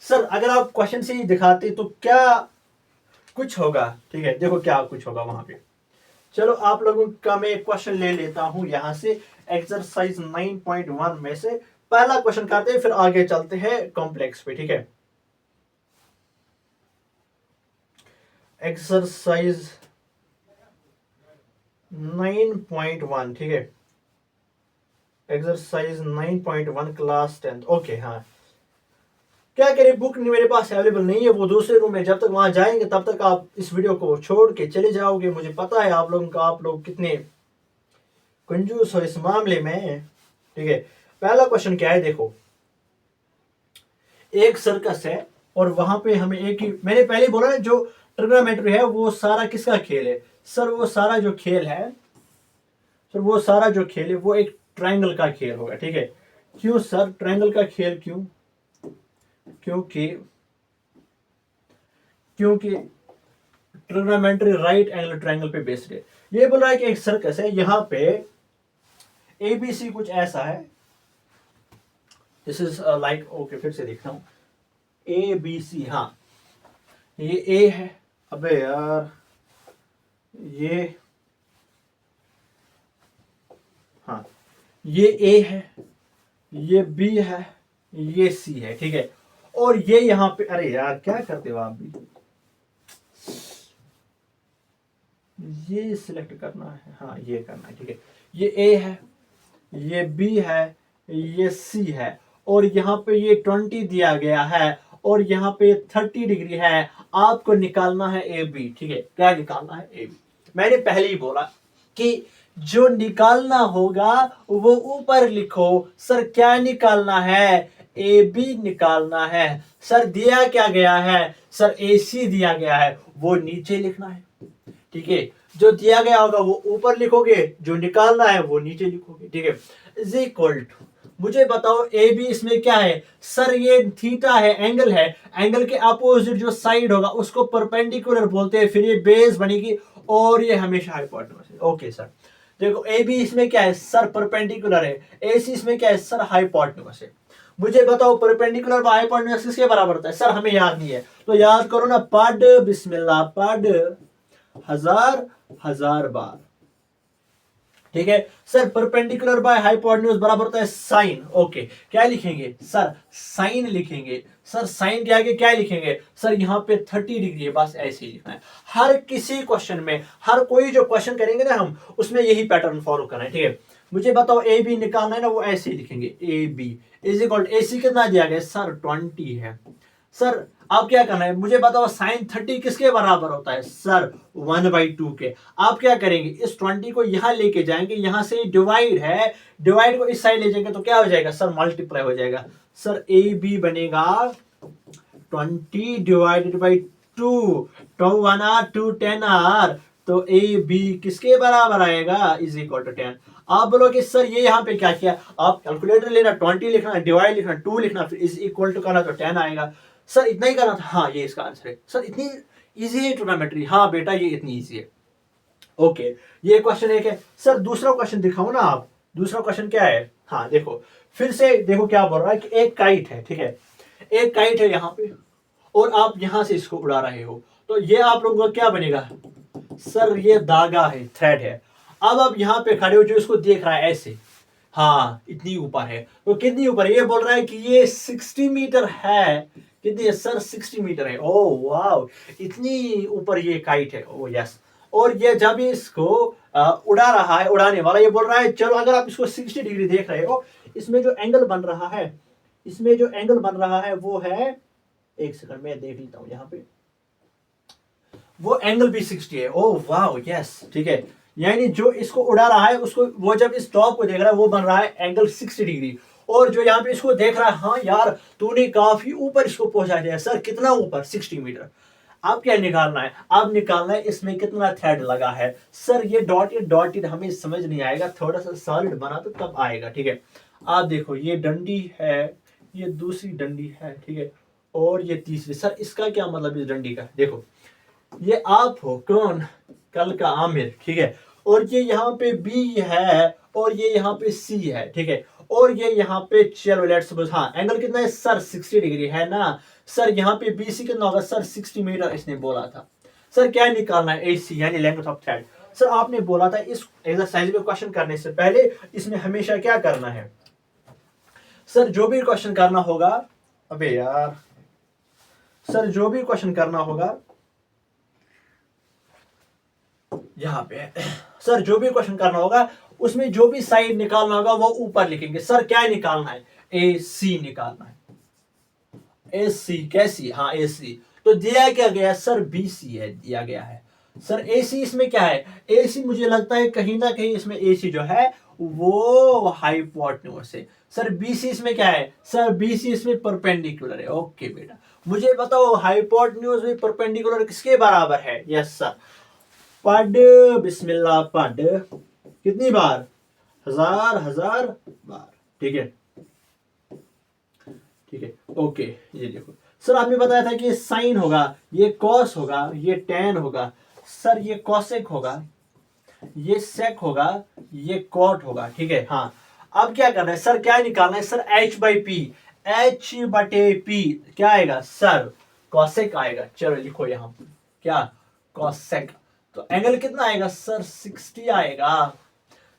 सर अगर आप क्वेश्चन से ही दिखाते तो क्या कुछ होगा, ठीक है, देखो क्या कुछ होगा वहां पे। चलो आप लोगों का मैं क्वेश्चन ले लेता हूं यहां से एक्सरसाइज 9.1 में से पहला क्वेश्चन करते हैं, फिर आगे चलते हैं कॉम्प्लेक्स पे, ठीक है। एक्सरसाइज 9.1, ठीक है, एक्सरसाइज 9.1 क्लास 10, ओके। हाँ क्या करें, बुक मेरे पास अवेलेबल नहीं है, वो दूसरे रूम में, जब तक वहां जाएंगे तब तक आप इस वीडियो को छोड़ के चले जाओगे। मुझे पता है आप लोगों का, आप लोग कितने कंजूस हो इस मामले में, ठीक है। पहला क्वेश्चन क्या है, देखो एक सर्कस है और वहां पे हमें एक ही, मैंने पहले बोला ना जो ट्रिग्नोमेट्री है वो सारा किसका खेल है सर, वो सारा जो खेल है सर, वो सारा जो खेल है वो एक ट्रायंगल का खेल होगा, ठीक है। क्यों सर ट्रायंगल का खेल, क्यों, क्योंकि ट्रिग्नोमेट्री राइट एंगल ट्रायंगल पे बेस्ड है। ये बोल रहा है कि एक सर्कस है, यहाँ पे ABC कुछ ऐसा है, दिस इज लाइक, ओके फिर से देखता हूँ, ABC, हाँ ये A है, अबे यार ये, हाँ ये A है, ये B है, ये C है, ठीक है। और ये यहाँ पे, अरे यार क्या करते हो आप भी, ये सिलेक्ट करना है, हाँ ये करना है, ठीक है। ये A है, ये B है, ये C है, और यहाँ पे ये 20 दिया गया है, और यहाँ पे 30 डिग्री है। आपको निकालना है AB, ठीक है। क्या निकालना है? AB। मैंने पहले ही बोला कि जो निकालना होगा वो ऊपर लिखो। सर क्या निकालना है? AB निकालना है। सर दिया क्या गया है? सर AC दिया गया है, वो नीचे लिखना है, ठीक है। जो दिया गया होगा वो ऊपर लिखोगे, जो निकालना है वो नीचे लिखोगे, ठीक है। इज इक्वल टू, मुझे बताओ ए बी इसमें क्या है? सर ये थीटा है, एंगल है, एंगल के अपोजिट जो साइड होगा उसको परपेंडिकुलर बोलते हैं, फिर ये बेस बनेगी और ये हमेशा हाइपोटेन्यूज है। ओके सर, देखो ए बी इसमें क्या है? सर परपेंडिकुलर है। ए सी इसमें क्या है? सर हाइपोटेन्यूज है। मुझे बताओ परपेंडिकुलर व हाइपोटेन्यूज किसके बराबर होता है? सर हमें याद नहीं है, तो याद करो ना, पढ़ बिस्मिल्लाह, पढ़ हजार हजार बार, ठीक है। सर परपेंडिकुलर बाय हाइपोटेन्यूज बराबर होता है साइन। ओके, क्या लिखेंगे? सर साइन लिखेंगे। सर साइन के आगे क्या लिखेंगे? सर यहाँ पे 30 डिग्री है, बस ऐसे ही लिखना है। हर किसी क्वेश्चन में, हर कोई जो क्वेश्चन करेंगे ना हम, उसमें यही पैटर्न फॉलो करना है, ठीक है। मुझे बताओ ए बी निकालना है ना, वो ऐसे ही लिखेंगे, ए बी इज इक्वल, ए सी कितना दिया गया? सर 20 है। सर आप क्या करना है? मुझे बताओ साइन 30 किसके बराबर होता है? सर 1/2 के। आप क्या करेंगे? इस 20 को यहां लेके जाएंगे, यहां से डिवाइड है, डिवाइड को इस साइड ले जाएंगे तो क्या हो जाएगा? सर मल्टीप्लाई हो जाएगा। सर ए बी बनेगा 20 डिवाइडेड बाई 2, 2 1 आर 2 10 आर, तो ए बी किसके बराबर आएगा? Is equal to 10। आप बोलोगे सर ये यहाँ पे क्या किया? आप कैलकुलेटर लेना, 20 लिखना, डिवाइड लिखना, 2 लिखना, फिर इज इक्वल टू करना तो 10 आएगा। सर इतना ही करना था? हाँ ये इसका आंसर है। सर इतनी इजी है ट्रिग्नोमेट्री? हाँ बेटा ये इतनी इजी है। ओके, ये क्वेश्चन एक है। सर दूसरा क्वेश्चन दिखाओ ना आप, दूसरा क्वेश्चन क्या है? हाँ देखो, फिर से देखो क्या बोल रहा है कि एक काइट है, ठीक है, एक काइट है यहाँ पे, और आप यहां से इसको उड़ा रहे हो, तो ये आप लोगों का क्या बनेगा? सर ये धागा है, थ्रेड है। अब आप यहाँ पे खड़े हो, जो इसको देख रहा है ऐसे, हाँ इतनी ऊपर है, तो कितनी ऊपर? ये बोल रहा है कि ये 60 मीटर है। कितनी है? सर 60 मीटर है। ओह वाओ, इतनी ऊपर ये काइट है। Oh yes. और ये जब इसको उड़ा रहा है, उड़ाने वाला ये बोल रहा है चलो, अगर आप इसको 60 डिग्री देख रहे हो, इसमें जो एंगल बन रहा है, इसमें जो एंगल बन रहा है वो है, एक सेकंड में देख लेता हूं, यहाँ पे वो एंगल भी 60 है। ओह वाओ यस, ठीक है। यानी जो इसको उड़ा रहा है उसको, वो जब इस टॉप को देख रहा है वो बन रहा है एंगल 60 डिग्री, और जो यहाँ पे इसको देख रहा है, हाँ यार तूने काफी ऊपर इसको पहुंचा दिया। सर कितना ऊपर? 60 मीटर। आप क्या निकालना है? आप निकालना है इसमें कितना थ्रेड लगा है। सर ये डॉटेड हमें समझ नहीं आएगा, थोड़ा सा सॉलिड बना तो तब आएगा, ठीक है। आप देखो ये डंडी है, ये दूसरी डंडी है, ठीक है, और ये तीसरी। सर इसका क्या मतलब इस डंडी का? देखो ये आप हो, कौन? कल का आमिर, ठीक है, और ये यहाँ पे बी है, और ये यहाँ पे सी है, ठीक है, और ये यहाँ पे, चलो लेट्स सपोज, हाँ एंगल कितना है? सर 60 डिग्री है ना। सर यहाँ पे बी सी कितना होगा? सर 60 मीटर इसने बोला था। सर क्या निकालना है? ए सी यानी लेंथ ऑफ थ्रेड। सर आपने बोला था इस एक्सरसाइज में क्वेश्चन करने से पहले इसमें हमेशा क्या करना है? सर जो भी क्वेश्चन करना होगा, अबे यार, सर जो भी क्वेश्चन करना होगा यहाँ पे, सर जो भी क्वेश्चन करना होगा उसमें जो भी साइड निकालना होगा वो ऊपर लिखेंगे। सर क्या निकालना है? ए सी निकालना है। ए सी कैसी? हाँ ए सी, तो दिया क्या गया? सर बी सी है, दिया गया है। सर ए सी इसमें क्या है? ए सी मुझे लगता है कहीं ना कहीं इसमें ए सी जो है वो हाइपोटेन्यूज है। सर बी सी इसमें क्या है? सर बी सी इसमें परपेंडिकुलर है। ओके बेटा, मुझे बताओ हाइपोटेन्यूज में परपेंडिकुलर किसके बराबर है? यस सर, पढ़ बिस्मिल्लाह, पढ़ कितनी बार? हजार हजार बार, ठीक है, ठीक है। ओके, ये देखो सर आपने बताया था कि साइन होगा, ये कॉस होगा, ये टेन होगा। सर ये कॉसेक होगा, ये सेक होगा, ये कॉट होगा, ठीक है। हाँ, अब क्या करना है सर, क्या निकालना है sir, h by P, h बटे पी क्या आएगा सर, कॉसेक आएगा। चलो लिखो यहाँ क्या, कॉसेक। तो एंगल कितना आएगा सर, 60 आएगा।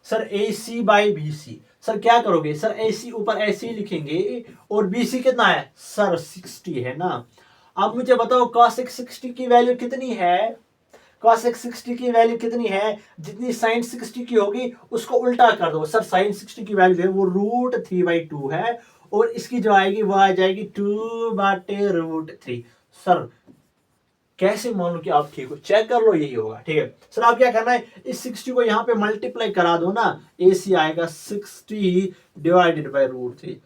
Sir A C by B C, sir क्या करोगे सर, ए सी ऊपर ऐसे ही लिखेंगे और बी सी कितना है सर, 60 है ना। अब मुझे बताओ कॉसेक 60 की वैल्यू कितनी है, कॉसेक 60 की वैल्यू कितनी है, जितनी साइन 60 की होगी उसको उल्टा कर दो। सर साइन 60 की वैल्यू है वो √3/2 है, और इसकी जो आएगी वो आ जाएगी 2/√3। सर कैसे मान लो कि आप ठीक हो, चेक कर लो, यही होगा, ठीक है। सर आप क्या करना है, इस 60 को यहाँ पे मल्टीप्लाई करा दो ना, AC आएगा 60 डिवाइडेड बाई √3।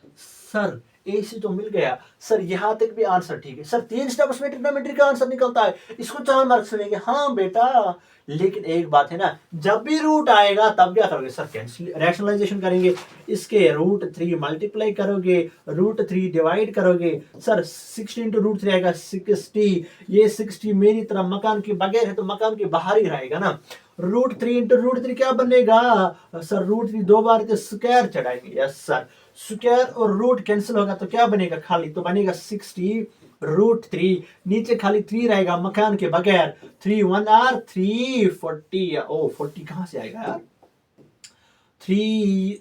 सर AC तो मिल गया सर, यहाँ तक भी आंसर ठीक है सर, 3 स्टेप्स में ट्रिग्नोमेट्री का आंसर निकलता है, इसको 4 मार्क्स मिलेंगे। हाँ बेटा, लेकिन एक बात है ना, जब भी रूट आएगा तब क्या करोगे सर, कैंसिल रैशनलाइजेशन करेंगे, इसके √3 मल्टीप्लाई करोगे, √3 डिवाइड करोगे। सर 60 इंटू √3 आएगा 60, ये 60 मेरी तरफ मकान के बगैर है तो मकान के बाहर ही रहेगा ना। √3 इंटू √3 क्या बनेगा सर, √3 दो बार तो स्क्वायर चढ़ाएंगे, यस सर, स्क्वायर और रूट कैंसिल होगा तो क्या बनेगा, खाली तो बनेगा 60 √3, नीचे खाली 3 रहेगा मकान के बगैर, 3 1 आर 3 40, ओ 40 कहां से आएगा यार, 3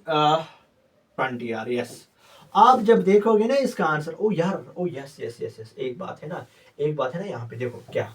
20 यार, यस। आप जब देखोगे ना इसका आंसर, ओ यार, ओ यस यस यस यस, एक बात है ना, एक बात है ना, यहाँ पे देखो क्या,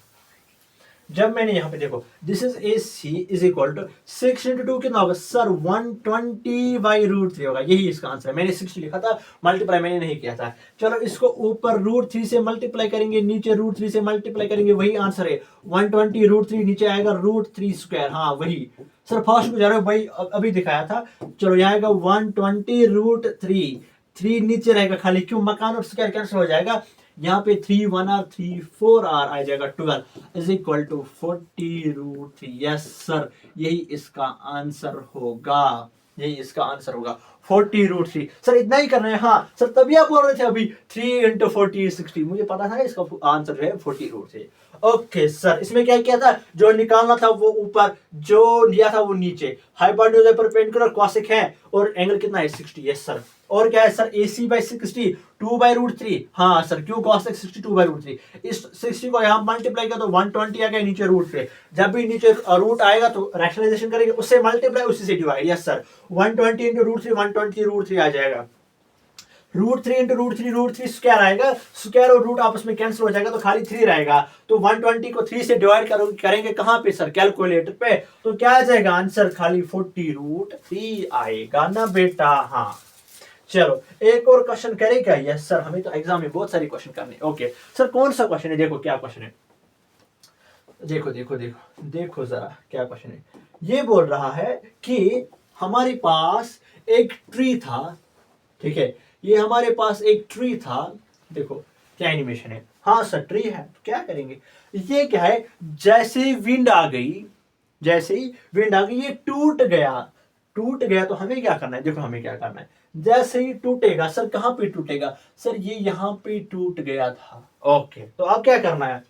जब मैंने यहाँ पे देखो this is A C is equal to 6 into 2 कितना होगा सर, 120 बाई √3 होगा, यही इसका आंसर है। मैंने 60 लिखा था, मल्टीप्लाई मैंने नहीं किया था। चलो इसको ऊपर √3 से मल्टीप्लाई करेंगे, नीचे √3 से मल्टीप्लाई करेंगे, वही आंसर है 120 √3, नीचे आएगा √3 स्क्वायर, हाँ वही सर, फर्स्ट को जा रहे हो भाई, अभी दिखाया था। चलो यहाँ आएगा 120 √3, 3 नीचे रहेगा खाली, क्यों, मकान और स्क्वायर कैंसिल हो जाएगा, यहाँ पे 3 1 आर 3 4 आर आ जाएगा, 12 is equal to 40 √3। Yes sir, यही इसका आंसर होगा, यही इसका आंसर होगा 40 √3। सर इतना ही करना है, हाँ सर, तभी आप बोल रहे थे अभी 3 इंटू 40 60, मुझे पता था इसका आंसर है 40 √3। ओके सर, इसमें क्या किया था, जो निकालना था वो ऊपर, जो लिया था वो नीचे, हाइपोटेन्यूज परपेंडिकुलर कॉसेक है, और एंगल कितना है 60, यस सर। और क्या है सर, AC बाई 60 2/√3, हाँ सर, क्यों कॉसेक 60 2/√3, इस 60 को यहाँ मल्टीप्लाई किया तो 120 आ गया नीचे √3, जब भी नीचे रूट आएगा तो रैशनलाइजेशन करेंगे, उससे मल्टीप्लाई उसी से डिवाइड, यस सर, 120 इंटू √3 120 √3 आ जाएगा, √3 इंटू √3 स्क्वायर आएगा, स्क्वायर और रूट आपस में कैंसिल हो जाएगा तो खाली 3 रहेगा, तो 120 को 3 से डिवाइड करेंगे कहां पे सर, कैलकुलेटर पे, तो क्या आ जाएगा आंसर, खाली 40 √3 आएगा ना बेटा। हाँ चलो एक और क्वेश्चन करेगा, यस सर, हमें तो एग्जाम में बहुत सारी क्वेश्चन करने। ओके सर, कौन सा क्वेश्चन है, देखो क्या क्वेश्चन है, देखो देखो देखो देखो जरा क्या क्वेश्चन है। ये बोल रहा है कि हमारे पास एक ट्री था, ठीक है, ये हमारे पास एक ट्री था, देखो क्या एनिमेशन है, हाँ सर ट्री है, तो क्या करेंगे, ये क्या है, जैसे ही विंड आ गई, जैसे ही विंड आ गई ये टूट गया, टूट गया तो हमें क्या करना है, देखो हमें क्या करना है, जैसे ही टूटेगा सर, कहां पे टूटेगा सर, ये यहां पे टूट गया था। ओके, तो अब क्या करना है,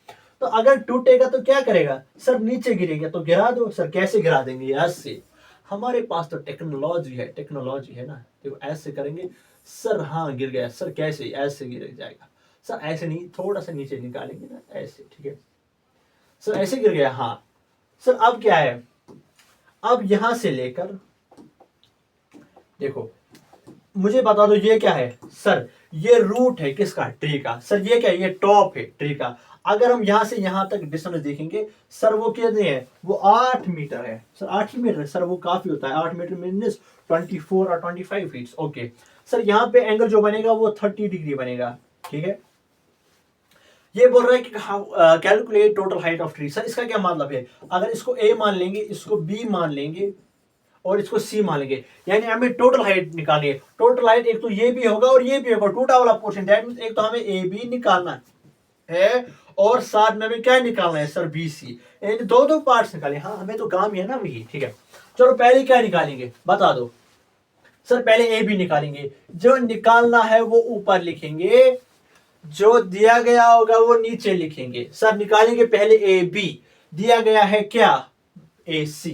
तो अगर टूटेगा तो क्या करेगा सर, नीचे गिरेगा तो गिरा दो। सर कैसे गिरा देंगे, ऐसे, हमारे पास तो टेक्नोलॉजी है, टेक्नोलॉजी है ना, देखो ऐसे करेंगे सर, हाँ गिर गया सर, कैसे, ऐसे गिर जाएगा सर, ऐसे नहीं, थोड़ा सा नीचे निकालेंगे ना, ऐसे, ठीक है सर, ऐसे गिर गया, हाँ सर। अब क्या है, अब यहां से लेकर देखो, मुझे बता दो ये क्या है सर, ये रूट है किसका, ट्री का, सर ये क्या है, ये टॉप है ट्री का। अगर हम यहां से यहां तक डिस्टेंस देखेंगे सर, वो कितने है, वो 8 मीटर है सर, 8 मीटर सर, वो काफी होता है, 8 मीटर मीन्स 24 और 25 फीट। ओके सर, यहाँ पे एंगल जो बनेगा वो 30 डिग्री बनेगा, ठीक है। ये बोल रहा है कि calculate total height of tree. Sir इसका क्या मतलब है, अगर इसको A मान लेंगे, इसको B मान लेंगे और इसको C मान लेंगे, यानी हमें टोटल हाइट निकालनी है। टोटल हाइट एक तो ये भी होगा और ये भी होगा, टूटा वाला पोर्शन, दैट मींस एक तो हमें AB निकालना है और साथ में हमें क्या निकालना है सर, BC, यानी दो दो पार्ट्स निकालें। हाँ हमें तो काम ही है ना वही, ठीक है। चलो पहले क्या निकालेंगे बता दो सर, पहले AB निकालेंगे, जो निकालना है वो ऊपर लिखेंगे, जो दिया गया होगा वो नीचे लिखेंगे। सर निकालेंगे पहले AB, दिया गया है क्या AC,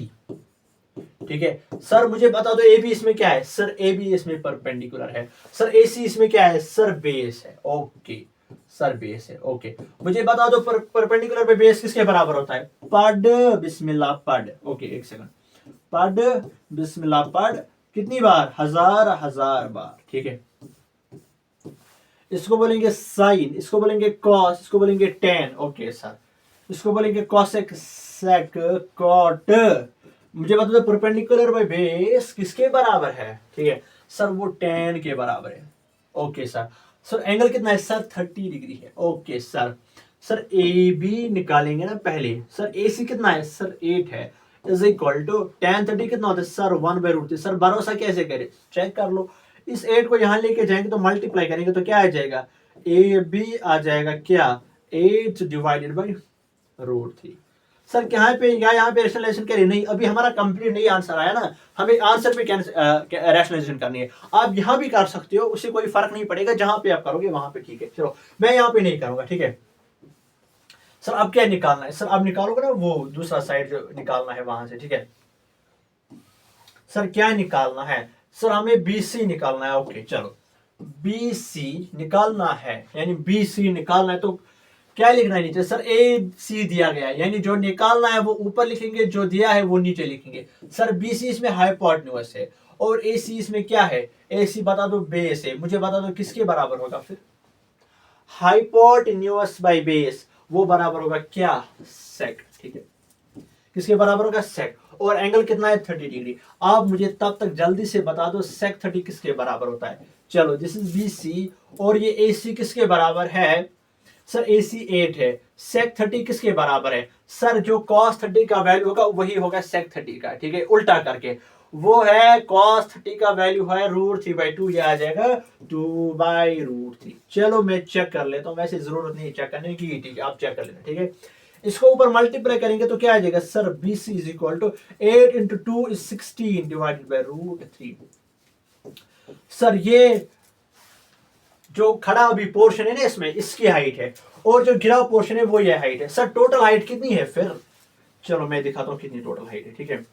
ठीक है सर, मुझे बता दो ए बी इसमें क्या है। सर ए बी इसमें परपेंडिकुलर है। सर ए सी इसमें क्या है। सर बेस है। ओके सर बेस है। ओके मुझे बता दो परपेंडिकुलर पे बेस किसके बराबर होता है। पढ़ बिस्मिल्लाह पढ़। ओके एक सेकंड, पढ़ बिस्मिल्लाह पढ़ कितनी बार, हजार हजार बार। ठीक है इसको बोलेंगे साइन, इसको बोलेंगे कॉस, इसको बोलेंगे टेन। ओके सर इसको बोलेंगे कॉसेक सेक कॉट। मुझे बता दो परपेंडिकुलर बाय बेस किसके बराबर है। ठीक है सर वो टेन के बराबर है। ओके सर, सर एंगल कितना है सर 30 डिग्री है। Okay sir, sir A B निकालेंगे ना पहले। सर ए सी कितना है सर 8 है, इज इक्वल टू tan 30 कितना होता है सर 1/√3। सर भरोसा कैसे करें, चेक कर लो। इस 8 को यहां लेके जाएंगे तो मल्टीप्लाई करेंगे तो क्या आ जाएगा, ए बी आ जाएगा क्या 8 डिवाइडेड बाई √3। सर यहाँ पे यहाँ पे रेशनलाइजेशन करें, नहीं अभी हमारा कंप्लीट नहीं आंसर आया ना, हमें आंसर पे रेशनलाइजेशन करनी है। आप यहाँ भी कर सकते हो, उससे कोई फर्क नहीं पड़ेगा, जहां पे आप करोगे वहां पे ठीक है। चलो मैं यहाँ पे नहीं करूंगा। ठीक है सर अब क्या निकालना है। सर अब निकालोगे ना वो दूसरा साइड जो निकालना है वहां से। ठीक है सर क्या निकालना है, सर हमें BC निकालना है। ओके चलो BC निकालना है, यानी BC निकालना है तो क्या लिखना है नीचे। सर AC दिया गया है, यानी जो निकालना है वो ऊपर लिखेंगे, जो दिया है वो नीचे लिखेंगे। सर BC इसमें हाइपोटेन्यूज है और AC इसमें क्या है, AC बता दो बेस है। मुझे बता दो किसके बराबर होगा फिर, हाइपोटेन्यूज बाय बेस, वो बराबर होगा क्या सेक। ठीक है किसके बराबर होगा सेक, और एंगल कितना है 30 डिग्री। आप मुझे तब तक जल्दी से बता दो सेक 30 किसके बराबर होता है। चलो दिस इज BC और ये AC किसके बराबर है। सर AC 8 है, सेक 30 किसके बराबर है। सर जो cos 30 का वैल्यू होगा वही होगा सेक 30 का। ठीक है उल्टा करके वो है cos 30 का वैल्यू है √3/2, ये आ जाएगा 2/√3। चलो मैं चेक कर लेता हूं, वैसे जरूरत नहीं चेक करने की। ठीक है आप चेक कर लेना। ठीक है इसको ऊपर मल्टीप्लाई करेंगे तो क्या आ जाएगा sir BC is equal to 8 into 2 is 16 divided by √3। Sir ये जो खड़ा अभी पोर्शन है ना इसमें इसकी हाइट है, और जो गिरा पोर्शन है वो ये हाइट है। सर टोटल हाइट कितनी है फिर, चलो मैं दिखाता हूं कितनी टोटल हाइट है। ठीक है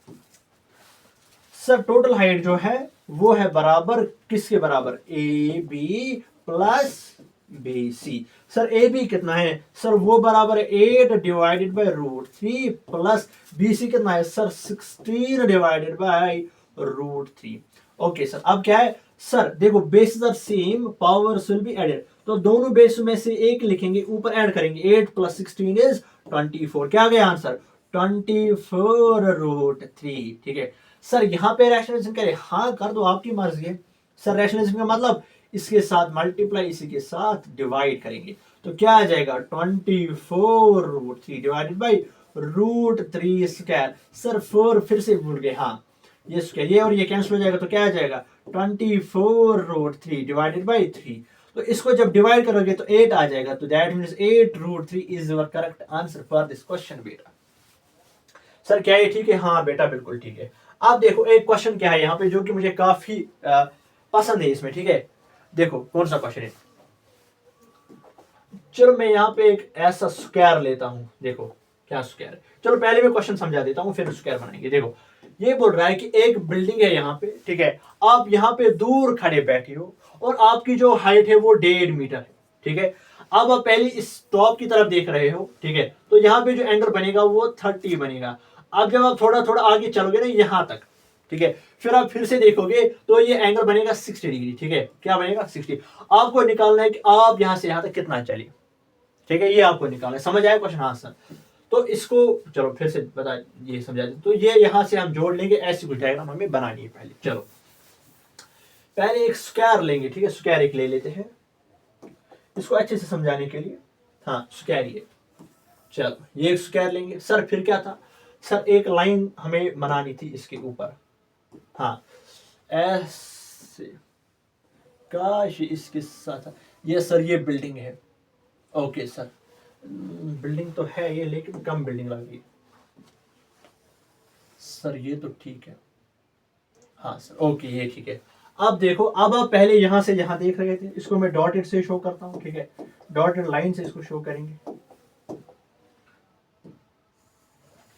सर टोटल हाइट जो है वो है बराबर किसके बराबर, AB plus BC। Sir AB कितना है, सर वो बराबर है 8 डिवाइडेड बाई √3 प्लस BC कितना है sir 16 divided by √3। Okay sir अब क्या है, सर देखो bases are same powers will be added, तो दोनों बेस में से एक लिखेंगे ऊपर ऐड करेंगे। 8 प्लस 16 इज 24। क्या आ गया आंसर 24√3। ठीक है सर यहाँ पे रैशनलाइजेशन करें, हाँ कर दो आपकी मर्जी है। सर रैशनलाइजेशन का मतलब इसके साथ मल्टीप्लाई इसी के साथ डिवाइड करेंगे तो क्या आ जाएगा 24√3 डिवाइडेड बाई √3 स्क्वायर। सर 4 फिर से भूल गए, हाँ ये स्क्वायर, ये और ये कैंसिल हो जाएगा तो क्या आ जाएगा 24√3 डिवाइडेड बाई 3। तो इसको जब डिवाइड करोगे तो 8 आ जाएगा, तो that means 8√3 is your correct answer for this question बेटा। सर क्या ये ठीक है, हाँ बेटा बिल्कुल ठीक है। आप देखो एक क्वेश्चन क्या है यहाँ पे जो कि मुझे काफी पसंद है इसमें। ठीक है देखो कौन सा क्वेश्चन है, चलो मैं यहाँ पे एक ऐसा स्क्वायर लेता हूं। देखो क्या स्क्वायर है, चलो पहले मैं क्वेश्चन समझा देता हूं फिर स्क्वायर बनाएंगे। देखो ये बोल रहा है कि एक बिल्डिंग है यहाँ पे। ठीक है आप यहाँ पे दूर खड़े बैठे हो और आपकी जो हाइट है वो 1.5 मीटर है। ठीक है अब आप पहले इस टॉप की तरफ देख रहे हो। ठीक है तो यहाँ पे जो एंगल बनेगा वो 30 बनेगा। अब जब आप थोड़ा थोड़ा आगे चलोगे ना यहाँ तक, ठीक है फिर आप फिर से देखोगे तो ये एंगल बनेगा 60 डिग्री। ठीक है क्या बनेगा 60। आपको निकालना है कि आप यहां से यहां तक कितना चले। ठीक है ये आपको निकालना है, समझ आया क्वेश्चन आंसर। तो इसको चलो फिर से बता ये समझा दे, तो ये यहां से हम जोड़ लेंगे, ऐसी कुछ डायग्राम हमें बनानी है पहले। चलो पहले एक स्क्वायर लेंगे। ठीक है स्क्वायर एक ले लेते हैं इसको अच्छे से समझाने के लिए। हाँ स्क्वायर ये, चलो ये एक स्क्वायर लेंगे। सर फिर क्या था, सर एक लाइन हमें बनानी थी इसके ऊपर। हाँ ऐसे, काश इसके साथ ये सर ये बिल्डिंग है। ओके सर बिल्डिंग तो है ये लेकिन कम बिल्डिंग लग रही है। सर ये तो ठीक है, हाँ सर ओके ये ठीक है। अब देखो अब आप पहले यहां से यहां देख रहे थे, इसको मैं डॉटेड से शो करता हूं। ठीक है डॉटेड लाइन से इसको शो करेंगे।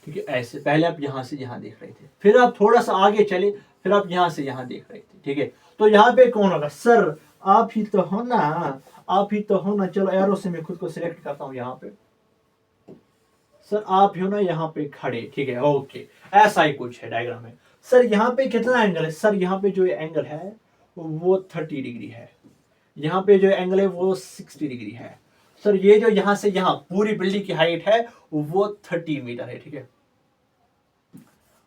ठीक है ऐसे पहले आप यहां से यहां देख रहे थे, फिर आप थोड़ा सा आगे चले, फिर आप यहाँ से यहाँ देख रहे थे, ठीक है। तो यहाँ पे कौन होगा? सर आप ही तो हो ना, आप ही तो हो ना। चलो एरो से मैं खुद को सिलेक्ट करता हूँ यहाँ पे। सर आप ही हो ना यहाँ पे खड़े, ठीक है, ओके। ऐसा ही कुछ है डायग्राम में। सर यहाँ पे कितना एंगल है? सर यहाँ पे जो एंगल है वो 30 डिग्री है। यहाँ पे जो एंगल है वो 60 डिग्री है। सर ये जो यहाँ से यहाँ पूरी बिल्डिंग की हाइट है वो 30 मीटर है, ठीक है,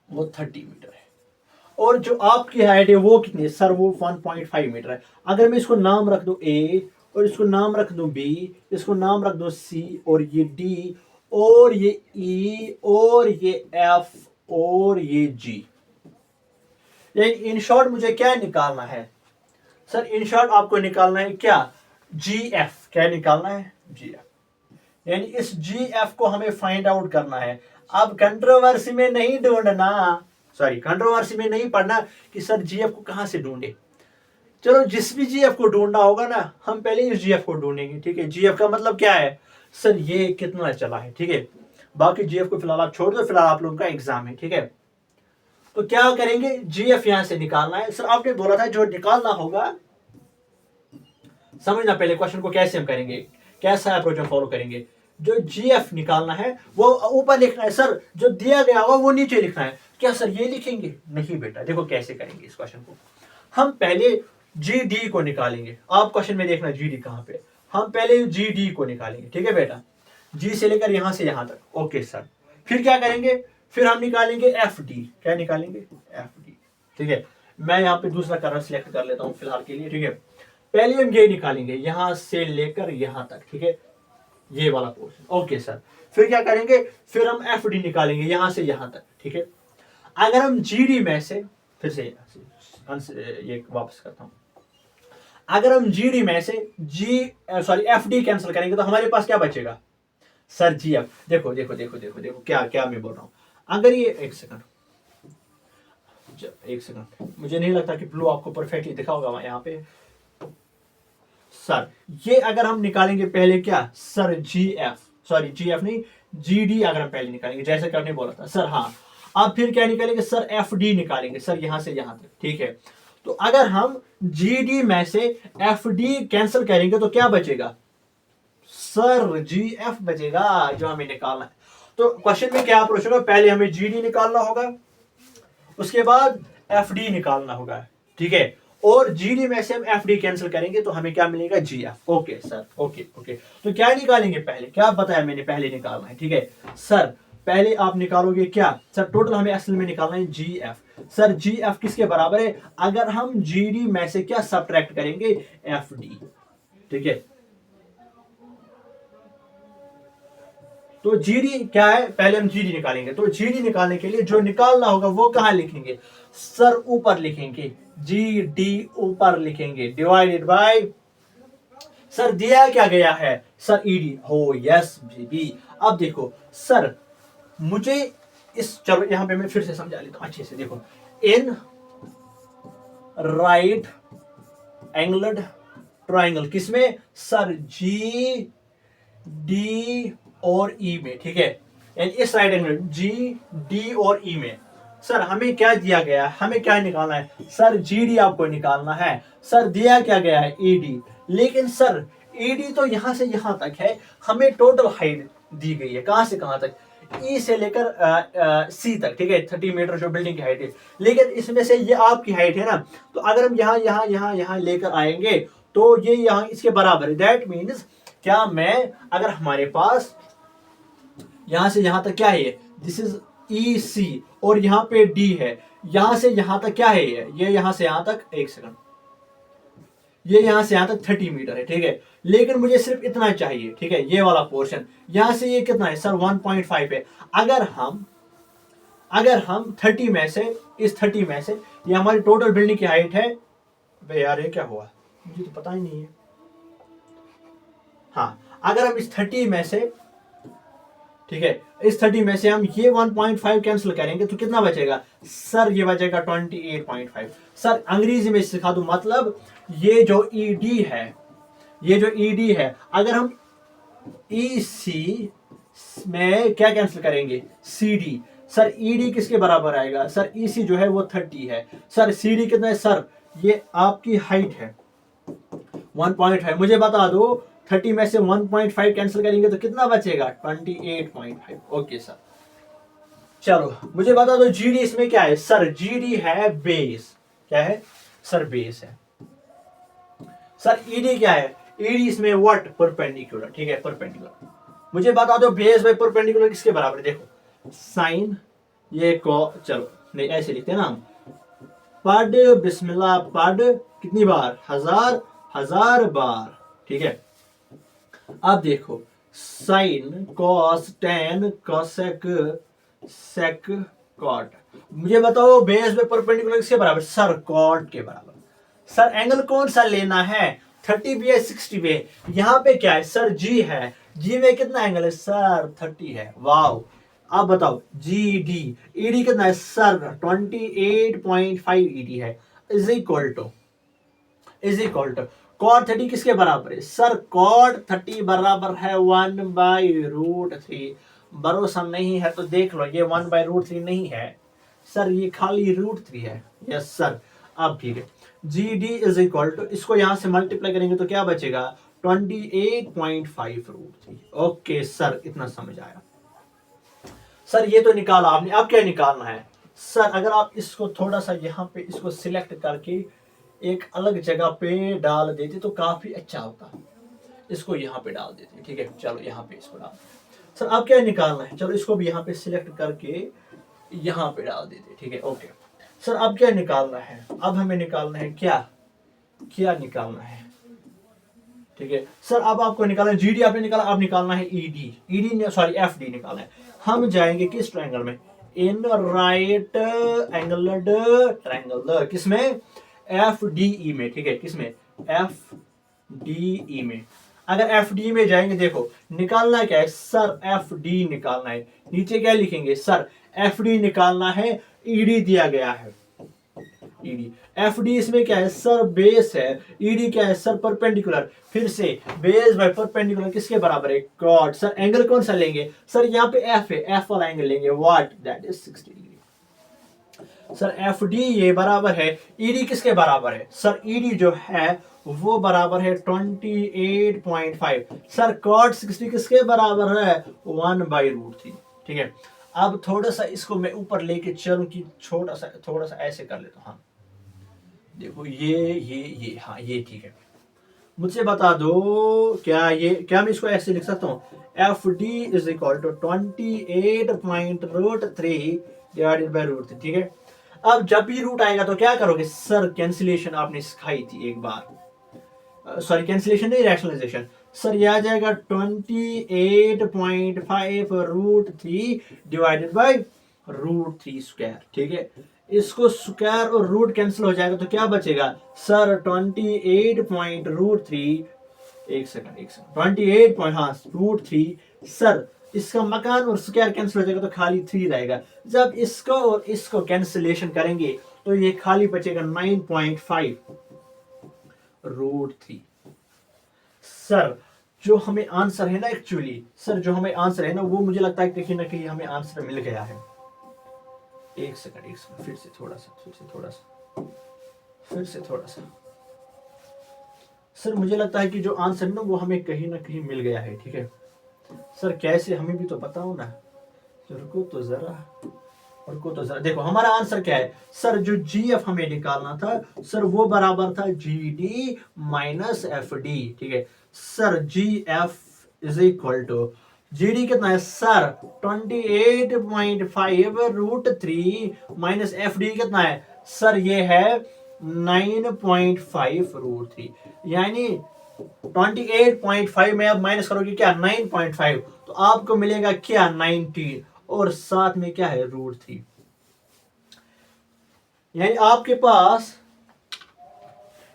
वो 30 मीटर है। और जो आपकी हाइट है वो कितनी है? सर वो 1.5 मीटर है। अगर मैं इसको नाम रख दूं ए, और इसको नाम रख दूं बी, इसको नाम रख दूं सी, और ये डी, और ये ई, और ये एफ, और ये जी, इन शॉर्ट मुझे क्या निकालना है? सर इन शॉर्ट आपको निकालना है क्या? जी एफ। क्या निकालना है? जी एफ। यानी इस जी एफ को हमें फाइंड आउट करना है। अब कंट्रोवर्सी में नहीं ढूंढना, सॉरी कंट्रोवर्सी में नहीं पढ़ना कि सर जीएफ को कहां से ढूंढे। चलो जिस भी जीएफ को ढूंढना होगा ना, हम पहले इस जीएफ को ढूंढेंगे, ठीक है। जीएफ का मतलब क्या है? सर ये कितना चला है, ठीक है। बाकी जीएफ को फिलहाल आप छोड़ दो, फिलहाल आप लोगों का एग्जाम है, ठीक है। तो क्या करेंगे? जीएफ यहां से निकालना है। सर आपने बोला था जो निकालना होगा, समझना पहले क्वेश्चन को कैसे हम करेंगे, कैसा अप्रोच हम फॉलो करेंगे। जो जीएफ निकालना है वो ऊपर लिखना है। सर जो दिया गया होगा वो नीचे लिखना है। क्या सर ये लिखेंगे? नहीं बेटा, देखो कैसे करेंगे इस क्वेश्चन को। हम पहले जी डी को निकालेंगे। आप क्वेश्चन में देखना जी डी कहां पे। हम पहले जी डी को निकालेंगे, ठीक है बेटा, जी से लेकर यहां से यहां तक। ओके सर, फिर क्या करेंगे? फिर हम निकालेंगे एफ डी। क्या निकालेंगे? एफ डी, ठीक है। मैं यहाँ पे दूसरा कलर सिलेक्ट कर लेता हूँ फिलहाल के लिए, ठीक है। पहले हम ये निकालेंगे यहां से लेकर यहां तक, ठीक है, ये वाला पोर्शन। ओके सर, फिर क्या करेंगे? फिर हम एफ डी निकालेंगे यहां से यहां तक, ठीक है। अगर हम जी डी में से, फिर से ये वापस करता हूं, अगर हम जी डी में से एफ डी कैंसिल करेंगे तो हमारे पास क्या बचेगा? Sir G F. देखो देखो देखो देखो देखो क्या क्या मैं बोल रहा हूं। अगर ये एक सेकंड, मुझे नहीं लगता कि ब्लू आपको परफेक्टली दिखा होगा यहाँ पे। सर ये अगर हम निकालेंगे पहले क्या? सर जी एफ, सॉरी जी एफ नहीं, जी डी अगर हम पहले निकालेंगे जैसे कि आपने बोला था सर। हाँ, अब फिर क्या निकालेंगे? सर एफ डी निकालेंगे, सर यहां से यहां तक, ठीक है। तो अगर हम जी डी में से एफ डी कैंसिल करेंगे तो क्या बचेगा? सर जी एफ बचेगा, जो हमें निकालना है। तो क्वेश्चन में क्या अप्रोच होगा? पहले हमें जी डी निकालना होगा, उसके बाद एफ डी निकालना होगा, ठीक है। और जी डी में से हम एफ डी कैंसिल करेंगे तो हमें क्या मिलेगा? G F. Okay sir, okay okay. तो क्या निकालेंगे पहले? क्या बताया मैंने? पहले निकालना है, ठीक है सर। पहले आप निकालोगे क्या? सर टोटल हमें असल में निकालना है जी एफ। सर जी एफ किसके बराबर है? अगर हम जी डी में से क्या सब्ट्रैक्ट करेंगे? एफ डी, ठीक है। तो जीडी क्या है? पहले हम जीडी निकालेंगे। तो जीडी निकालने के लिए जो निकालना होगा वो कहां लिखेंगे? सर ऊपर लिखेंगे, जी डी ऊपर लिखेंगे, डिवाइडेड बाय, सर दिया क्या गया है? Sir ED. हो यस बेबी। अब देखो सर, मुझे इस, चलो यहां पे मैं फिर से समझा लेता हूं अच्छे से। देखो, इन राइट एंगल्ड ट्राइंगल, किसमें? सर जी डी और ई में, ठीक है। इस राइट एंगल जी डी और ई में सर हमें क्या दिया गया है? हमें क्या निकालना है? सर जी डी आपको निकालना है। सर दिया क्या गया है? E D. लेकिन सर ई डी तो यहां से यहां तक है, हमें टोटल हाइट दी गई है कहां से कहां तक? ई से लेकर सी तक, ठीक है, 30 मीटर जो बिल्डिंग की हाइट है। लेकिन इसमें से ये आपकी हाइट है ना, तो अगर हम यहाँ यहाँ यहाँ यहाँ लेकर आएंगे तो ये यहाँ इसके बराबर है। दैट मीन्स क्या, मैं अगर हमारे पास यहां से यहां तक क्या है? दिस इज ई सी, और यहाँ पे डी है, यहां से यहां तक क्या है? ये यहां से यहां तक, एक सेकंड, ये यहां से यहां तक 30 मीटर है, ठीक है। लेकिन मुझे सिर्फ इतना चाहिए, ठीक है, ये वाला पोर्शन। यहां से ये कितना है? सर 1.5 है। अगर हम 30 में से, इस 30 में से, ये हमारी टोटल बिल्डिंग की हाइट है। बे यार ये क्या हुआ, मुझे तो पता ही नहीं है। हाँ, अगर हम इस 30 में से, ठीक है, इस 30 में से हम ये 1.5 कैंसिल करेंगे तो कितना बचेगा? सर ये बचेगा 28.5। सर अंग्रेजी में सिखा दूं, मतलब ये जो ईडी है, ये जो ईडी है, अगर हम ई सी में क्या कैंसिल करेंगे? C D. सर ईडी किसके बराबर आएगा? सर ईसी जो है वो 30 है। सर सीडी कितना है? सर ये आपकी हाइट है 1.5। मुझे बता दो 30 में से 1.5 कैंसिल करेंगे तो कितना बचेगा? 28.5। ओके सर, चलो मुझे बता दो जीडी इसमें क्या है? सर जीडी है बेस। क्या है सर? बेस है। सर ईडी क्या है? ईडी इसमें व्हाट? परपेंडिकुलर। ठीक है, परपेंडिकुलर। मुझे बता दो बेस बाय परपेंडिकुलर किसके बराबर है? देखो साइन ये चलो नहीं ऐसे लिखते हैं ना हम, पढ़ बिस्मिल्लाह पढ़ कितनी बार? 1000 बार। ठीक है, अब देखो sine cos tan cosec sec cot. मुझे बताओ बेस पे परपेंडिकुलर किसके बराबर? सर कॉट के बराबर। सर एंगल कौन सा लेना है? 30 पे 60 पे। यहां पे क्या है? सर जी है। जी में कितना एंगल है? सर 30 है। वाओ, आप बताओ जी डी ईडी कितना है? सर 28.5 ईडी है। इज इक्वल टू कॉट 30 किसके बराबर है? सर कॉट 30 बराबर है 1/√3। भरोसा नहीं है तो देख लो, ये 1/√3 नहीं है सर, ये खाली √3 है। यस सर, अब ठीक है। G D is equal to, इसको यहां से मल्टीप्लाई करेंगे तो क्या बचेगा? 28.5√3। ओके सर, इतना समझ आया। सर ये तो निकाला आपने, अब क्या निकालना है? सर अगर आप इसको थोड़ा सा यहाँ पे इसको सिलेक्ट करके एक अलग जगह पे डाल देते तो काफी अच्छा होता। इसको यहाँ पे डाल देते। ठीक है, चलो यहाँ पे इसको डाल। सर अब क्या निकालना है? चलो इसको भी यहाँ पे सिलेक्ट करके यहाँ पे डाल देते। ठीक है, ओके। सर अब क्या निकालना है? अब हमें निकालना है क्या निकालना है? ठीक है सर, अब आपको निकालना है जीडी आपने निकाला, अब निकालना है ईडी सॉरी एफडी निकालना है। हम जाएंगे किस ट्रायंगल में? In right angled triangle. किसमें? एफ डी ई में। ठीक है, किसमें? एफ डी ई में। अगर एफ डी में जाएंगे, देखो निकालना क्या है? सर एफ डी निकालना है। नीचे क्या लिखेंगे? सर एफ डी निकालना है, ईडी दिया गया है। ईडी एफ डी इसमें क्या है? सर बेस है। ईडी क्या है? Sir perpendicular. फिर से बेस बाय परपेंडिकुलर किसके बराबर है? कॉट। सर एंगल कौन सा लेंगे? सर यहाँ पे एफ है, एफ वाला एंगल लेंगे। What? That is 60 degree. Sir F D ये बराबर है, ईडी किसके बराबर है? सर ईडी जो है वो बराबर है 28.5। सर कॉट 60 किसके बराबर है? 1/√3। ठीक है, अब थोड़ा सा इसको मैं ऊपर लेके चलूं कि थोड़ा सा ऐसे कर लेता हूं। हाँ देखो ये हाँ ये ठीक है। मुझे बता दो क्या मैं इसको ऐसे लिख सकता हूँ? F D is equal to 28.√3 divided by √3। ठीक है, अब जब भी रूट आएगा तो क्या करोगे? सर कैंसिलेशन आपने सिखाई थी एक बार, सॉरी कैंसिलेशन नहीं, रैशनलाइजेशन। सर ये आ जाएगा 28.5√3 डिवाइडेड बाई √3 स्क्वायर। ठीक है, इसको स्क्वायर और रूट कैंसिल हो जाएगा तो क्या बचेगा? सर 28.√3 एक सेकंड 28 हाँ √3। सर इसका मकान और स्क्वायर कैंसिल हो जाएगा तो खाली 3 रहेगा। जब इसको और इसको कैंसिलेशन करेंगे तो ये खाली बचेगा 9.5√3। सर जो हमें आंसर है ना, एक्चुअली सर जो हमें आंसर है ना, वो मुझे लगता है कहीं ना कहीं हमें आंसर मिल गया है। एक सेकंड फिर से थोड़ा सा सर मुझे लगता है कि जो आंसर है ना वो हमें कहीं ना कहीं मिल गया है। ठीक है सर, कैसे हमें भी तो बताओ ना। रुको तो जरा देखो हमारा आंसर क्या है? सर जो जी एफ हमें निकालना था सर वो बराबर था G D minus F D. ठीक है sir, G F is equal to G D कितना है? सर 28.5√3 माइनस एफ डी कितना है? सर ये है 9.5√3। यानी 28.5 में आप माइनस करोगे क्या? 9.5, तो आपको मिलेगा क्या? 19 और साथ में क्या है? √3। यानी आपके पास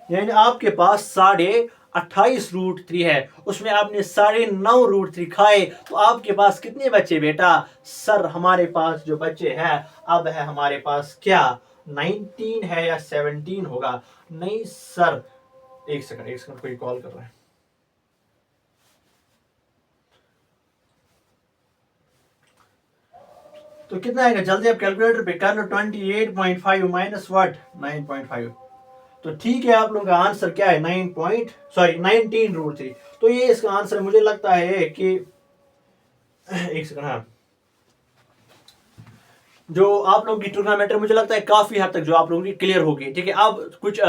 28.5√3 है, उसमें आपने 9.5√3 खाए तो आपके पास कितने बच्चे बेटा? सर हमारे पास जो बच्चे हैं अब है हमारे पास क्या 19 है या 17 होगा? नहीं सर, एक सेकंड कोई कॉल कर रहा है। तो कितना आएगा जल्दी आप कैलकुलेटर पे कर लो 28.5 माइनस व्हाट 9.5। तो ठीक है आप लोगों का आंसर क्या है 19 √3। तो ये इसका आंसर मुझे लगता है कि एक सेकंड, हाँ, जो आप लोगों की ट्रिग्नोमेट्री मुझे लगता है काफी हद तक जो आप लोगों की क्लियर होगी। ठीक है, अब कुछ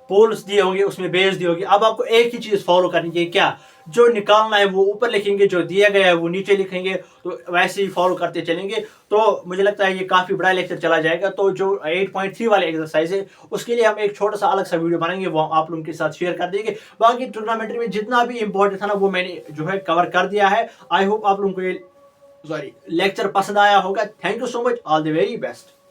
पोल्स दिए होंगे, उसमें बेस दी होगी। अब आपको एक ही चीज फॉलो करनी चाहिए, क्या, जो निकालना है वो ऊपर लिखेंगे, जो दिया गया है वो नीचे लिखेंगे, तो वैसे ही फॉलो करते चलेंगे। तो मुझे लगता है ये काफी बड़ा लेक्चर चला जाएगा। तो जो 8.3 वाले एक्सरसाइज है उसके लिए हम एक छोटा सा अलग सा वीडियो बनाएंगे, वो आप लोगों के साथ शेयर कर देंगे। बाकी ट्रिग्नोमेट्री में जितना भी इंपॉर्टेंट था ना वो मैंने जो है कवर कर दिया है। आई होप आप लोगों को ये लेक्चर पसंद आया होगा। Thank you so much, all the very best.